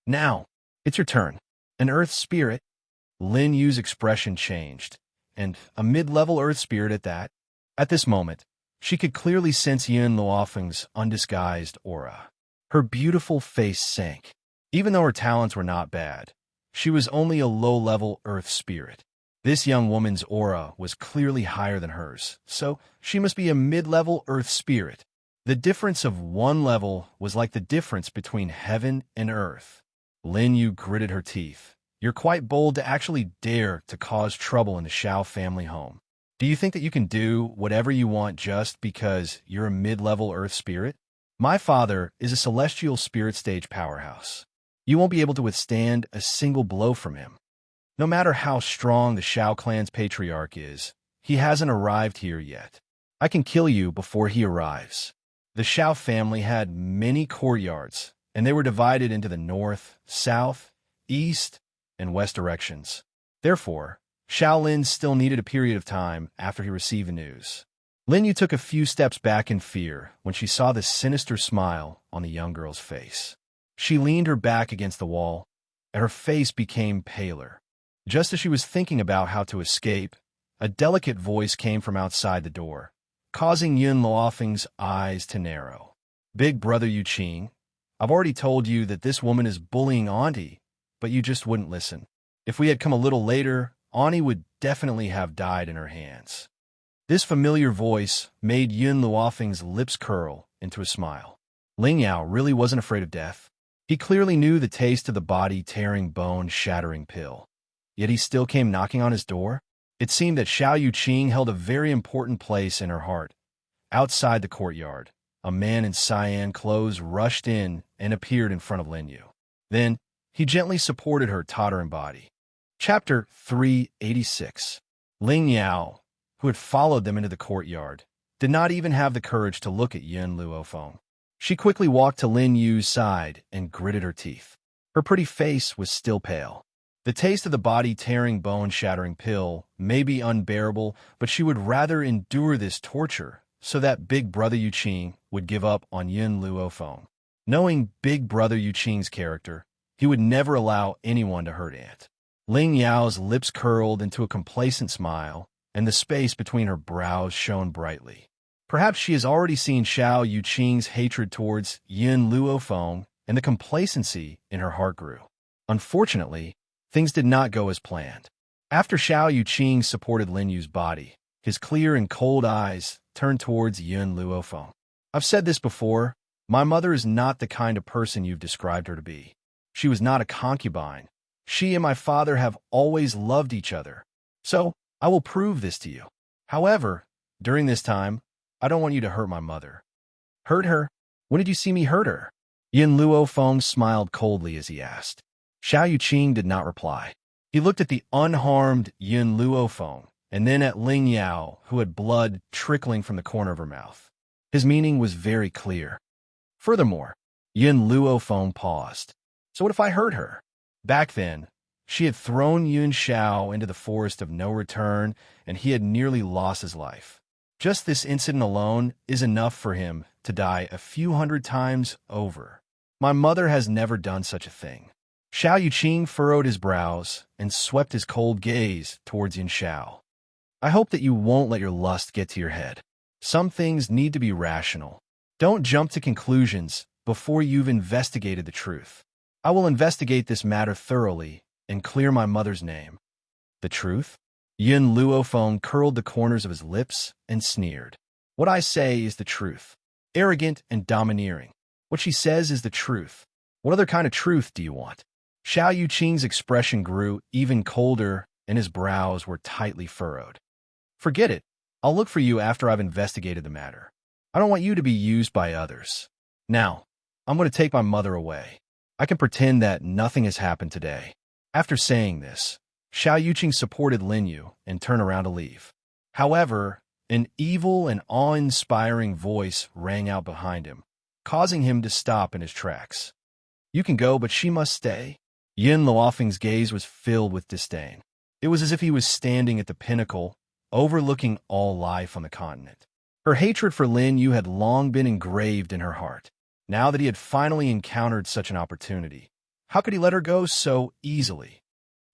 "Now, it's your turn. An earth spirit." Lin Yu's expression changed, and a mid-level earth spirit at that. At this moment, she could clearly sense Yin Luofeng's undisguised aura. Her beautiful face sank. Even though her talents were not bad, she was only a low-level earth spirit. This young woman's aura was clearly higher than hers, so she must be a mid-level earth spirit. The difference of one level was like the difference between heaven and earth. Lin Yu gritted her teeth. "You're quite bold to actually dare to cause trouble in the Xiao family home. Do you think that you can do whatever you want just because you're a mid-level earth spirit? My father is a celestial spirit stage powerhouse. You won't be able to withstand a single blow from him. No matter how strong the Xiao clan's patriarch is, he hasn't arrived here yet. I can kill you before he arrives." The Xiao family had many courtyards, and they were divided into the north, south, east, and west directions. Therefore, Shaolin still needed a period of time after he received the news. Lin Yu took a few steps back in fear when she saw the sinister smile on the young girl's face. She leaned her back against the wall, and her face became paler. Just as she was thinking about how to escape, A delicate voice came from outside the door, causing Yun Luofeng's eyes to narrow. Big brother Yu Qing, I've already told you that this woman is bullying Auntie, but you just wouldn't listen. If we had come a little later, Auntie would definitely have died in her hands. This familiar voice made Yun Luofeng's lips curl into a smile. Ling Yao really wasn't afraid of death. He clearly knew the taste of the body-tearing, bone-shattering pill. Yet he still came knocking on his door. It seemed that Xiao Yuqing held a very important place in her heart. Outside the courtyard, a man in cyan clothes rushed in and appeared in front of Lin Yu. Then, he gently supported her tottering body. Chapter 386. Ling Yao, who had followed them into the courtyard, did not even have the courage to look at Yun Luofeng. She quickly walked to Lin Yu's side and gritted her teeth. Her pretty face was still pale. The taste of the body-tearing, bone-shattering pill may be unbearable, but she would rather endure this torture so that Big Brother Yu Qing would give up on Yun Luofeng. Knowing Big Brother Yu Qing's character, he would never allow anyone to hurt Aunt. Ling Yao's lips curled into a complacent smile, and the space between her brows shone brightly. Perhaps she has already seen Xiao Yuqing's hatred towards Yun Luofeng, and the complacency in her heart grew. Unfortunately, things did not go as planned. After Xiao Yuqing supported Lin Yu's body, his clear and cold eyes turned towards Yun Luofeng. I've said this before, my mother is not the kind of person you've described her to be. She was not a concubine. She and my father have always loved each other. So, I will prove this to you. However, during this time, I don't want you to hurt my mother. Hurt her? When did you see me hurt her? Yun Luofeng smiled coldly as he asked. Xiao Yuqing did not reply. He looked at the unharmed Yun Luofeng, and then at Ling Yao, who had blood trickling from the corner of her mouth. His meaning was very clear. Furthermore, Yun Luofeng paused. So what if I hurt her? Back then, she had thrown Yun Xiao into the forest of no return, and he had nearly lost his life. Just this incident alone is enough for him to die a few hundred times over. My mother has never done such a thing. Xiao Yuqing furrowed his brows and swept his cold gaze towards Yun Xiao. I hope that you won't let your lust get to your head. Some things need to be rational. Don't jump to conclusions before you've investigated the truth. I will investigate this matter thoroughly and clear my mother's name. The truth? Yun Luofeng curled the corners of his lips and sneered. What I say is the truth. Arrogant and domineering. What she says is the truth. What other kind of truth do you want? Xiao Yuqing's expression grew even colder, and his brows were tightly furrowed. Forget it. I'll look for you after I've investigated the matter. I don't want you to be used by others. Now, I'm going to take my mother away. I can pretend that nothing has happened today. After saying this, Xiao Yuqing supported Lin Yu and turned around to leave. However, an evil and awe-inspiring voice rang out behind him, causing him to stop in his tracks. You can go, but she must stay. Yun Luofeng's gaze was filled with disdain. It was as if he was standing at the pinnacle, overlooking all life on the continent. Her hatred for Lin Yu had long been engraved in her heart. Now that he had finally encountered such an opportunity, how could he let her go so easily?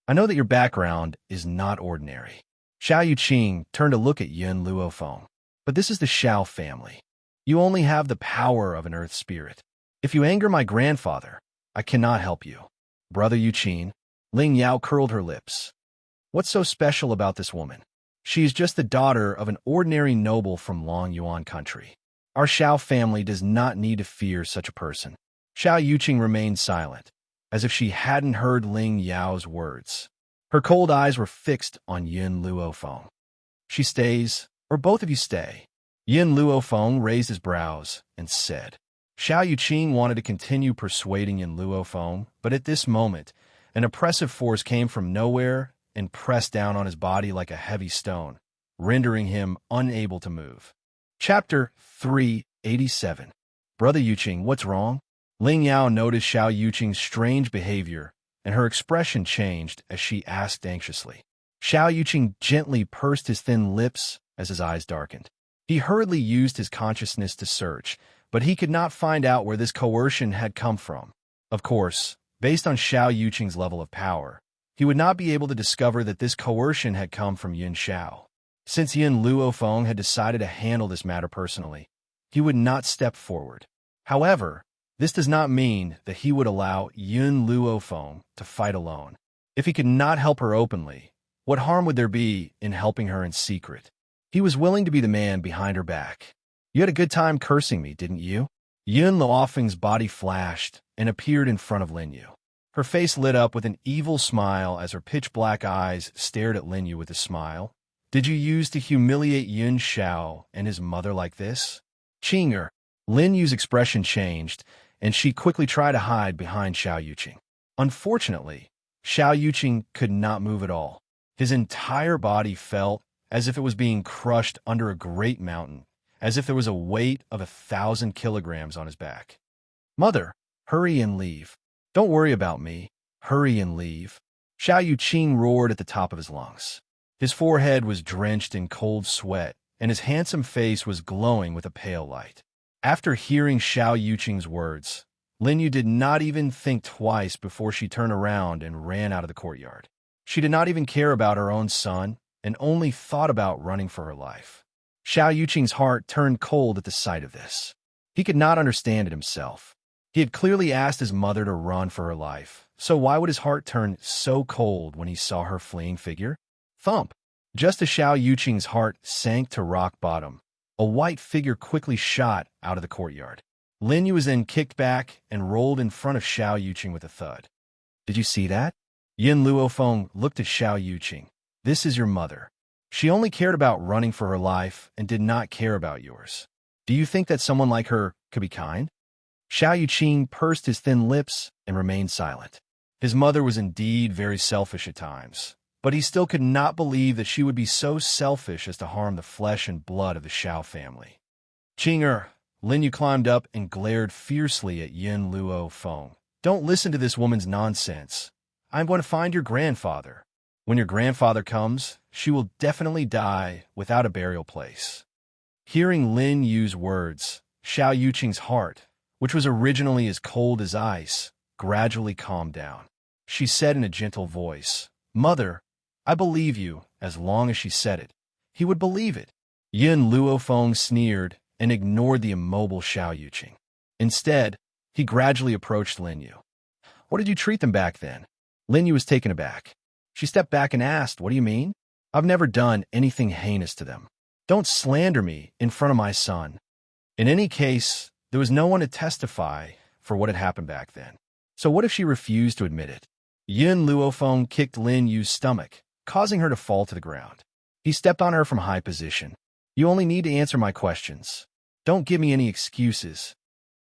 I know that your background is not ordinary. Xiao Yuqing turned to look at Yun Luofeng. But this is the Xiao family. You only have the power of an earth spirit. If you anger my grandfather, I cannot help you. Brother Yuqing, Ling Yao curled her lips. What's so special about this woman? She is just the daughter of an ordinary noble from Long Yuan country. Our Xiao family does not need to fear such a person. Xiao Yuqing remained silent, as if she hadn't heard Ling Yao's words. Her cold eyes were fixed on Yun Luofeng. She stays, or both of you stay. Yun Luofeng raised his brows and said. Xiao Yuqing wanted to continue persuading Yun Luofeng, but at this moment, an oppressive force came from nowhere and pressed down on his body like a heavy stone, rendering him unable to move. Chapter 387. Brother Yuqing, what's wrong? Ling Yao noticed Xiao Yuqing's strange behavior, and her expression changed as she asked anxiously. Xiao Yuqing gently pursed his thin lips as his eyes darkened. He hurriedly used his consciousness to search, but he could not find out where this coercion had come from. Of course, based on Xiao Yuqing's level of power, he would not be able to discover that this coercion had come from Yun Xiao. Since Yun Luofeng had decided to handle this matter personally, he would not step forward. However, this does not mean that he would allow Yun Luofeng to fight alone. If he could not help her openly, what harm would there be in helping her in secret? He was willing to be the man behind her back. You had a good time cursing me, didn't you? Yun Luofeng's body flashed and appeared in front of Lin Yu. Her face lit up with an evil smile as her pitch-black eyes stared at Lin Yu with a smile. Did you use to humiliate Yun Xiao and his mother like this? Chinger. Lin Yu's expression changed, and she quickly tried to hide behind Xiao Yuqing. Unfortunately, Xiao Yuqing could not move at all. His entire body felt as if it was being crushed under a great mountain, as if there was a weight of 1,000 kilograms on his back. Mother, hurry and leave. Don't worry about me. Hurry and leave. Xiao Yuqing roared at the top of his lungs. His forehead was drenched in cold sweat, and his handsome face was glowing with a pale light. After hearing Xiao Yuqing's words, Lin Yu did not even think twice before she turned around and ran out of the courtyard. She did not even care about her own son and only thought about running for her life. Xiao Yuqing's heart turned cold at the sight of this. He could not understand it himself. He had clearly asked his mother to run for her life, so why would his heart turn so cold when he saw her fleeing figure? Thump! Just as Xiao Yuqing's heart sank to rock bottom, a white figure quickly shot out of the courtyard. Lin Yu was then kicked back and rolled in front of Xiao Yuqing with a thud. Did you see that? Yun Luofeng looked at Xiao Yuqing. This is your mother. She only cared about running for her life and did not care about yours. Do you think that someone like her could be kind? Xiao Yuqing pursed his thin lips and remained silent. His mother was indeed very selfish at times, but he still could not believe that she would be so selfish as to harm the flesh and blood of the Xiao family. Chinger, Lin Yu climbed up and glared fiercely at Yun Luofeng. Don't listen to this woman's nonsense. I'm going to find your grandfather. When your grandfather comes, she will definitely die without a burial place. Hearing Lin Yu's words, Xiao Yuqing's heart, which was originally as cold as ice, gradually calmed down. She said in a gentle voice, Mother, I believe you, as long as she said it. He would believe it. Yun Luofeng sneered and ignored the immobile Xiao Yuqing. Instead, he gradually approached Lin Yu. What did you treat them back then? Lin Yu was taken aback. She stepped back and asked, What do you mean? I've never done anything heinous to them. Don't slander me in front of my son. In any case, there was no one to testify for what had happened back then. So what if she refused to admit it? Yun Luofeng kicked Lin Yu's stomach, causing her to fall to the ground. He stepped on her from high position. You only need to answer my questions. Don't give me any excuses.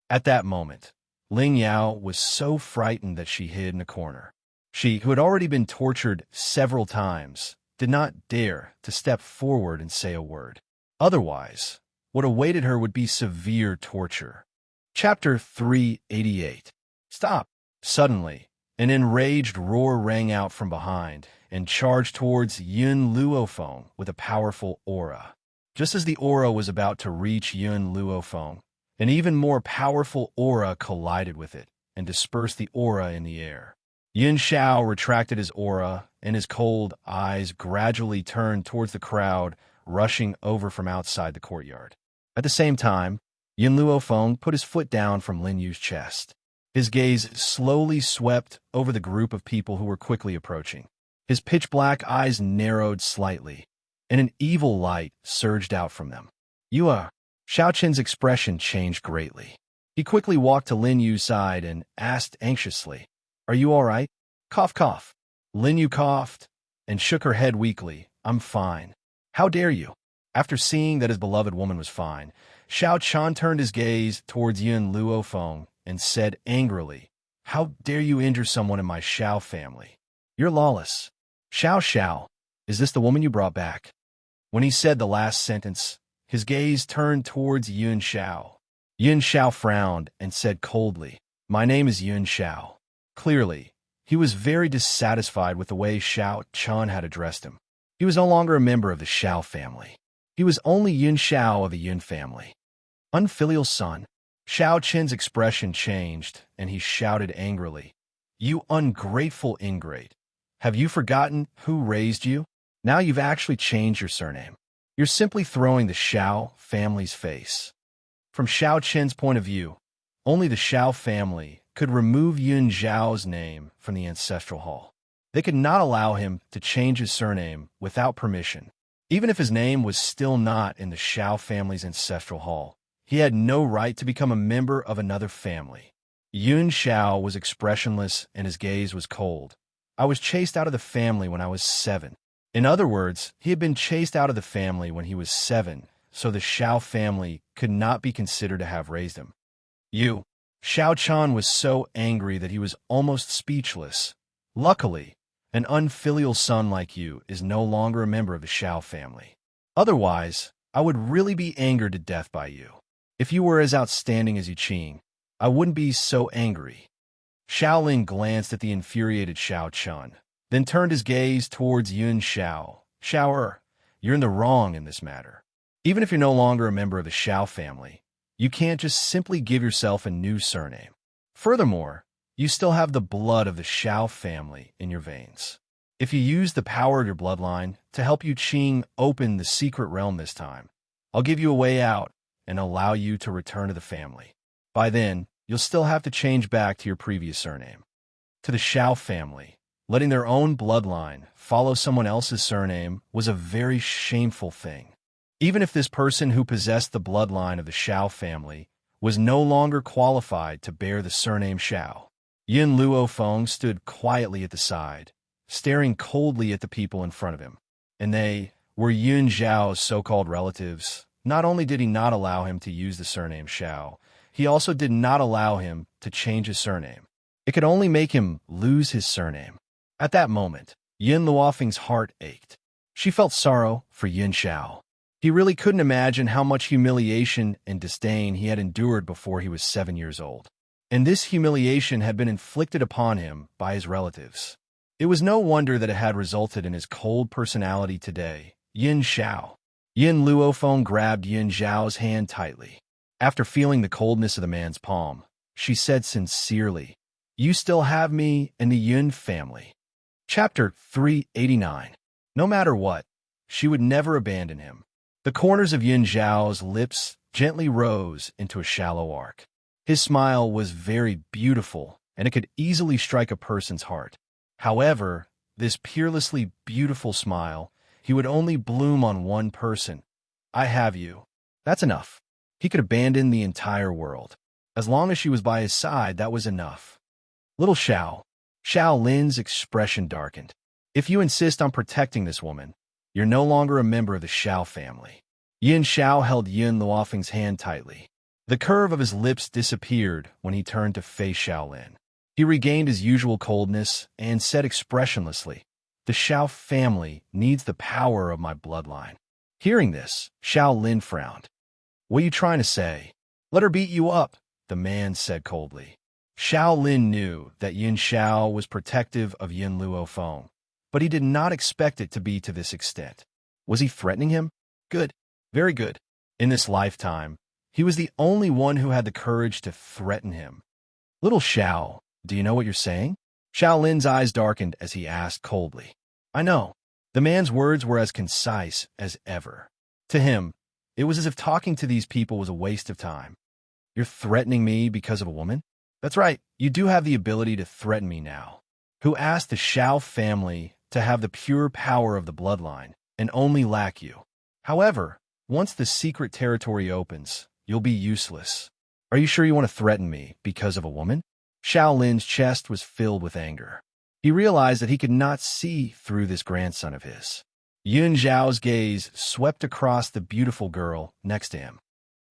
At that moment, Ling Yao was so frightened that she hid in a corner. She, who had already been tortured several times, did not dare to step forward and say a word. Otherwise, what awaited her would be severe torture. Chapter 388. Stop! Suddenly, an enraged roar rang out from behind and charged towards Yun Luofeng with a powerful aura. Just as the aura was about to reach Yun Luofeng, an even more powerful aura collided with it and dispersed the aura in the air. Yun Xiao retracted his aura, and his cold eyes gradually turned towards the crowd rushing over from outside the courtyard. At the same time, Yun Luofeng put his foot down from Lin Yu's chest. His gaze slowly swept over the group of people who were quickly approaching. His pitch-black eyes narrowed slightly, and an evil light surged out from them. You are... Xiao Qin's expression changed greatly. He quickly walked to Lin Yu's side and asked anxiously, Are you all right? Cough, cough. Lin Yu coughed and shook her head weakly. I'm fine. How dare you? After seeing that his beloved woman was fine, Xiao Qian turned his gaze towards Yun Luofeng and said angrily, How dare you injure someone in my Xiao family? You're lawless. Xiao, is this the woman you brought back? When he said the last sentence, his gaze turned towards Yun Xiao. Yun Xiao frowned and said coldly, My name is Yun Xiao. Clearly, he was very dissatisfied with the way Xiao Qian had addressed him. He was no longer a member of the Xiao family. He was only Yun Xiao of the Yun family. Unfilial son. Xiao Qin's expression changed, and he shouted angrily, You ungrateful ingrate. Have you forgotten who raised you? Now you've actually changed your surname. You're simply throwing the Xiao family's face. From Xiao Qin's point of view, only the Xiao family could remove Yun Zhao's name from the ancestral hall. They could not allow him to change his surname without permission. Even if his name was still not in the Xiao family's ancestral hall, he had no right to become a member of another family. Yun Xiao was expressionless and his gaze was cold. I was chased out of the family when I was 7. In other words, he had been chased out of the family when he was 7, so the Xiao family could not be considered to have raised him. Xiao Chan was so angry that he was almost speechless. Luckily, an unfilial son like you is no longer a member of the Xiao family. Otherwise, I would really be angered to death by you. If you were as outstanding as Yuqing, I wouldn't be so angry. Xiaolin glanced at the infuriated Xiao Chun, then turned his gaze towards Yun Xiao. Xiao, you're in the wrong in this matter. Even if you're no longer a member of the Xiao family, you can't just simply give yourself a new surname. Furthermore, you still have the blood of the Xiao family in your veins. If you use the power of your bloodline to help Yuqing open the secret realm this time, I'll give you a way out and allow you to return to the family. By then, you'll still have to change back to your previous surname. To the Xiao family, letting their own bloodline follow someone else's surname was a very shameful thing. Even if this person who possessed the bloodline of the Xiao family was no longer qualified to bear the surname Xiao. Yin Luofeng stood quietly at the side, staring coldly at the people in front of him. And they were Yun Zhao's so-called relatives. Not only did he not allow him to use the surname Xiao, he also did not allow him to change his surname. It could only make him lose his surname. At that moment, Yin Luofeng's heart ached. She felt sorrow for Yin Xiao. He really couldn't imagine how much humiliation and disdain he had endured before he was 7 years old. And this humiliation had been inflicted upon him by his relatives. It was no wonder that it had resulted in his cold personality today. Yin Xiao. Yin Luofeng grabbed Yin Zhao's hand tightly. After feeling the coldness of the man's palm, she said sincerely, "You still have me and the Yun family." Chapter 389. No matter what, she would never abandon him. The corners of Yin Zhao's lips gently rose into a shallow arc. His smile was very beautiful, and it could easily strike a person's heart. However, this peerlessly beautiful smile, he would only bloom on one person. I have you. That's enough. He could abandon the entire world. As long as she was by his side, that was enough. Little Xiao. Xiao Lin's expression darkened. If you insist on protecting this woman, you're no longer a member of the Xiao family. Yin Xiao held Yin Luofeng's hand tightly. The curve of his lips disappeared when he turned to face Xiaolin. He regained his usual coldness and said expressionlessly, "The Xiao family needs the power of my bloodline." Hearing this, Xiaolin frowned. "What are you trying to say?" "Let her beat you up," the man said coldly. Xiaolin knew that Yin Xiao was protective of Yin Luofeng, but he did not expect it to be to this extent. Was he threatening him? Good. Very good. In this lifetime, he was the only one who had the courage to threaten him. "Little Xiao, do you know what you're saying?" Xiaolin's eyes darkened as he asked coldly. "I know." The man's words were as concise as ever. To him, it was as if talking to these people was a waste of time. "You're threatening me because of a woman?" "That's right. You do have the ability to threaten me now." Who asked the Xiao family to have the pure power of the bloodline and only lack you? However, once the secret territory opens, you'll be useless. Are you sure you want to threaten me because of a woman? Xiaolin's chest was filled with anger. He realized that he could not see through this grandson of his. Yun Zhao's gaze swept across the beautiful girl next to him.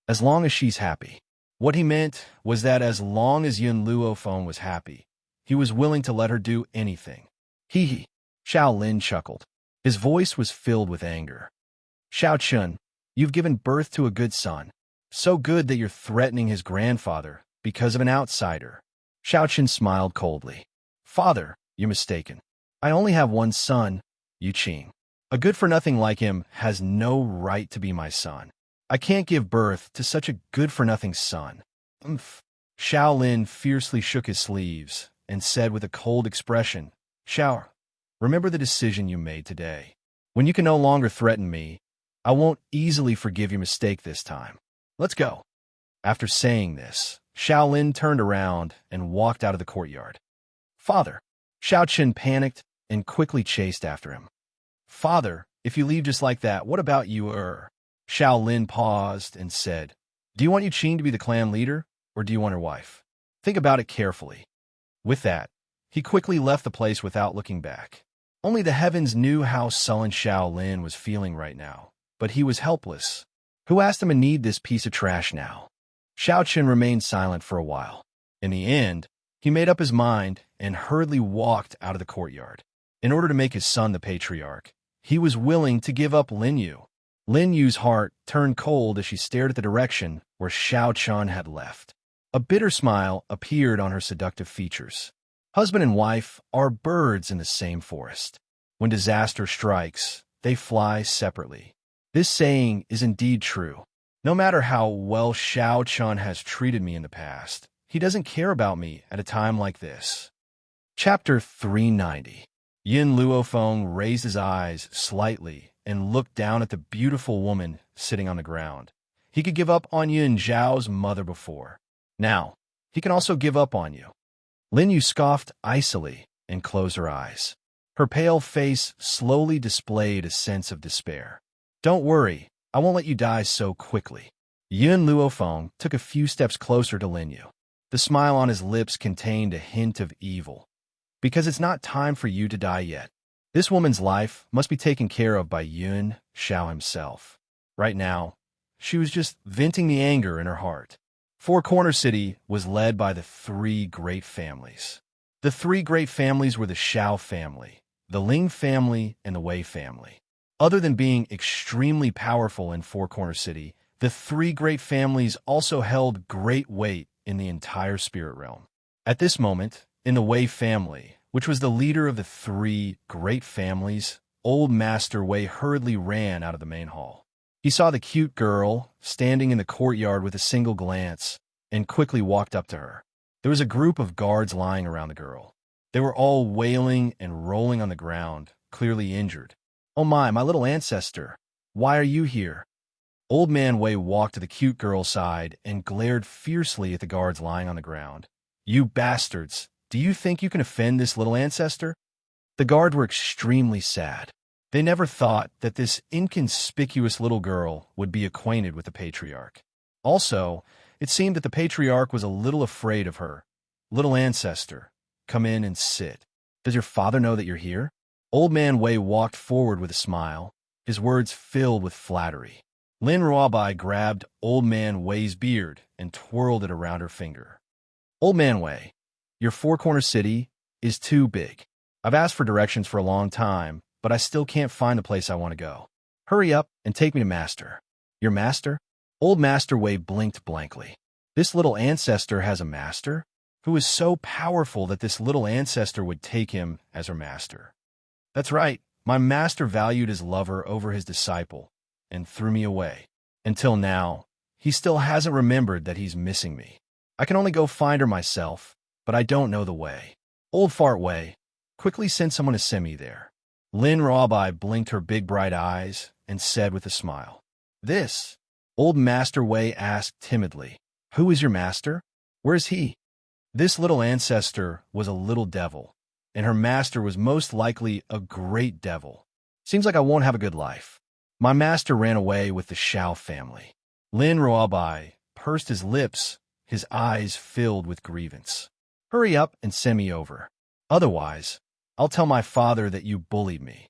As long as she's happy. What he meant was that as long as Yun Luofeng was happy, he was willing to let her do anything. Hee. Xiaolin chuckled. His voice was filled with anger. "Xiao Chun, you've given birth to a good son. So good that you're threatening his grandfather because of an outsider." Xiao Chun smiled coldly. "Father, you're mistaken. I only have one son, Yuqing. A good-for-nothing like him has no right to be my son. I can't give birth to such a good-for-nothing son." Xiaolin fiercely shook his sleeves and said with a cold expression, "Xiao, remember the decision you made today. When you can no longer threaten me, I won't easily forgive your mistake this time. Let's go." After saying this, Shaolin turned around and walked out of the courtyard. "Father!" Xiao Qin panicked and quickly chased after him. "Father, if you leave just like that, what about you, Shaolin paused and said, "Do you want Yu Qing to be the clan leader, or do you want her wife? Think about it carefully." With that, he quickly left the place without looking back. Only the heavens knew how sullen Shaolin was feeling right now, but he was helpless. Who asked him to need this piece of trash now? Xiao Qin remained silent for a while. In the end, he made up his mind and hurriedly walked out of the courtyard. In order to make his son the patriarch, he was willing to give up Lin Yu. Lin Yu's heart turned cold as she stared at the direction where Xiao Qin had left. A bitter smile appeared on her seductive features. Husband and wife are birds in the same forest. When disaster strikes, they fly separately. This saying is indeed true. No matter how well Xiao Qin has treated me in the past, he doesn't care about me at a time like this. Chapter 390. Yin Luofeng raised his eyes slightly and looked down at the beautiful woman sitting on the ground. He could give up on Yin Zhao's mother before. Now, he can also give up on you. Lin Yu scoffed icily and closed her eyes. Her pale face slowly displayed a sense of despair. "Don't worry, I won't let you die so quickly." Yin Luofeng took a few steps closer to Lin Yu. The smile on his lips contained a hint of evil. "Because it's not time for you to die yet. This woman's life must be taken care of by Yun Xiao himself. Right now, she was just venting the anger in her heart." Four Corner City was led by the three great families. The three great families were the Xiao family, the Ling family, and the Wei family. Other than being extremely powerful in Four Corner City, the three great families also held great weight in the entire spirit realm. At this moment, in the Wei family, which was the leader of the three great families, old Master Wei hurriedly ran out of the main hall. He saw the cute girl standing in the courtyard with a single glance and quickly walked up to her. There was a group of guards lying around the girl. They were all wailing and rolling on the ground, clearly injured. "Oh my little ancestor, why are you here?" Old Man Wei walked to the cute girl's side and glared fiercely at the guards lying on the ground. "You bastards, do you think you can offend this little ancestor?" The guards were extremely sad. They never thought that this inconspicuous little girl would be acquainted with the patriarch. Also, it seemed that the patriarch was a little afraid of her. "Little ancestor, come in and sit. Does your father know that you're here?" Old Man Wei walked forward with a smile, his words filled with flattery. Lin Ruobai grabbed Old Man Wei's beard and twirled it around her finger. "Old Man Wei, your Four Corner City is too big. I've asked for directions for a long time, but I still can't find the place I want to go. Hurry up and take me to Master." "Your master?" Old Master Wei blinked blankly. This little ancestor has a master? Who is so powerful that this little ancestor would take him as her master? "That's right, my master valued his lover over his disciple and threw me away. Until now, he still hasn't remembered that he's missing me. I can only go find her myself, but I don't know the way. Old Fart Wei, quickly send someone to send me there." Lin Ruobai blinked her big bright eyes and said with a smile. "This?" Old Master Wei asked timidly. "Who is your master? Where is he?" This little ancestor was a little devil, and her master was most likely a great devil. "Seems like I won't have a good life. My master ran away with the Xiao family." Lin Ruobai pursed his lips, his eyes filled with grievance. "Hurry up and send me over. Otherwise, I'll tell my father that you bullied me."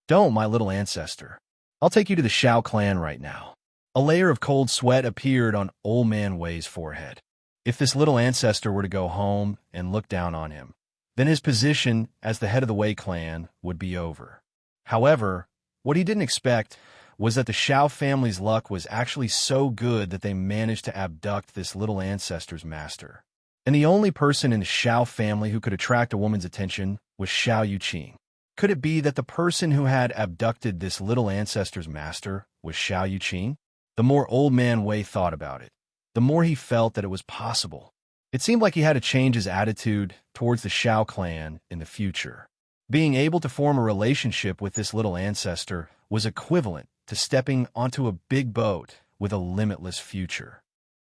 "Don't, my little ancestor. I'll take you to the Xiao clan right now." A layer of cold sweat appeared on Old Man Wei's forehead. If this little ancestor were to go home and look down on him, then his position as the head of the Wei clan would be over. However, what he didn't expect was that the Xiao family's luck was actually so good that they managed to abduct this little ancestor's master. And the only person in the Xiao family who could attract a woman's attention was Xiao Yuqing. Could it be that the person who had abducted this little ancestor's master was Xiao Yuqing? The more Old Man Wei thought about it, the more he felt that it was possible. It seemed like he had to change his attitude towards the Xiao clan in the future. Being able to form a relationship with this little ancestor was equivalent to stepping onto a big boat with a limitless future.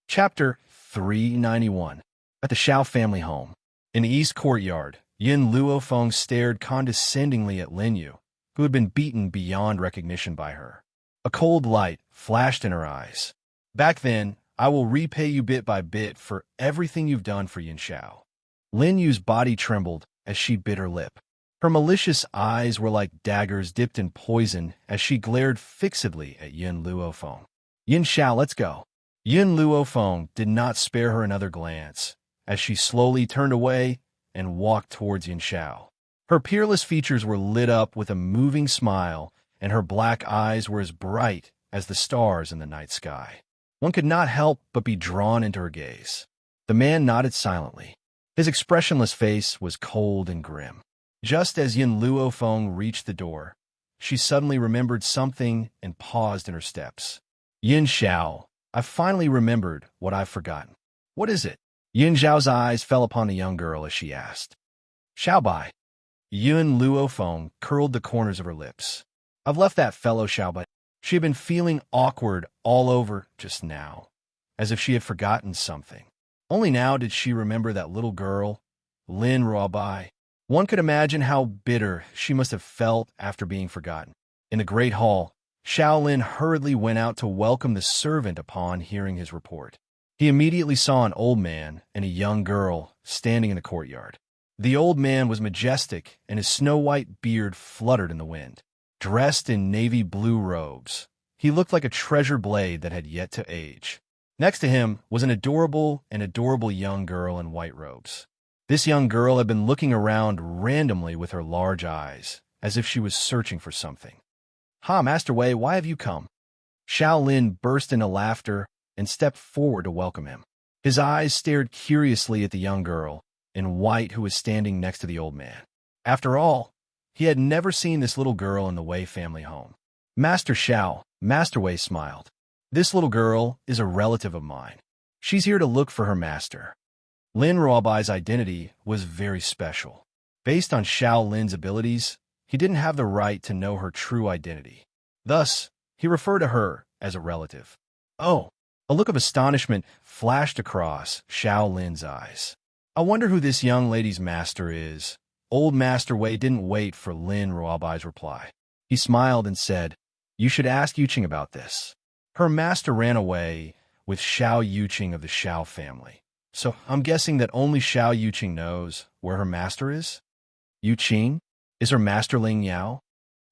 Chapter 391. At the Xiao family home. In the east courtyard, Yin Luofeng stared condescendingly at Lin Yu, who had been beaten beyond recognition by her. A cold light flashed in her eyes. Back then, I will repay you bit by bit for everything you've done for Yin Xiao. Lin Yu's body trembled as she bit her lip. Her malicious eyes were like daggers dipped in poison as she glared fixedly at Yin Luofeng. Yin Xiao, let's go. Yin Luofeng did not spare her another glance as she slowly turned away and walked towards Yin Xiao. Her peerless features were lit up with a moving smile, and her black eyes were as bright as the stars in the night sky. One could not help but be drawn into her gaze. The man nodded silently. His expressionless face was cold and grim. Just as Yin Luofeng reached the door, she suddenly remembered something and paused in her steps. Yin Xiao, I finally remembered what I've forgotten. What is it? Yin Xiao's eyes fell upon the young girl as she asked. Xiao Bai. Yin Luofeng curled the corners of her lips. I've left that fellow Xiao Bai. She had been feeling awkward all over just now, as if she had forgotten something. Only now did she remember that little girl, Lin Ruobai. One could imagine how bitter she must have felt after being forgotten. In the great hall, Xiao Lin hurriedly went out to welcome the servant upon hearing his report. He immediately saw an old man and a young girl standing in the courtyard. The old man was majestic, and his snow-white beard fluttered in the wind. Dressed in navy blue robes, he looked like a treasure blade that had yet to age. Next to him was an adorable young girl in white robes. This young girl had been looking around randomly with her large eyes, as if she was searching for something. Ha, Master Wei, why have you come? Xiao Lin burst into laughter and stepped forward to welcome him. His eyes stared curiously at the young girl in white who was standing next to the old man. After all, he had never seen this little girl in the Wei family home. Master Xiao, Master Wei smiled. This little girl is a relative of mine. She's here to look for her master. Lin Ruobai's identity was very special. Based on Xiao Lin's abilities, he didn't have the right to know her true identity. Thus, he referred to her as a relative. Oh, a look of astonishment flashed across Xiao Lin's eyes. I wonder who this young lady's master is. Old Master Wei didn't wait for Lin Ruobai's reply. He smiled and said, You should ask Yuqing about this. Her master ran away with Xiao Yuqing of the Xiao family. So I'm guessing that only Xiao Yuqing knows where her master is? Yuqing? Is her master Ling Yao?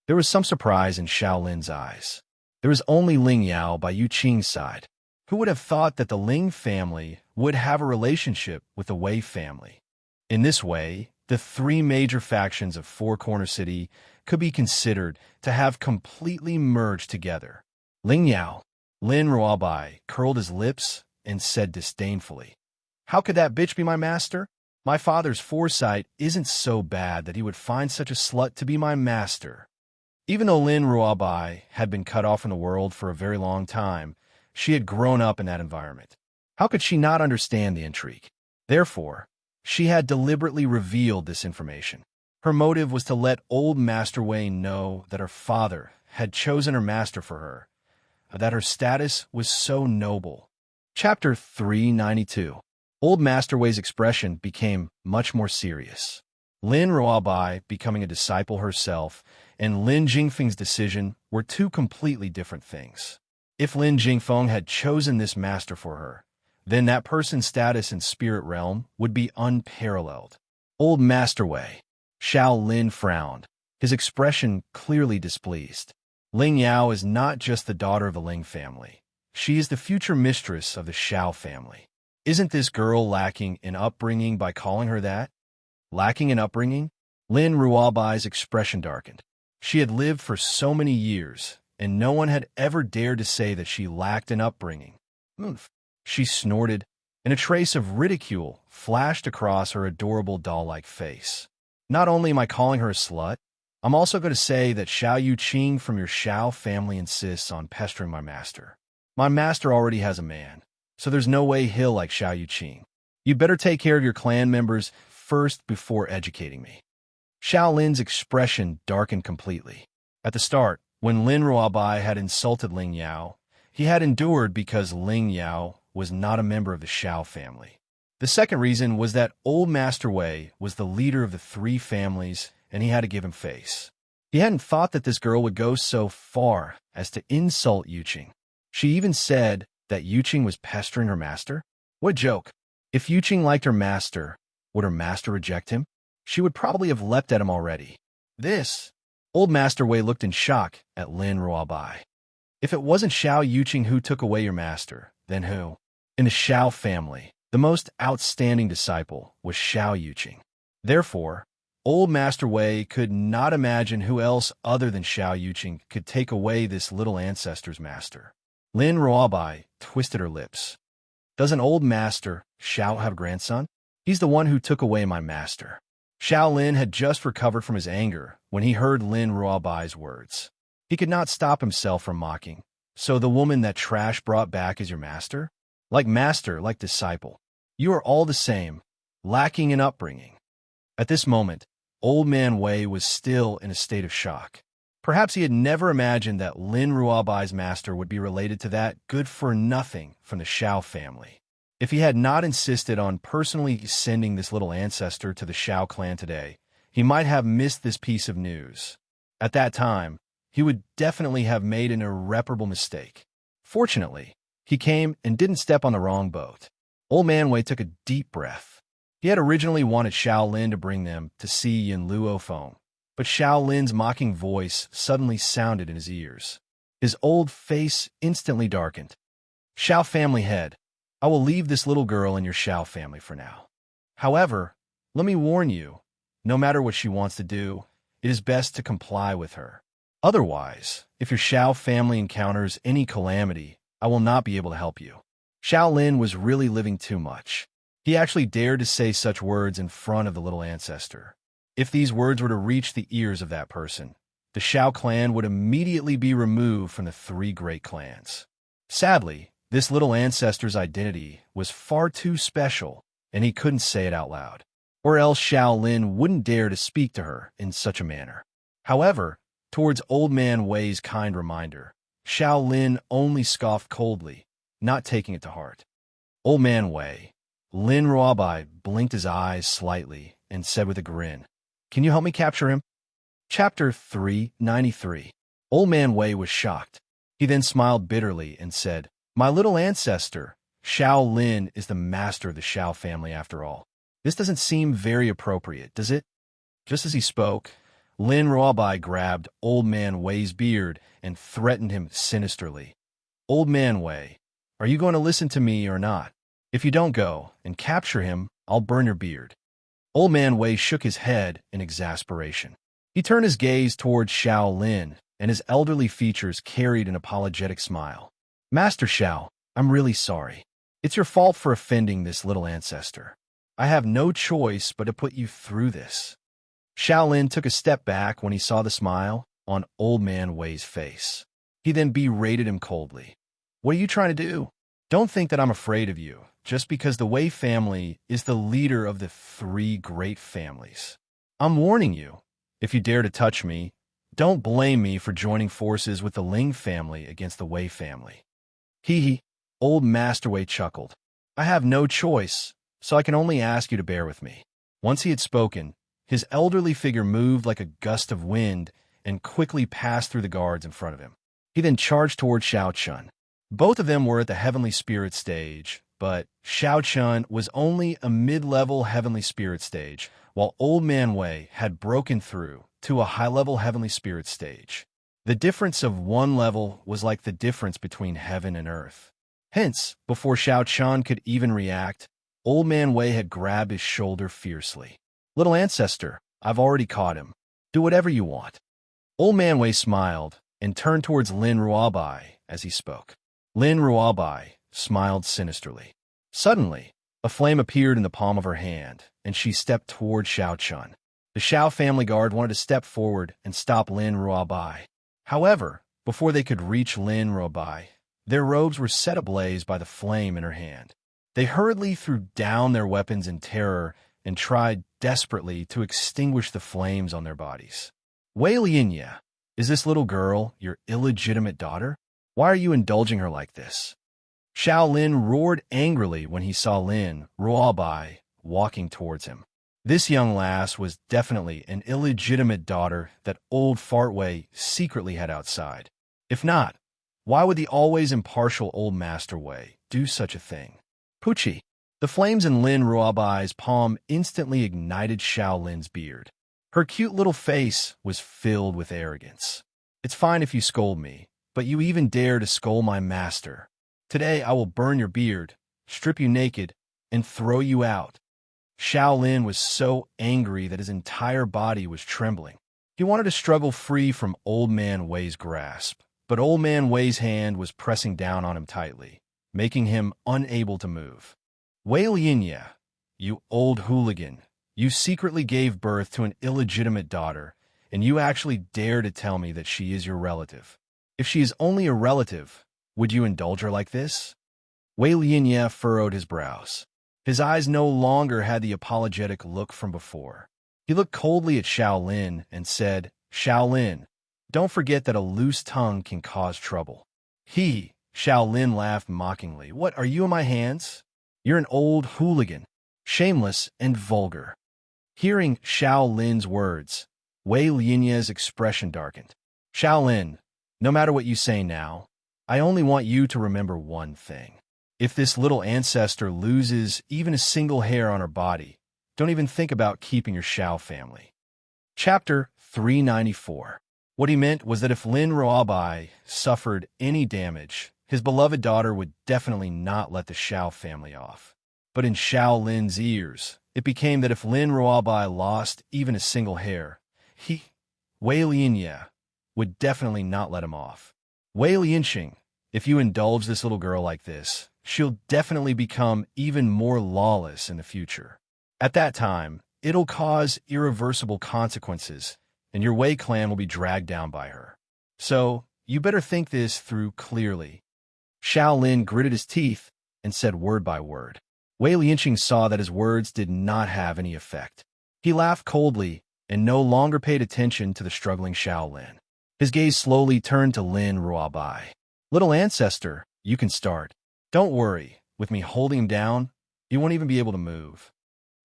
There was some surprise in Xiao Lin's eyes. There was only Ling Yao by Yuqing's side. Who would have thought that the Ling family would have a relationship with the Wei family? In this way, the three major factions of Four Corner City could be considered to have completely merged together. Ling Yao, Lin Ruobai, curled his lips and said disdainfully, How could that bitch be my master? My father's foresight isn't so bad that he would find such a slut to be my master. Even though Lin Ruobai had been cut off from the world for a very long time, she had grown up in that environment. How could she not understand the intrigue? Therefore, she had deliberately revealed this information. Her motive was to let old Master Wei know that her father had chosen her master for her, that her status was so noble. Chapter 392. Old Master Wei's expression became much more serious. Lin Ruobai becoming a disciple herself and Lin Jingfeng's decision were two completely different things. If Lin Jingfeng had chosen this master for her, then that person's status in spirit realm would be unparalleled. Old Master Wei. Xiao Lin frowned, his expression clearly displeased. Ling Yao is not just the daughter of the Ling family. She is the future mistress of the Xiao family. Isn't this girl lacking in upbringing by calling her that? Lacking in upbringing? Lin Ruobai's expression darkened. She had lived for so many years, and no one had ever dared to say that she lacked in upbringing. Oomph. She snorted, and a trace of ridicule flashed across her adorable doll-like face. Not only am I calling her a slut, I'm also going to say that Xiao Yuqing from your Xiao family insists on pestering my master. My master already has a man, so there's no way he'll like Xiao Yuqing. You'd better take care of your clan members first before educating me. Xiao Lin's expression darkened completely. At the start, When Lin Ruobai had insulted Ling Yao, he had endured because Ling Yao was not a member of the Shao family. The second reason was that Old Master Wei was the leader of the three families, and he had to give him face. He hadn't thought that this girl would go so far as to insult Yuqing. She even said that Yuqing was pestering her master. What a joke. If Yuqing liked her master, would her master reject him? She would probably have leapt at him already. Old Master Wei looked in shock at Lin Ruobai. If it wasn't Shao Yuqing who took away your master, then who? In the Shao family, the most outstanding disciple was Shao Yuqing. Therefore, Old Master Wei could not imagine who else other than Shao Yuqing could take away this little ancestor's master. Lin Ruobai twisted her lips. Doesn't Old Master Shao have a grandson? He's the one who took away my master. Shao Lin had just recovered from his anger when he heard Lin Ruobai's words. He could not stop himself from mocking. So the woman that trash brought back is your master? Like master, like disciple. You are all the same, lacking in upbringing. At this moment, Old Man Wei was still in a state of shock. Perhaps he had never imagined that Lin Ruobai's master would be related to that good-for-nothing from the Shao family. If he had not insisted on personally sending this little ancestor to the Shao clan today, he might have missed this piece of news. At that time, he would definitely have made an irreparable mistake. Fortunately, he came and didn't step on the wrong boat. Old Man Wei took a deep breath. He had originally wanted Shao Lin to bring them to see Yin Luo Feng, but Shao Lin's mocking voice suddenly sounded in his ears. His old face instantly darkened. Shao family head, I will leave this little girl in your Shao family for now. However, let me warn you, no matter what she wants to do, it is best to comply with her. Otherwise, if your Shao family encounters any calamity, I will not be able to help you. Shao Lin was really living too much. He actually dared to say such words in front of the little ancestor. If these words were to reach the ears of that person, the Shao clan would immediately be removed from the three great clans. Sadly, this little ancestor's identity was far too special, and he couldn't say it out loud. Or else Shao Lin wouldn't dare to speak to her in such a manner. However, towards Old Man Wei's kind reminder, Shao Lin only scoffed coldly, not taking it to heart. Old Man Wei, Lin Ruobai blinked his eyes slightly and said with a grin, Can you help me capture him? Chapter 393. Old Man Wei was shocked. He then smiled bitterly and said, My little ancestor, Shao Lin, is the master of the Shao family after all. This doesn't seem very appropriate, does it? Just as he spoke, Lin Ruobai grabbed Old Man Wei's beard and threatened him sinisterly. Old Man Wei, are you going to listen to me or not? If you don't go and capture him, I'll burn your beard. Old Man Wei shook his head in exasperation. He turned his gaze towards Shao Lin, and his elderly features carried an apologetic smile. Master Shao, I'm really sorry. It's your fault for offending this little ancestor. I have no choice but to put you through this. Shao Lin took a step back when he saw the smile on Old Man Wei's face. He then berated him coldly. What are you trying to do? Don't think that I'm afraid of you, just because the Wei family is the leader of the three great families. I'm warning you, if you dare to touch me, don't blame me for joining forces with the Ling family against the Wei family. Hee. Old Master Wei chuckled. I have no choice, so I can only ask you to bear with me. Once he had spoken, his elderly figure moved like a gust of wind and quickly passed through the guards in front of him. He then charged toward Shao Chun. Both of them were at the heavenly spirit stage, but Shao Chun was only a mid-level heavenly spirit stage, while Old Man Wei had broken through to a high-level heavenly spirit stage. The difference of one level was like the difference between heaven and earth. Hence, before Shao Chun could even react, Old Man Wei had grabbed his shoulder fiercely. Little ancestor, I've already caught him. Do whatever you want. Old Man Wei smiled and turned towards Lin Ruobai as he spoke. Lin Ruobai smiled sinisterly. Suddenly, a flame appeared in the palm of her hand, and she stepped toward Shao Chun. The Shao family guard wanted to step forward and stop Lin Ruobai. However, before they could reach Lin Ruobai, their robes were set ablaze by the flame in her hand. They hurriedly threw down their weapons in terror and tried desperately to extinguish the flames on their bodies. Wei Lianya, Is this little girl your illegitimate daughter? Why are you indulging her like this? Shaolin roared angrily when he saw Lin Ruobai walking towards him. This young lass was definitely an illegitimate daughter that old Fartway secretly had outside. If not, why would the always impartial old Master Wei do such a thing? Poochie. The flames in Lin Ruobai's palm instantly ignited Shaolin's beard. Her cute little face was filled with arrogance. It's fine if you scold me, but you even dare to scold my master. Today I will burn your beard, strip you naked, and throw you out. Shaolin was so angry that his entire body was trembling. He wanted to struggle free from Old Man Wei's grasp, but Old Man Wei's hand was pressing down on him tightly, making him unable to move. Wei Lianya, you old hooligan, you secretly gave birth to an illegitimate daughter, and you actually dare to tell me that she is your relative. If she is only a relative, would you indulge her like this? Wei Lianya furrowed his brows. His eyes no longer had the apologetic look from before. He looked coldly at Shaolin and said, Shaolin, don't forget that a loose tongue can cause trouble. Shaolin laughed mockingly. What, are you in my hands? You're an old hooligan, shameless and vulgar. Hearing Shaolin's words, Wei Lianya's expression darkened. Shaolin, no matter what you say now, I only want you to remember one thing. If this little ancestor loses even a single hair on her body, don't even think about keeping your Shao family. Chapter 394. What he meant was that if Lin Ruobai suffered any damage, his beloved daughter would definitely not let the Shao family off. But in Shaolin's ears, it became that if Lin Ruobai lost even a single hair, Wei Lianya, would definitely not let him off. Wei Lianxing, if you indulge this little girl like this, she'll definitely become even more lawless in the future. At that time, it'll cause irreversible consequences, and your Wei clan will be dragged down by her. So, you better think this through clearly. Shaolin gritted his teeth and said word by word. Wei Lianxing saw that his words did not have any effect. He laughed coldly and no longer paid attention to the struggling Shaolin. His gaze slowly turned to Lin Ruobai. Little ancestor, you can start. Don't worry, with me holding him down, you won't even be able to move.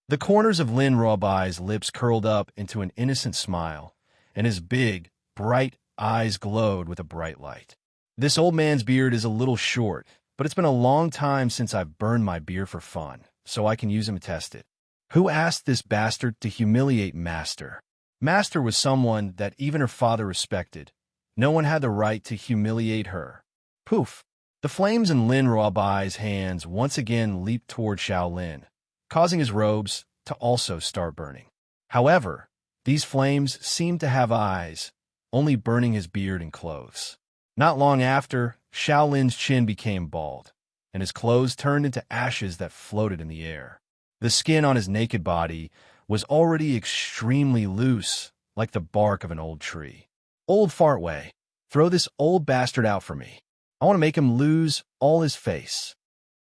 The corners of Lin Ruobai's lips curled up into an innocent smile, and his big, bright eyes glowed with a bright light. This old man's beard is a little short, but it's been a long time since I've burned my beard for fun, so I can use him to test it. Who asked this bastard to humiliate Master? Master was someone that even her father respected. No one had the right to humiliate her. Poof! The flames in Lin Ruobai's hands once again leaped toward Shaolin, causing his robes to also start burning. However, these flames seemed to have eyes, only burning his beard and clothes. Not long after, Shaolin's chin became bald, and his clothes turned into ashes that floated in the air. The skin on his naked body was already extremely loose, like the bark of an old tree. Old Fartway, throw this old bastard out for me. I want to make him lose all his face.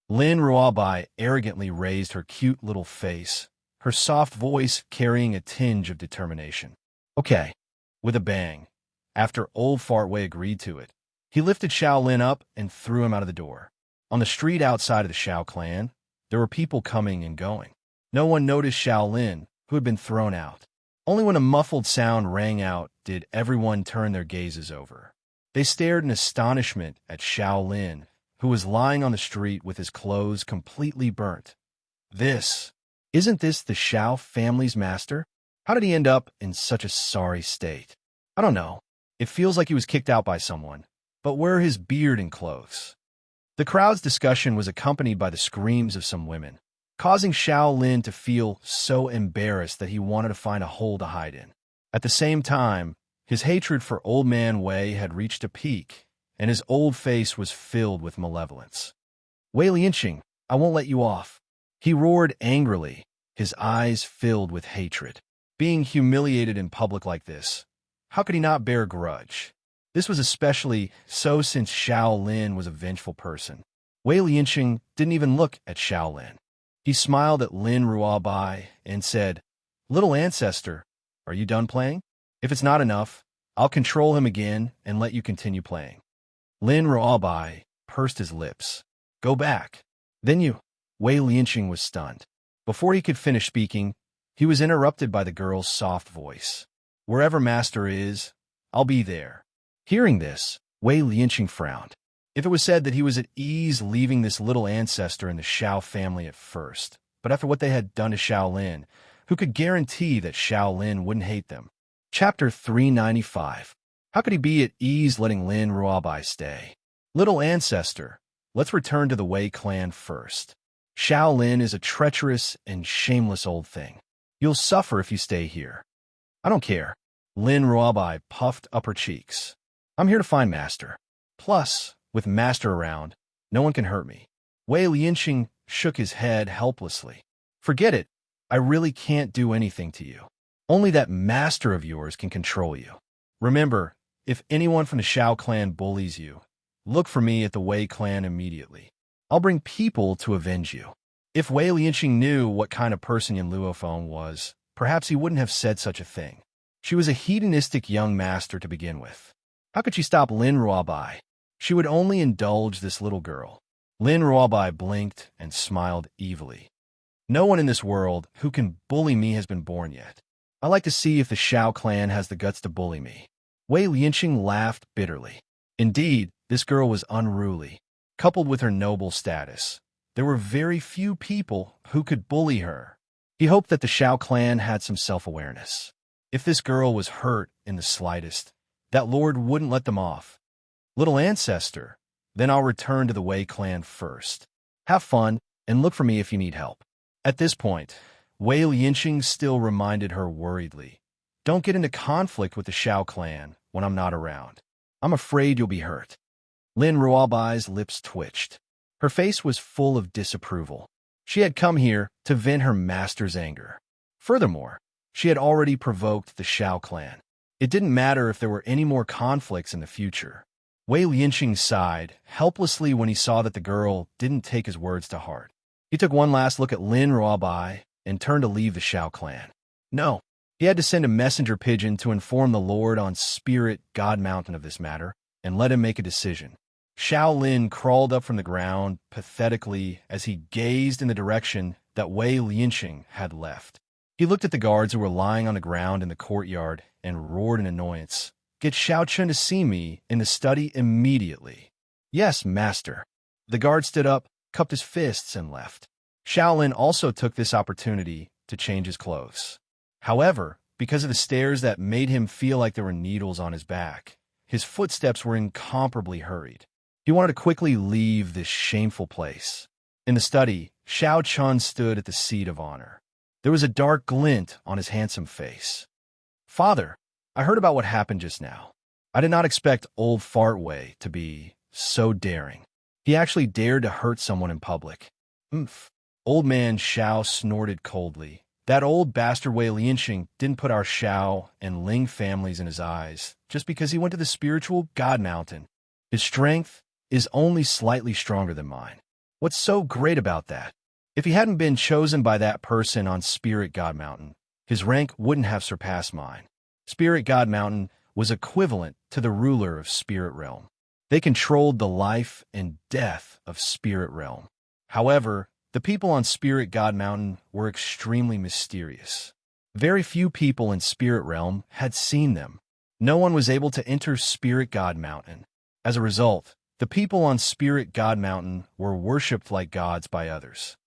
Lin Ruobai arrogantly raised her cute little face, her soft voice carrying a tinge of determination. Okay. With a bang, after old Fartway agreed to it, he lifted Shaolin up and threw him out of the door. On the street outside of the Shao clan, there were people coming and going. No one noticed Shaolin, who had been thrown out. Only when a muffled sound rang out did everyone turn their gazes over. They stared in astonishment at Shaolin, who was lying on the street with his clothes completely burnt. Isn't this the Shao family's master? How did he end up in such a sorry state? I don't know. It feels like he was kicked out by someone. But where are his beard and clothes? The crowd's discussion was accompanied by the screams of some women, causing Shaolin to feel so embarrassed that he wanted to find a hole to hide in. At the same time, his hatred for Old Man Wei had reached a peak, and his old face was filled with malevolence. Wei Lianxing, I won't let you off. He roared angrily, his eyes filled with hatred. Being humiliated in public like this, how could he not bear a grudge? This was especially so since Shaolin was a vengeful person. Wei Lianxing didn't even look at Shaolin. He smiled at Lin Ruobai and said, Little ancestor, are you done playing? If it's not enough, I'll control him again and let you continue playing. Lin Ruobai pursed his lips. Go back. Then you. Wei Lianqing was stunned. Before he could finish speaking, he was interrupted by the girl's soft voice. Wherever Master is, I'll be there. Hearing this, Wei Lianqing frowned. If it was said that he was at ease leaving this little ancestor in the Xiao family at first, but after what they had done to Shaolin, who could guarantee that Shaolin wouldn't hate them? Chapter 395. How could he be at ease letting Lin Ruobai stay? Little ancestor, let's return to the Wei clan first. Shaolin is a treacherous and shameless old thing. You'll suffer if you stay here. I don't care. Lin Ruobai puffed up her cheeks. I'm here to find Master. Plus, with Master around, no one can hurt me. Wei Lianqing shook his head helplessly. Forget it. I really can't do anything to you. Only that Master of yours can control you. Remember, if anyone from the Xiao clan bullies you, look for me at the Wei clan immediately. I'll bring people to avenge you. If Wei Lianqing knew what kind of person Yan Luofeng was, perhaps he wouldn't have said such a thing. She was a hedonistic young master to begin with. How could she stop Lin Ruobai? She would only indulge this little girl. Lin Ruobai blinked and smiled evilly. No one in this world who can bully me has been born yet. I like to see if the Xiao clan has the guts to bully me. Wei Lianqing laughed bitterly. Indeed, this girl was unruly. Coupled with her noble status, there were very few people who could bully her. He hoped that the Xiao clan had some self-awareness. If this girl was hurt in the slightest, that lord wouldn't let them off. Little ancestor, then I'll return to the Wei clan first. Have fun, and look for me if you need help. At this point, Wei Lianqing still reminded her worriedly, don't get into conflict with the Xiao clan when I'm not around. I'm afraid you'll be hurt. Lin Ruobai's lips twitched. Her face was full of disapproval. She had come here to vent her master's anger. Furthermore, she had already provoked the Xiao clan. It didn't matter if there were any more conflicts in the future. Wei Lianqing sighed helplessly when he saw that the girl didn't take his words to heart. He took one last look at Lin Ruobai and turned to leave the Xiao clan. No, he had to send a messenger pigeon to inform the Lord on Spirit God Mountain of this matter and let him make a decision. Shaolin crawled up from the ground pathetically as he gazed in the direction that Wei Lianqing had left. He looked at the guards who were lying on the ground in the courtyard and roared in annoyance. Get Xiao Chen to see me in the study immediately. Yes, master. The guard stood up, cupped his fists, and left. Shaolin also took this opportunity to change his clothes. However, because of the stairs that made him feel like there were needles on his back, his footsteps were incomparably hurried. He wanted to quickly leave this shameful place. In the study, Xiao Chun stood at the seat of honor. There was a dark glint on his handsome face. Father, I heard about what happened just now. I did not expect old Fart Wei to be so daring. He actually dared to hurt someone in public. Oomph. Old man Xiao snorted coldly. That old bastard Wei Lianqing didn't put our Xiao and Ling families in his eyes just because he went to the spiritual God Mountain. His strength is only slightly stronger than mine. What's so great about that? If he hadn't been chosen by that person on Spirit God Mountain, his rank wouldn't have surpassed mine. Spirit God Mountain was equivalent to the ruler of Spirit Realm. They controlled the life and death of Spirit Realm. However, the people on Spirit God Mountain were extremely mysterious. Very few people in Spirit Realm had seen them. No one was able to enter Spirit God Mountain. As a result, the people on Spirit God Mountain were worshipped like gods by others.